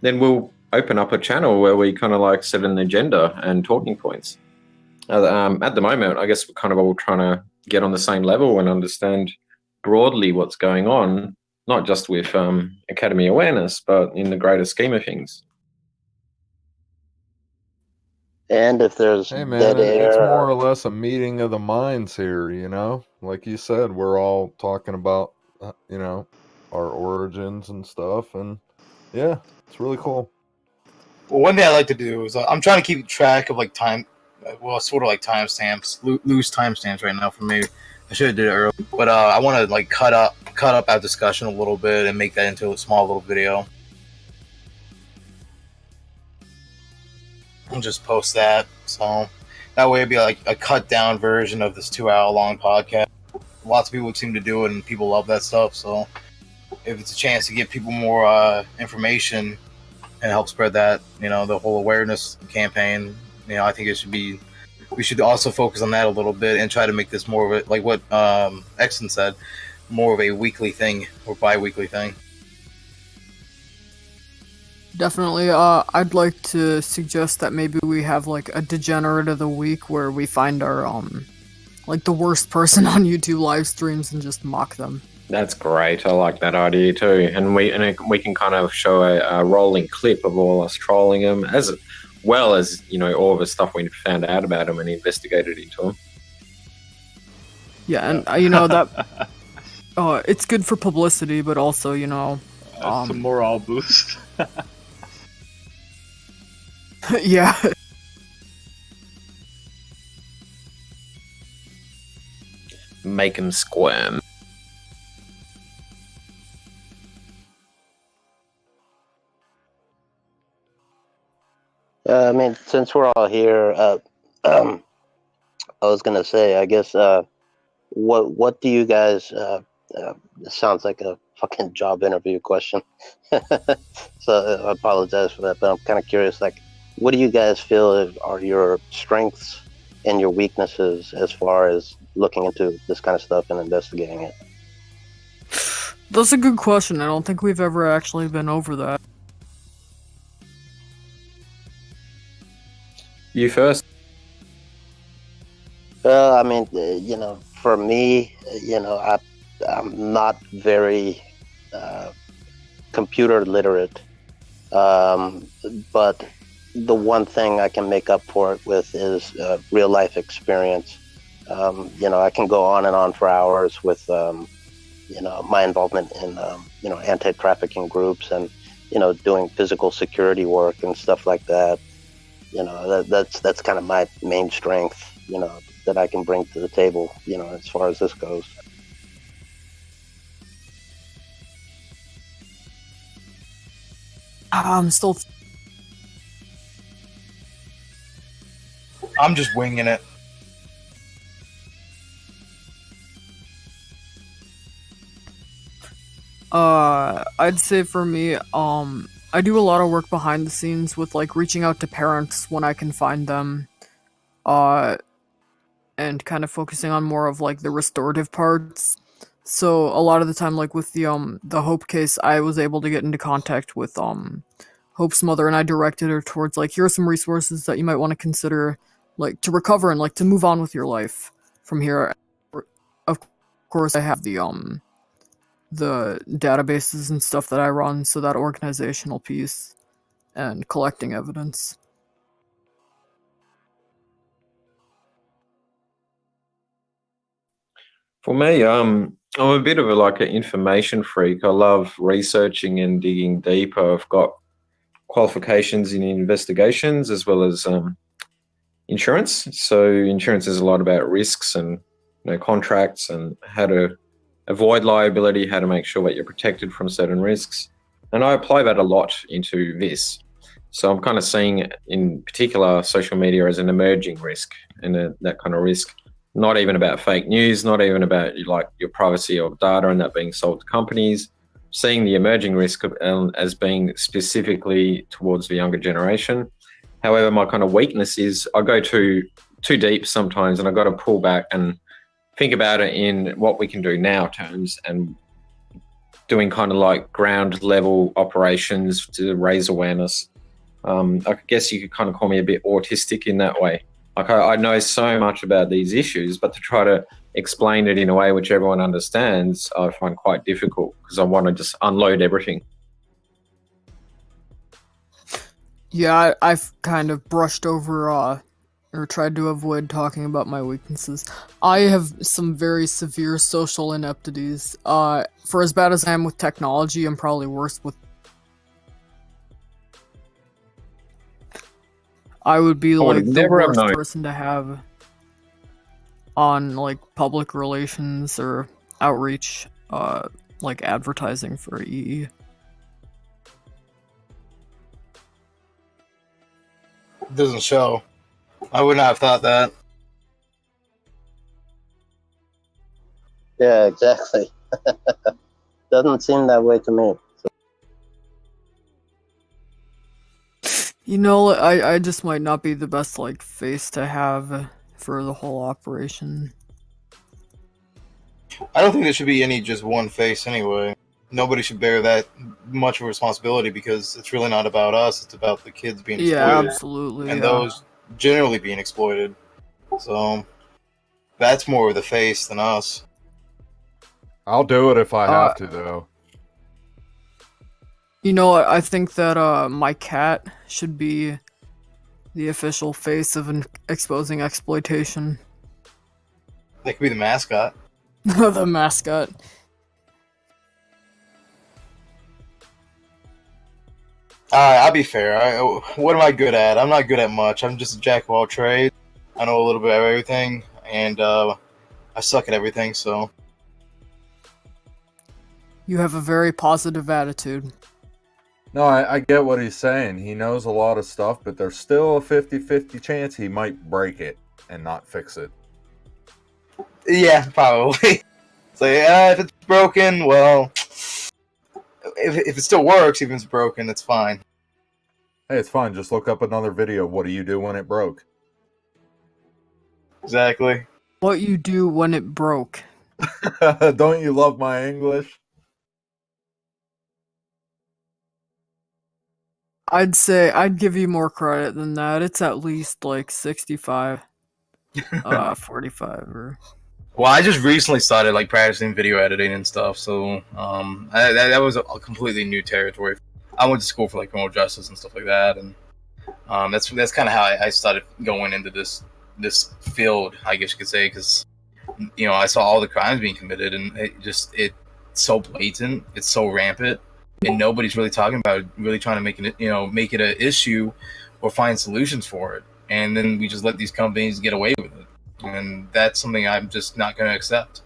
then we'll open up a channel where we kind of like set an agenda and talking points. At the moment, I guess we're kind of all trying to get on the same level and understand broadly what's going on, not just with Academy awareness, but in the greater scheme of things. And if there's Hey man, dead air, it's more or less a meeting of the minds here, you know? Like you said, we're all talking about, you know, our origins and stuff, and yeah, it's really cool. Well, one thing I like to do is I'm trying to keep track of like time, well, sort of like timestamps, loose timestamps right now for me. I should have did it earlier, but I want to like cut up our discussion a little bit and make that into a small little video. And just post that, so that way it'd be like a cut down version of this 2-hour long podcast. Lots of people seem to do it, and people love that stuff. So if it's a chance to give people more information and help spread that, you know, the whole awareness campaign, you know, I think we should also focus on that a little bit and try to make this more of a, like what Exton said, more of a weekly thing or bi-weekly thing. Definitely, I'd like to suggest that maybe we have like a degenerate of the week where we find our like the worst person on YouTube live streams and just mock them. That's great. I like that idea too. And we can kind of show a rolling clip of all us trolling them, as well as, you know, all of the stuff we found out about them and investigated into them. Yeah, and you know that it's good for publicity, but also, you know, it's a morale boost. Yeah. Make them squirm. I mean, since we're all here, I was gonna say, I guess, what do you guys? This sounds like a fucking job interview question, so I apologize for that. But I'm kind of curious, like, what do you guys feel are your strengths and your weaknesses as far as looking into this kind of stuff and investigating it? That's a good question. I don't think we've ever actually been over that. You first. Well, I mean, you know, for me, you know, I'm not very computer literate, but the one thing I can make up for it with is real life experience. You know, I can go on and on for hours with, you know, my involvement in, you know, anti-trafficking groups and, you know, doing physical security work and stuff like that. You know, that's kind of my main strength, you know, that I can bring to the table, you know, as far as this goes. I'm just winging it. I'd say for me, I do a lot of work behind the scenes with like reaching out to parents when I can find them, and kind of focusing on more of like the restorative parts. So a lot of the time, like with the Hope case, I was able to get into contact with Hope's mother, and I directed her towards like, here are some resources that you might want to consider, like to recover and like to move on with your life from here. Of course, I have the databases and stuff that I run, so that organizational piece and collecting evidence. For me, I'm a bit of an information freak. I love researching and digging deeper. I've got qualifications in investigations as well as insurance. So insurance is a lot about risks and contracts and how to avoid liability, how to make sure that you're protected from certain risks. And I apply that a lot into this. So I'm kind of seeing in particular social media as an emerging risk, and that kind of risk, not even about fake news, not even about like your privacy of data and that being sold to companies, seeing the emerging risk as being specifically towards the younger generation. However, my kind of weakness is I go too deep sometimes, and I got to pull back and think about it in what we can do now terms, and doing kind of like ground level operations to raise awareness. I guess you could kind of call me a bit autistic in that way. Like I know so much about these issues, but to try to explain it in a way which everyone understands, I find quite difficult because I want to just unload everything. Yeah, I've kind of brushed over or tried to avoid talking about my weaknesses. I have some very severe social ineptities. For as bad as I am with technology, I'm probably worse with... I would be like the worst person to have on like public relations or outreach, like advertising for EE. Doesn't show. I would not have thought that. Yeah, exactly. Doesn't seem that way to me. You know, I just might not be the best like face to have for the whole operation. I don't think there should be any just one face anyway. Nobody should bear that much of a responsibility because it's really not about us. It's about the kids being exploited. Yeah, absolutely. And those generally being exploited. So that's more of the face than us. I'll do it if I have to, though. You know what? I think that my cat should be the official face of exposing exploitation. They could be the mascot. The mascot. I'll be fair. What am I good at? I'm not good at much. I'm just a jack of all trades. I know a little bit of everything, and I suck at everything, so... You have a very positive attitude. No, I get what he's saying. He knows a lot of stuff, but there's still a 50-50 chance he might break it and not fix it. Yeah, probably. So yeah, if it's broken, well... If it still works, even if it's broken, it's fine. Hey, it's fine. Just look up another video. What do you do when it broke? Exactly. What you do when it broke. Don't you love my English? I'd say I'd give you more credit than that. It's at least like 65, 45 or... Well, I just recently started like practicing video editing and stuff, so that was a completely new territory. I went to school for like criminal justice and stuff like that, and that's kind of how I started going into this field, I guess you could say, because I saw all the crimes being committed, and it's so blatant, it's so rampant, and nobody's really talking about it, really trying to make it an issue or find solutions for it, and then we just let these companies get away with it. And that's something I'm just not going to accept.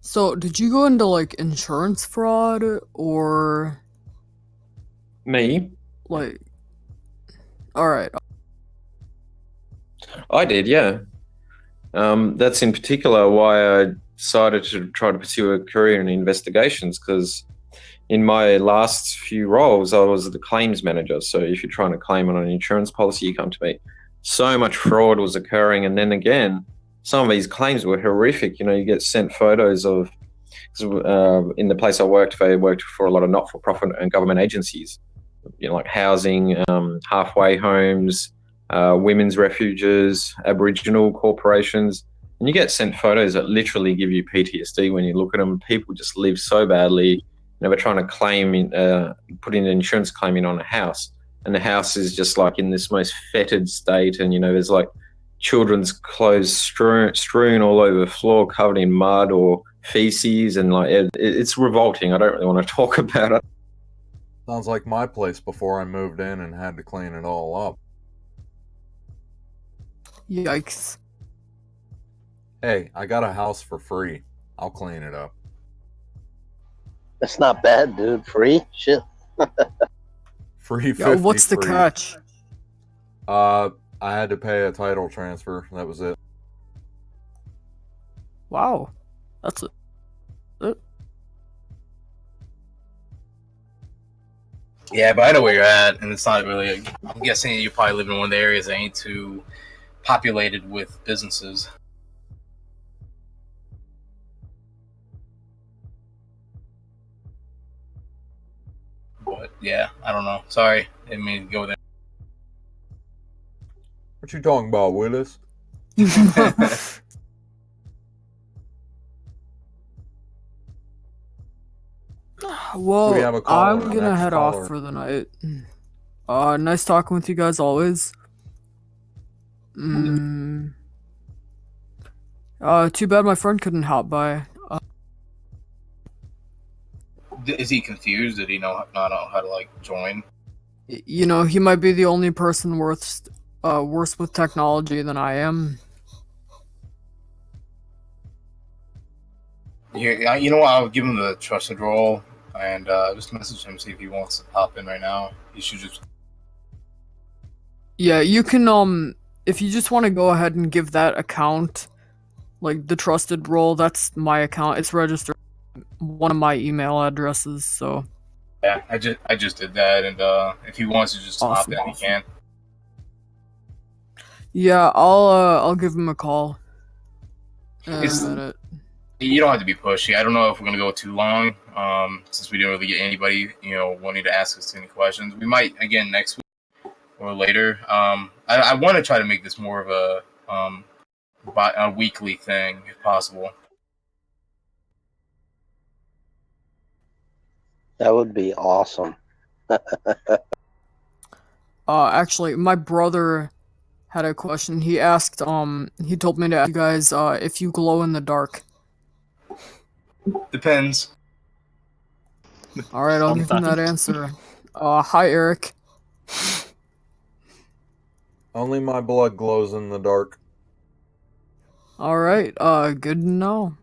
So, did you go into, like, insurance fraud, or... Me? Like... Alright. I did, yeah. That's in particular why I decided to try to pursue a career in investigations because in my last few roles, I was the claims manager. So if you're trying to claim on an insurance policy, you come to me. So much fraud was occurring. And then again, some of these claims were horrific. You get sent photos of, in the place I worked for a lot of not-for-profit and government agencies, like housing, halfway homes, women's refuges, Aboriginal corporations. And you get sent photos that literally give you PTSD when you look at them. People just live so badly. We're trying to put in an insurance claim in on a house, and the house is just like in this most fetid state, and there's like children's clothes strewn all over the floor, covered in mud or feces, and like it's revolting. I don't really want to talk about it. Sounds like my place before I moved in and had to clean it all up. Yikes. Hey, I got a house for free. I'll clean it up. That's not bad, dude. Free? Shit. Free 50 Yeah, what's the free. catch? I had to pay a title transfer. That was it. Wow. That's it. Yeah, but I know where you're at, and it's not really. I'm guessing you probably live in one of the areas that ain't too populated with businesses. But yeah, I don't know. Sorry, didn't mean to go there. What you talking about, Willis? Well, We have a caller, I'm gonna next head caller. off for the night. Nice talking with you guys always. Too bad my friend couldn't hop by. Is he confused? Did he not know how to like join? He might be the only person worse with technology than I am. Yeah, you know what? I'll give him the trusted role and just message him, see if he wants to pop in right now. He should just. Yeah, you can if you just want to go ahead and give that account, like the trusted role, that's my account. It's registered one of my email addresses, so. Yeah, I just did that, and if he wants to just Awesome, hop in, he can. Yeah, I'll give him a call. It's- In a minute. You don't have to be pushy. I don't know if we're gonna go too long, since we didn't really get anybody, wanting to ask us any questions. We might again next week or later. I want to try to make this more of a weekly thing if possible. That would be awesome. Actually, my brother had a question. He asked, he told me to ask you guys, if you glow in the dark. Depends. Alright, I'll give him that Sometimes. answer. Hi, Eric. Only my blood glows in the dark. Alright, good to know.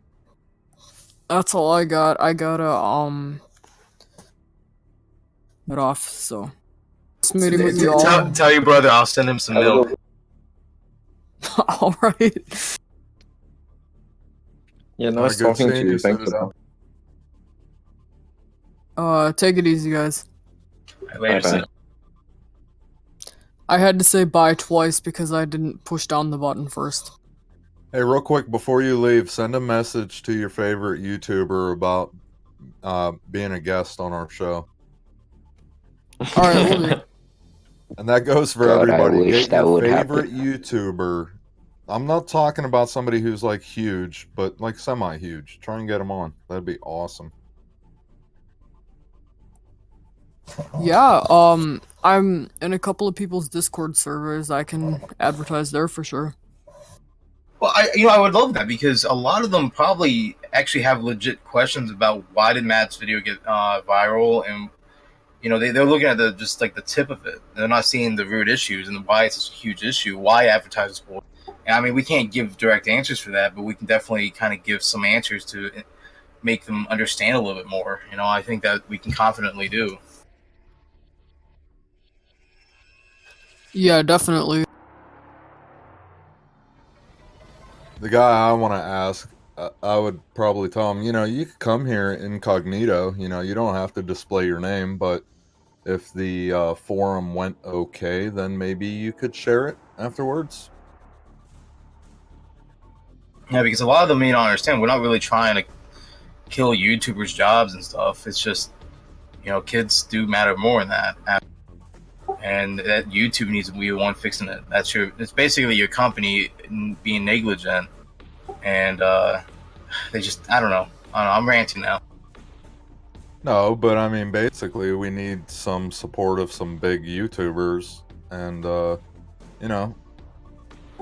That's all I got. I gotta, get off, so. This meeting with you all. Tell your brother I'll send him some milk. Alright. Yeah, nice Good talking to seeing you. Thanks Citadel. Take it easy, guys. Later, Bye-bye. I had to say bye twice because I didn't push down the button first. Hey, real quick, before you leave, send a message to your favorite YouTuber about being a guest on our show. Alright, we'll do. And that goes for God, I everybody. wish Get that your would favorite YouTuber. I'm not talking about somebody who's like huge, but like semi-huge. Try and get them on. That'd be awesome. Yeah, I'm in a couple of people's Discord servers. I can advertise there for sure. Well, I would love that because a lot of them probably actually have legit questions about why did Matt's video get viral, and they're looking at just like the tip of it. They're not seeing the root issues and why it's such a huge issue, why advertisers pull. And I mean, we can't give direct answers for that, but we can definitely kind of give some answers to make them understand a little bit more. I think that we can confidently do. Yeah, definitely. The guy I want to ask, I would probably tell them, you could come here incognito. You don't have to display your name, but if the forum went okay, then maybe you could share it afterwards. Yeah, because a lot of them may not understand. We're not really trying to kill YouTubers' jobs and stuff. It's just, kids do matter more than that. And that YouTube needs to be the one fixing it. It's basically your company being negligent. And they just, I don't know. I'm ranting now. No, but I mean, basically, we need some support of some big YouTubers, and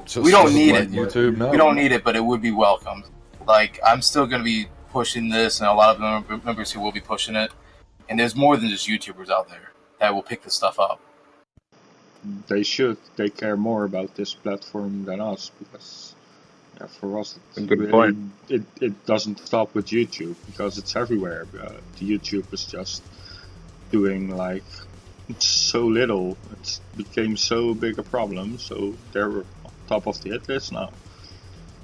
just We don't need let it. YouTube know. We don't need it, but it would be welcomed. Like, I'm still going to be pushing this, and a lot of members who will be pushing it. And there's more than just YouTubers out there that will pick this stuff up. They should. They care more about this platform than us, because for us, it doesn't stop with YouTube, because it's everywhere. YouTube is just doing like so little. It became so big a problem, so they're on top of the hit list now.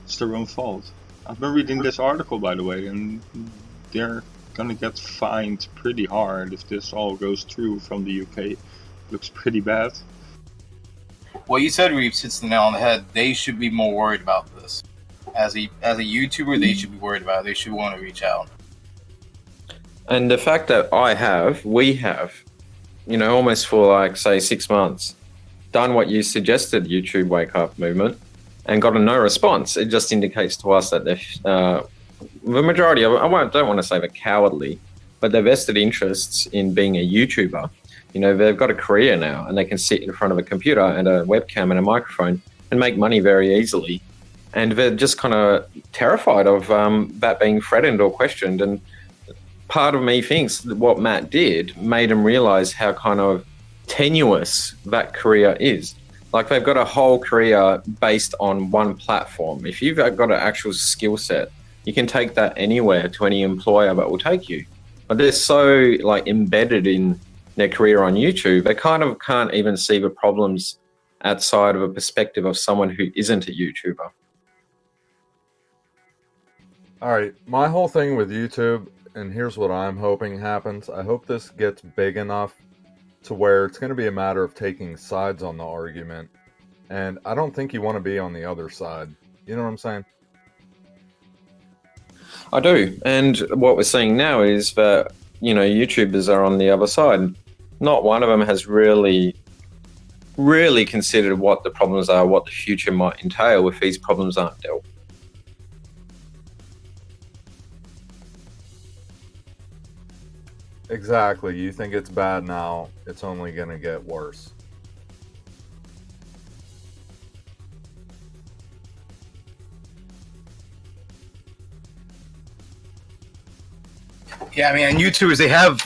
It's their own fault. I've been reading this article, by the way, and they're gonna get fined pretty hard if this all goes through from the UK. Looks pretty bad. What you said, Reeves, hits the nail on the head. They should be more worried about this. As a YouTuber, they should be worried about it. They should want to reach out. And the fact that we have, almost for like, say, 6 months, done what you suggested, YouTube Wake Up movement, and got a no response, it just indicates to us that the majority of, don't want to say they're cowardly, but their vested interests in being a YouTuber. They've got a career now, and they can sit in front of a computer and a webcam and a microphone and make money very easily. And they're just kind of terrified of that being threatened or questioned. And part of me thinks that what Matt did made him realize how kind of tenuous that career is. Like, they've got a whole career based on one platform. If you've got an actual skill set, you can take that anywhere to any employer that will take you. But they're so embedded in their career on YouTube, they kind of can't even see the problems outside of a perspective of someone who isn't a YouTuber. All right, my whole thing with YouTube, and here's what I'm hoping happens. I hope this gets big enough to where it's going to be a matter of taking sides on the argument. And I don't think you want to be on the other side. You know what I'm saying? I do. And what we're seeing now is that, YouTubers are on the other side. Not one of them has really considered what the problems are, what the future might entail if these problems aren't dealt. Exactly. You think it's bad now, it's only going to get worse. Yeah, I mean, and YouTubers, they have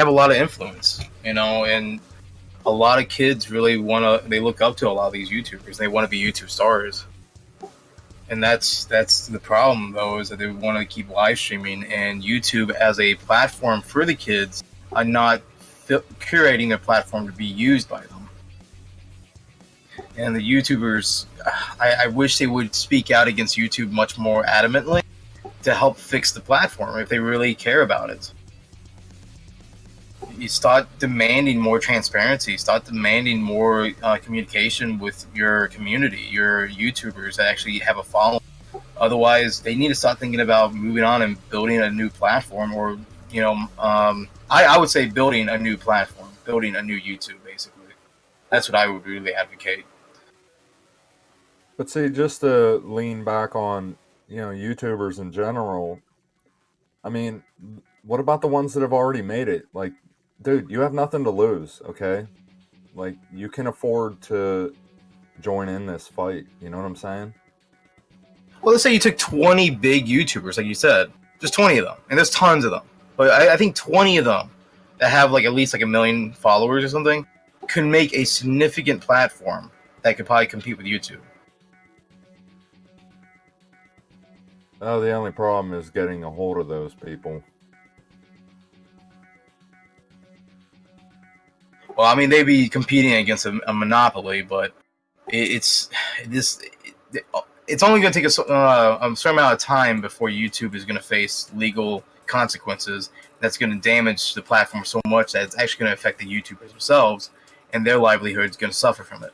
a lot of influence, and a lot of kids really they look up to a lot of these YouTubers. They want to be YouTube stars. And that's the problem, though, is that they want to keep live streaming, and YouTube as a platform for the kids are not curating their platform to be used by them. And the YouTubers, I wish they would speak out against YouTube much more adamantly to help fix the platform if they really care about it. You start demanding more transparency, start demanding more communication with your community, your YouTubers that actually have a following. Otherwise, they need to start thinking about moving on and building a new platform, or, I would say building a new platform, building a new YouTube, basically. That's what I would really advocate. But see, just to lean back on, YouTubers in general, I mean, what about the ones that have already made it? Like, dude, you have nothing to lose, okay? Like, you can afford to join in this fight, you know what I'm saying? Well, let's say you took 20 big YouTubers, like you said, just 20 of them, and there's tons of them. But I think 20 of them that have at least 1 million followers or something could make a significant platform that could probably compete with YouTube. Oh, the only problem is getting a hold of those people. Well, I mean, they'd be competing against a monopoly, but it it's only going to take a certain amount of time before YouTube is going to face legal consequences that's going to damage the platform so much that it's actually going to affect the YouTubers themselves, and their livelihood is going to suffer from it.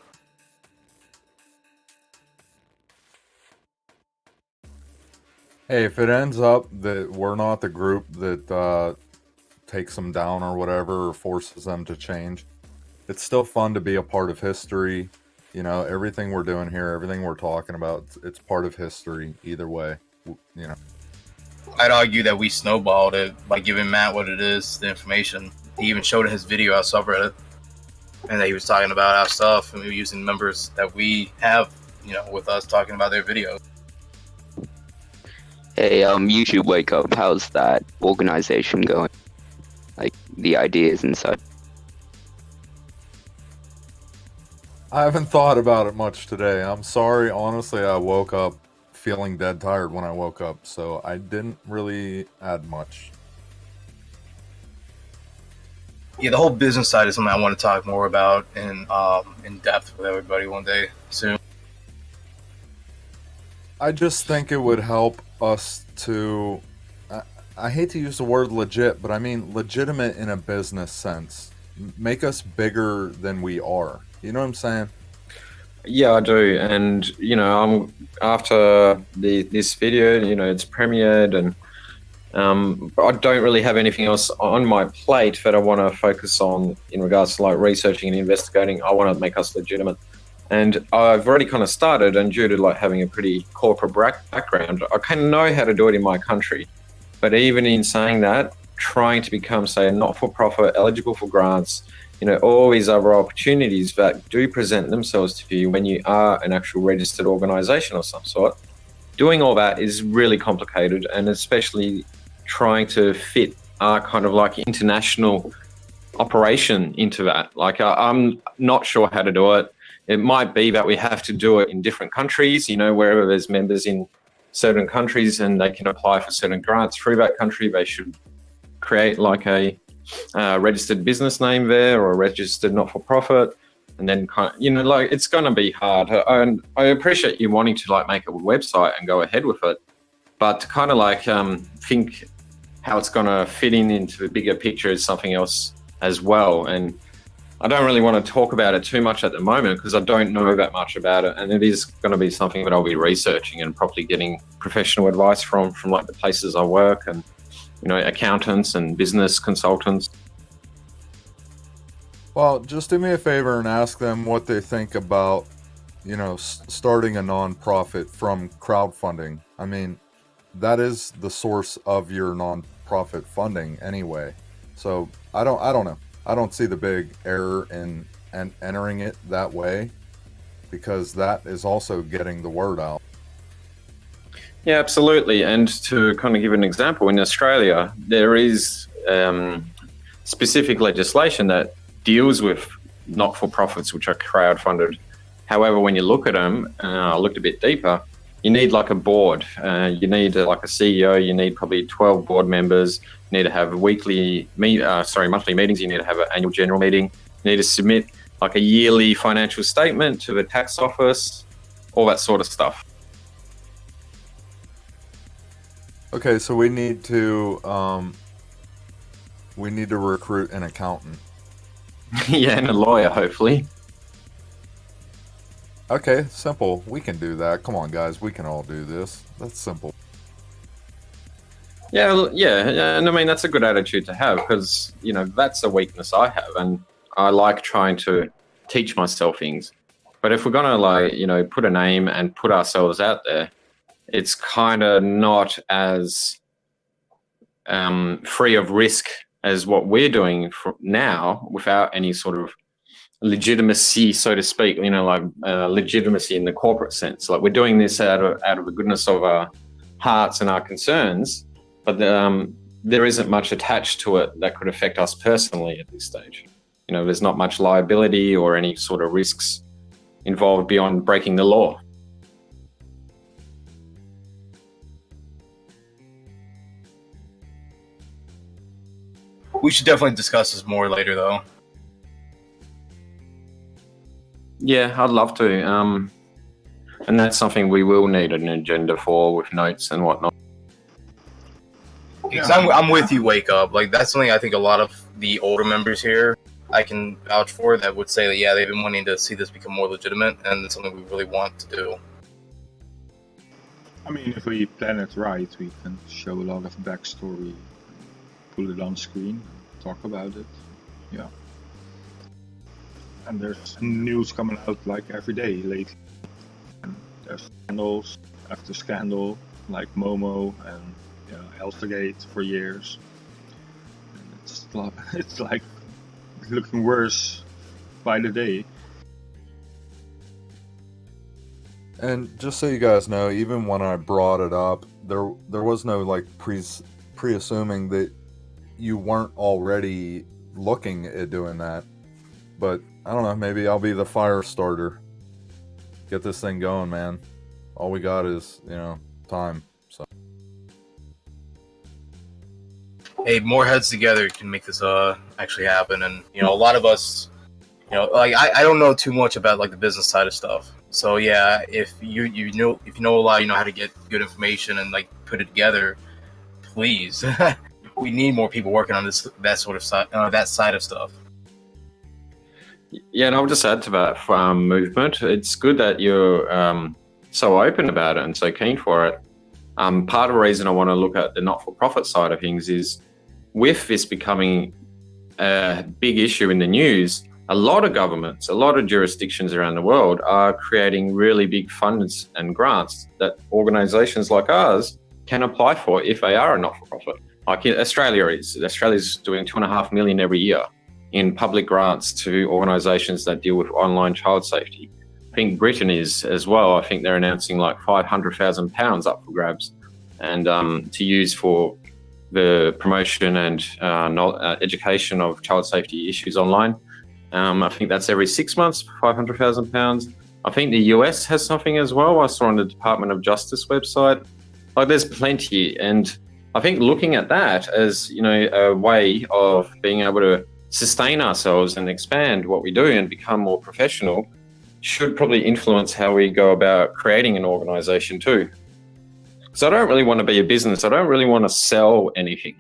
Hey, if it ends up that we're not the group that takes them down or whatever, or forces them to change, it's still fun to be a part of history. You know, everything we're doing here, everything we're talking about, it's part of history either way, you know. I'd argue that we snowballed it by giving Matt what it is, the information. He even showed his video on SubReddit, and that he was talking about our stuff, and we were using members that we have, you know, with us talking about their videos. Hey, YouTube Wake Up, how's that organization going? Like, the ideas and such. I haven't thought about it much today. I'm sorry, honestly, I woke up feeling dead tired when I woke up, so I didn't really add much. Yeah, the whole business side is something I want to talk more about in depth with everybody one day soon. I just think it would help us to, I hate to use the word legit, but I mean legitimate in a business sense. Make us bigger than we are. You know what I'm saying? Yeah, I do, and you know, I'm after this video. You know, it's premiered, and I don't really have anything else on my plate that I want to focus on in regards to like researching and investigating. I want to make us legitimate, and I've already kind of started. And due to like having a pretty corporate background, I kind of know how to do it in my country. But even in saying that, trying to become, say, a not-for-profit, eligible for grants, you know, all these other opportunities that do present themselves to you when you are an actual registered organization of some sort. Doing all that is really complicated, and especially trying to fit our kind of like international operation into that. Like, I'm not sure how to do it. It might be that we have to do it in different countries, you know, wherever there's members in certain countries and they can apply for certain grants through that country. They should create like a registered business name there, or a registered not-for-profit, and then kind of, you know, like, it's going to be hard. And I appreciate you wanting to like make a website and go ahead with it, but to kind of like think how it's going to fit into the bigger picture is something else as well. And I don't really want to talk about it too much at the moment because I don't know that much about it, and it is going to be something that I'll be researching and probably getting professional advice from like the places I work, and you know, accountants and business consultants. Well, just do me a favor and ask them what they think about, you know, starting a non-profit from crowdfunding. I mean, that is the source of your non-profit funding anyway. So I don't know. I don't see the big error in entering it that way, because that is also getting the word out. Yeah, absolutely. And to kind of give an example, in Australia, there is specific legislation that deals with not-for-profits which are crowdfunded. However, when you look at them, I looked a bit deeper, you need like a board. You need like a CEO, you need probably 12 board members, you need to have monthly meetings, you need to have an annual general meeting, you need to submit like a yearly financial statement to the tax office, all that sort of stuff. Okay, so we need to recruit an accountant. Yeah, and a lawyer, hopefully. Okay, simple. We can do that. Come on, guys. We can all do this. That's simple. Yeah, and I mean, that's a good attitude to have, because, you know, that's a weakness I have, and I like trying to teach myself things. But if we're going to, like, you know, put a name and put ourselves out there, it's kind of not as free of risk as what we're doing now, without any sort of legitimacy, so to speak, you know, like legitimacy in the corporate sense. Like, we're doing this out of the goodness of our hearts and our concerns, but there isn't much attached to it that could affect us personally at this stage. You know, there's not much liability or any sort of risks involved beyond breaking the law. We should definitely discuss this more later, though. Yeah, I'd love to. And that's something we will need an agenda for with notes and whatnot. Because I'm with you, Wake Up. Like, that's something I think a lot of the older members here, I can vouch for, that would say that, yeah, they've been wanting to see this become more legitimate, and it's something we really want to do. I mean, if we plan it right, we can show a lot of backstory, put it on screen, talk about it. Yeah. And there's news coming out like every day lately. And there's scandals after scandal, like Momo and Elstergate for years. And it's like looking worse by the day. And just so you guys know, even when I brought it up, there was no like pre-assuming that you weren't already looking at doing that. But I don't know, maybe I'll be the fire starter. Get this thing going, man. All we got is, time. So hey, more heads together can make this actually happen. And a lot of us, like I don't know too much about like the business side of stuff. So yeah, if you know a lot, you know how to get good information and like put it together, please. We need more people working on that sort of side, that side of stuff. Yeah, and I'll just add to that movement. It's good that you're so open about it and so keen for it. Part of the reason I want to look at the not-for-profit side of things is, with this becoming a big issue in the news, a lot of governments, a lot of jurisdictions around the world are creating really big funds and grants that organisations like ours can apply for if they are a not-for-profit. Like Australia's doing $2.5 million every year in public grants to organisations that deal with online child safety. I think Britain is as well. I think they're announcing like £500,000 up for grabs, and to use for the promotion and education of child safety issues online. I think that's every 6 months, £500,000. I think the US has something as well. I saw on the Department of Justice website. Like, there's plenty, and I think looking at that as a way of being able to sustain ourselves and expand what we do and become more professional should probably influence how we go about creating an organization too. Because I don't really want to be a business. I don't really want to sell anything.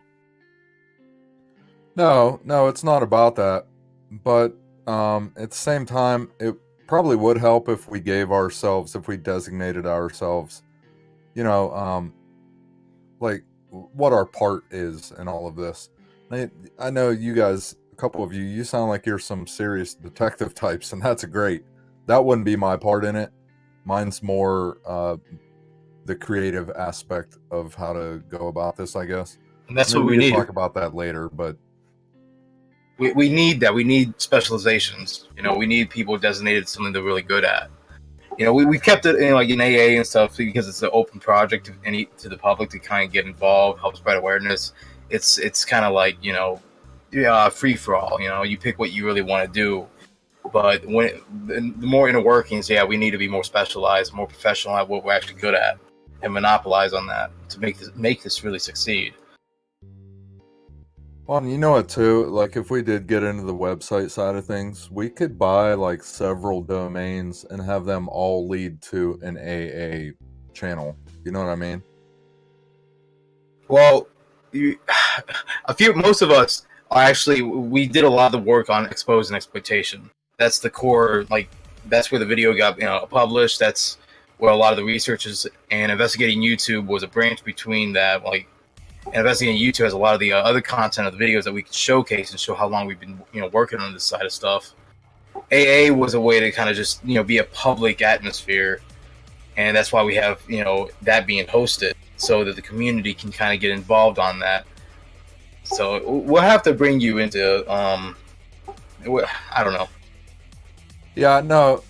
No, it's not about that. But at the same time, it probably would help if we designated ourselves, like what our part is in all of this. I know you guys, a couple of you sound like you're some serious detective types, and that's great. That wouldn't be my part in it. Mine's more the creative aspect of how to go about this, I guess. And that's what we need. Talk about that later, but we need that. We need specializations. We need people designated something they're really good at. We've kept it in like in AA and stuff because it's an open project to the public to kind of get involved, help spread awareness. It's kind of like free for all. You pick what you really want to do. But the more inner workings, we need to be more specialized, more professional at what we're actually good at, and monopolize on that to make this really succeed. Well, you know what too, like if we did get into the website side of things, we could buy like several domains and have them all lead to an AA channel. You know what I mean? Well, most of us are we did a lot of the work on expose and exploitation. That's the core, that's where the video got published. That's where a lot of the research is, and investigating YouTube was a branch between that. Investigating YouTube has a lot of the other content of the videos that we can showcase and show how long we've been working on this side of stuff. AA was a way to kind of just be a public atmosphere, and that's why we have that being hosted so that the community can kind of get involved on that. So we'll have to bring you into I don't know. Yeah, no,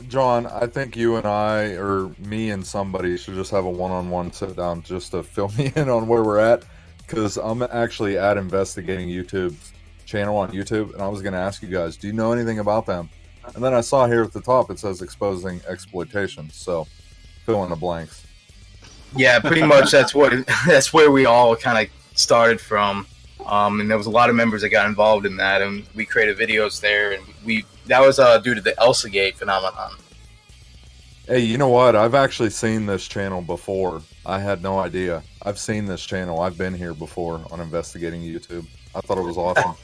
John, I think you and I, or me and somebody, should just have a one-on-one sit down just to fill me in on where we're at, because I'm actually at Investigating YouTube's channel on YouTube, and I was going to ask you guys, do you know anything about them? And then I saw here at the top it says Exposing Exploitation, so fill in the blanks. Yeah, pretty much that's where we all kind of started from. And there was a lot of members that got involved in that, and we created videos there, and that was due to the Elstergate phenomenon. Hey, you know what? I've actually seen this channel before. I had no idea. I've seen this channel. I've been here before on Investigating YouTube. I thought it was awesome.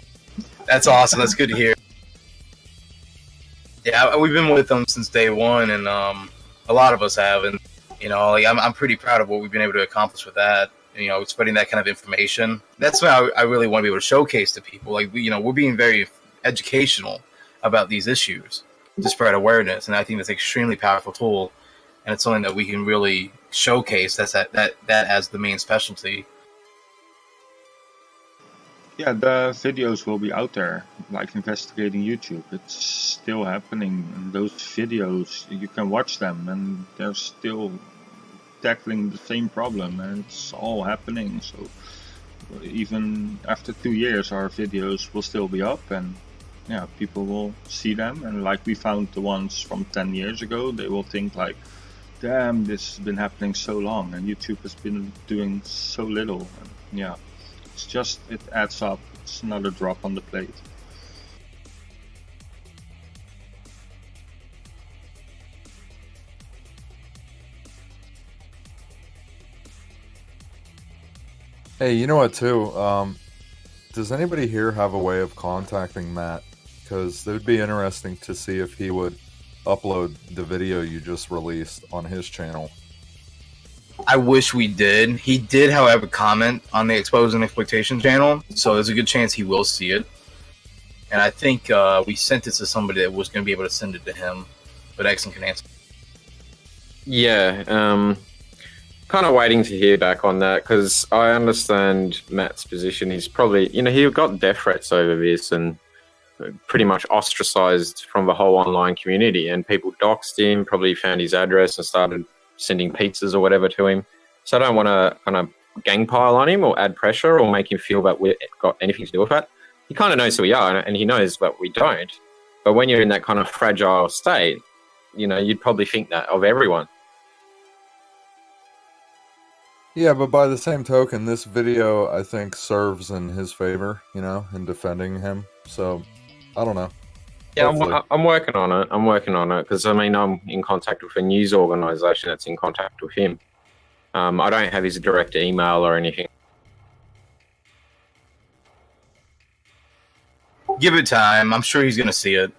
That's awesome. That's good to hear. Yeah, we've been with them since day one, and a lot of us have, and you know, like I'm pretty proud of what we've been able to accomplish with that. You know, spreading that kind of information. That's what I really want to be able to showcase to people. Like, we're being very educational about these issues to spread awareness, and I think that's an extremely powerful tool, and it's something that we can really showcase. That as the main specialty. Yeah, the videos will be out there, like Investigating YouTube. It's still happening, and those videos, you can watch them, and they're still tackling the same problem, and it's all happening. So even after 2 years, our videos will still be up, and yeah, people will see them. And like we found the ones from 10 years ago, they will think like, damn, this has been happening so long, and YouTube has been doing so little. And yeah, it's just, it adds up. It's another drop on the plate. Hey, you know what, too? Does anybody here have a way of contacting Matt? Because it would be interesting to see if he would upload the video you just released on his channel. I wish we did. He did, however, comment on the Exposed and Exploitation channel, so there's a good chance he will see it. And I think we sent it to somebody that was going to be able to send it to him, but Exon can answer. Yeah, kind of waiting to hear back on that, because I understand Matt's position. He's probably, he got death threats over this and pretty much ostracized from the whole online community, and people doxed him, probably found his address and started sending pizzas or whatever to him. So I don't want to kind of gang pile on him or add pressure or make him feel that we've got anything to do with that. He kind of knows who we are, and he knows that we don't. But when you're in that kind of fragile state, you'd probably think that of everyone. Yeah, but by the same token, this video, I think, serves in his favor, in defending him. So, I don't know. Yeah, I'm working on it. I'm because, I'm in contact with a news organization that's in contact with him. I don't have his direct email or anything. Give it time. I'm sure he's going to see it.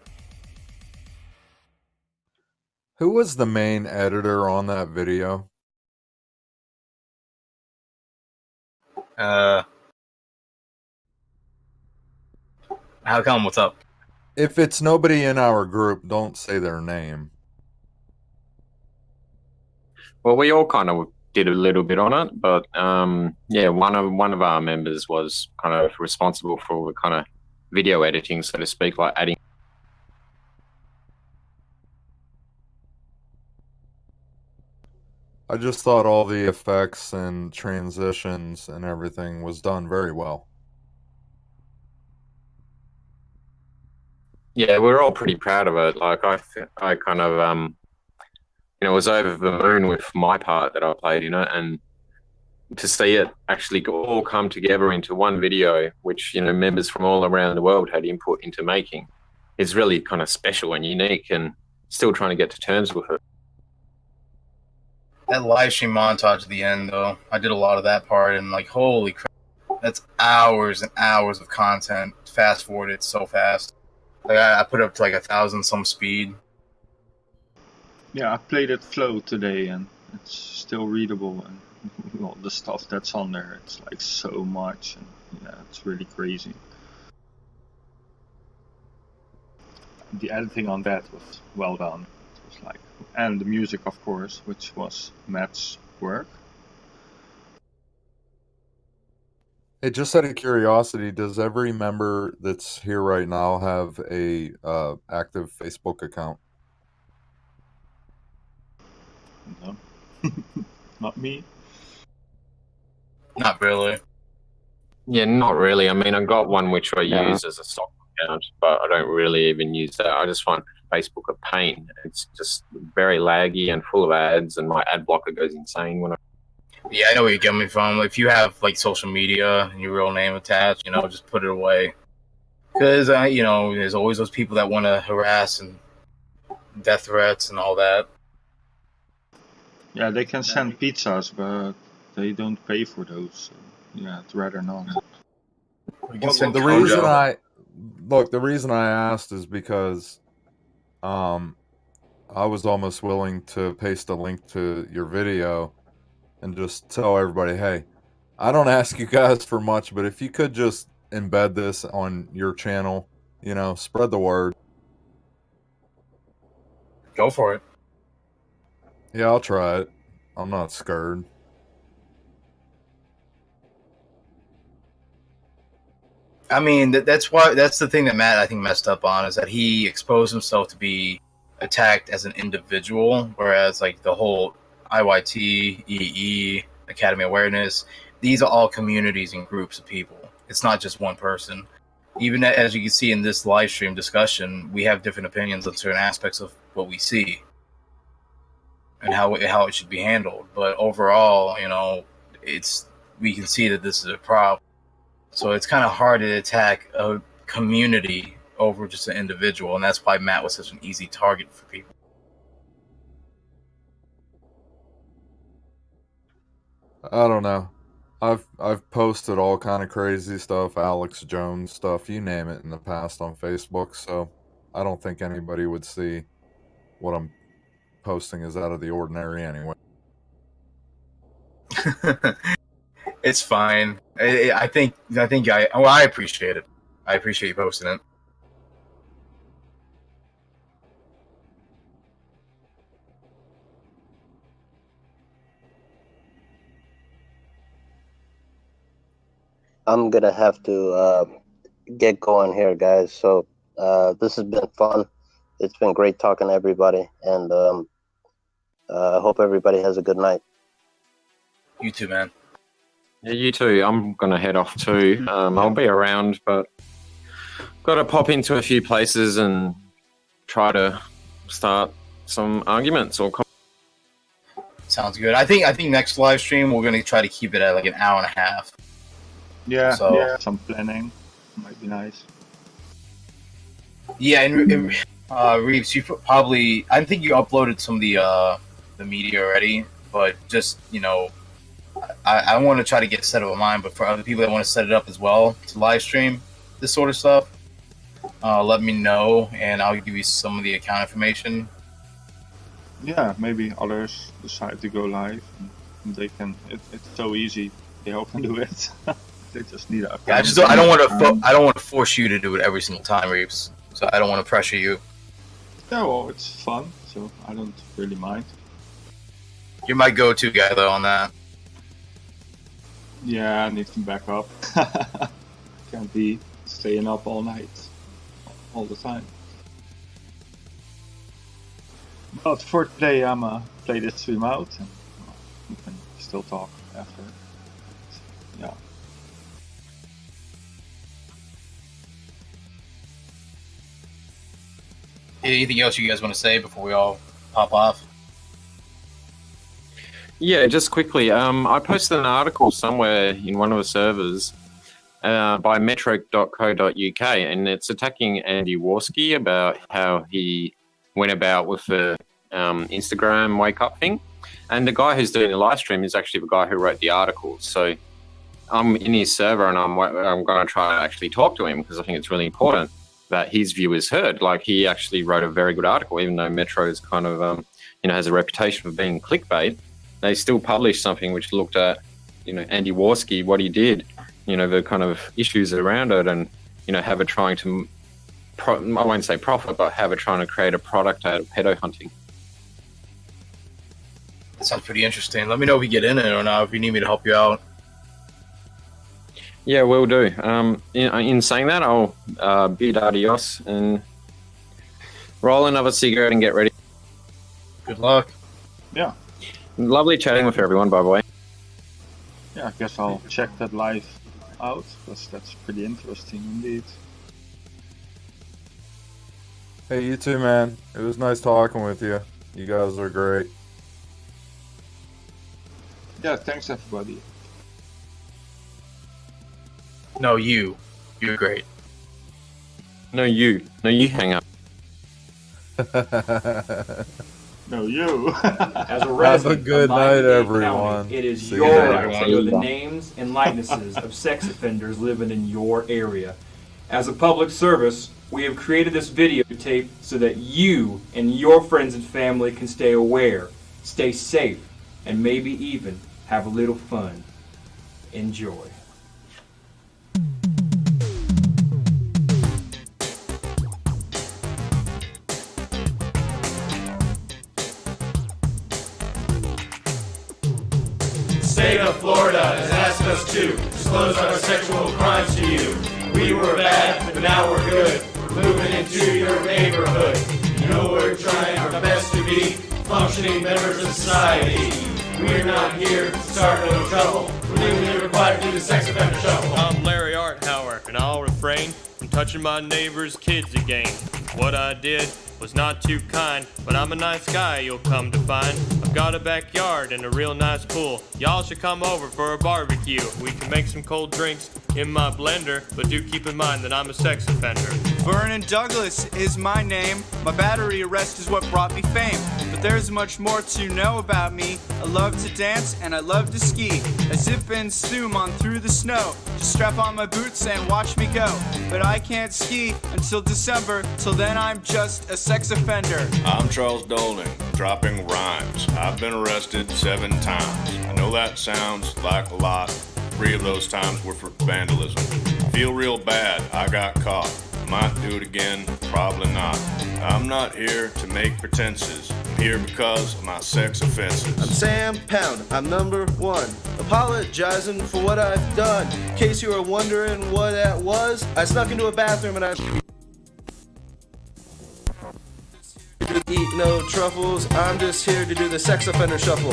Who was the main editor on that video? How come? What's up? If it's nobody in our group, don't say their name. Well, we all kind of did a little bit on it, but yeah, one of our members was kind of responsible for the kind of video editing, so to speak, like adding. I just thought all the effects and transitions and everything was done very well. Yeah, we're all pretty proud of it. Like I kind of was over the moon with my part that I played in it, and to see it actually all come together into one video, which members from all around the world had input into making, is really kind of special and unique, and still trying to get to terms with it. That live stream montage at the end, though, I did a lot of that part, and like, holy crap, that's hours and hours of content. Fast forwarded so fast. Like I put up to like 1,000 some speed. Yeah, I played it flow today, and it's still readable, and all the stuff that's on there, it's like so much, and yeah, it's really crazy. The editing on that was well done. It was like, and the music, of course, which was Matt's work. Hey, just out of curiosity, does every member that's here right now have a active Facebook account? No, not me. Not really. Yeah, not really. I mean, I got one which I use as a stock account, but I don't really even use that. I just find Facebook a pain. It's just very laggy and full of ads, and my ad blocker goes insane when I. Yeah, I know where you're coming from. If you have like social media and your real name attached, just put it away. Because there's always those people that want to harass and death threats and all that. Yeah, they can send pizzas, but they don't pay for those. So yeah, I'd rather not. Well, the reason the reason I asked is because I was almost willing to paste a link to your video and just tell everybody, hey, I don't ask you guys for much, but if you could just embed this on your channel, you know, spread the word. Go for it. Yeah, I'll try it. I'm not scared. I mean, that's the thing that Matt, I think, messed up on, is that he exposed himself to be attacked as an individual, whereas like the whole IYT, EE, Academy Awareness, these are all communities and groups of people. It's not just one person. Even as you can see in this live stream discussion, we have different opinions on certain aspects of what we see and how it should be handled. But overall, you know, we can see that this is a problem. So it's kind of hard to attack a community over just an individual, and that's why Matt was such an easy target for people. I don't know. I've posted all kind of crazy stuff, Alex Jones stuff, you name it, in the past on Facebook, so I don't think anybody would see what I'm posting is out of the ordinary anyway. It's fine. I appreciate it. I appreciate you posting it. I'm gonna have to get going here, guys. So this has been fun. It's been great talking to everybody, and I hope everybody has a good night. You too, man. Yeah, you too. I'm gonna head off too. I'll be around, but got to pop into a few places and try to start some arguments or. Sounds good. I think next live stream we're gonna try to keep it at like an hour and a half. Yeah, So- yeah. Some planning might be nice. Yeah, and Reeves, you probably, I think you uploaded some of the media already, but just, you know, I want to try to get set up of mine, but for other people that want to set it up as well to live stream this sort of stuff, let me know and I'll give you some of the account information. Yeah, maybe others decide to go live. And they can. It's so easy. They all can do it. They just need a. Yeah, I don't want to force you to do it every single time, Reeves. So I don't want to pressure you. Yeah, well, it's fun, so I don't really mind. You're my go-to guy though on that. Yeah, I need some backup. Can't be staying up all night, all the time. But for today, I'm play this stream out, and we can still talk after. Yeah. Anything else you guys want to say before we all pop off? Yeah, just quickly. I posted an article somewhere in one of the servers by metro.co.uk, and it's attacking Andy Warski about how he went about with the Instagram wake up thing. And the guy who's doing the live stream is actually the guy who wrote the article. So I'm in his server, and I'm going to try to actually talk to him because I think it's really important that his view is heard. Like, he actually wrote a very good article, even though Metro is kind of has a reputation for being clickbait. They still published something which looked at, Andy Warski, what he did, the kind of issues around it, and, have it trying to, I won't say profit, but have it trying to create a product out of pedo hunting. That sounds pretty interesting. Let me know if you get in it or not, if you need me to help you out. Yeah, will do. In saying that, I'll bid adios and roll another cigarette and get ready. Good luck. Yeah. Lovely chatting with everyone, by the way. Yeah, I guess I'll check that live out, because that's pretty interesting indeed. Hey, you too, man. It was nice talking with you. You guys are great. Yeah, thanks everybody. No, you're great. No, you hang up. No, you. As a Have a resident good of night, Miami-Dade everyone. County, it is See your you later, right to everyone. know the names and likenesses of sex offenders living in your area. As a public service, we have created this videotape so that you and your friends and family can stay aware, stay safe, and maybe even have a little fun. Enjoy. State of Florida has asked us to disclose our sexual crimes to you. We were bad, but now we're good. We're moving into your neighborhood. You know we're trying our best to be functioning members of society. We're not here to start no trouble. We're legally required to do the sex offender shuffle. I'm Larry Arthauer, and I'll refrain from touching my neighbor's kids again. What I did was not too kind, but I'm a nice guy, you'll come to find. I've got a backyard and a real nice pool. Y'all should come over for a barbecue. We can make some cold drinks in my blender, but do keep in mind that I'm a sex offender. Vernon Douglas is my name. My battery arrest is what brought me fame. But there's much more to know about me. I love to dance and I love to ski. I zip and zoom on through the snow. Just strap on my boots and watch me go. But I can't ski until December. Till then I'm just a sex offender. I'm Charles Dolan, dropping rhymes. I've been arrested 7 times. I know that sounds like a lot. 3 of those times were for vandalism. Feel real bad, I got caught. Might do it again, probably not. I'm not here to make pretenses. I'm here because of my sex offenses. I'm Sam Pound, I'm number 1. Apologizing for what I've done. In case you were wondering what that was, I snuck into a bathroom and I eat no truffles. I'm just here to do the sex offender shuffle.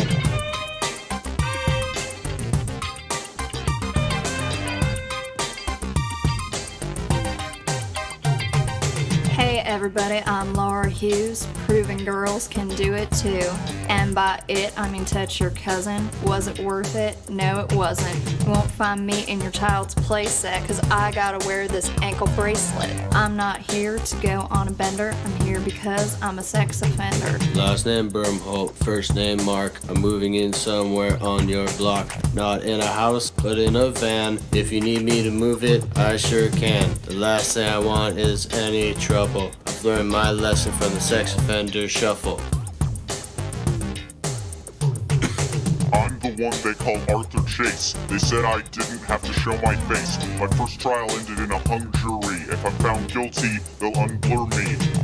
Hey everybody, I'm Laura Hughes, proving girls can do it too. And by it, I mean touch your cousin. Was it worth it? No, it wasn't. You won't find me in your child's playset, cause I gotta wear this ankle bracelet. I'm not here to go on a bender, I'm here because I'm a sex offender. Last name Bermholt, first name Mark. I'm moving in somewhere on your block. Not in a house, but in a van. If you need me to move it, I sure can. The last thing I want is any trouble. I've learned my lesson from the sex offender shuffle. I'm the one they call Arthur Chase. They said I didn't have to show my face. My first trial ended in a hung jury. If I'm found guilty, they'll unblur me.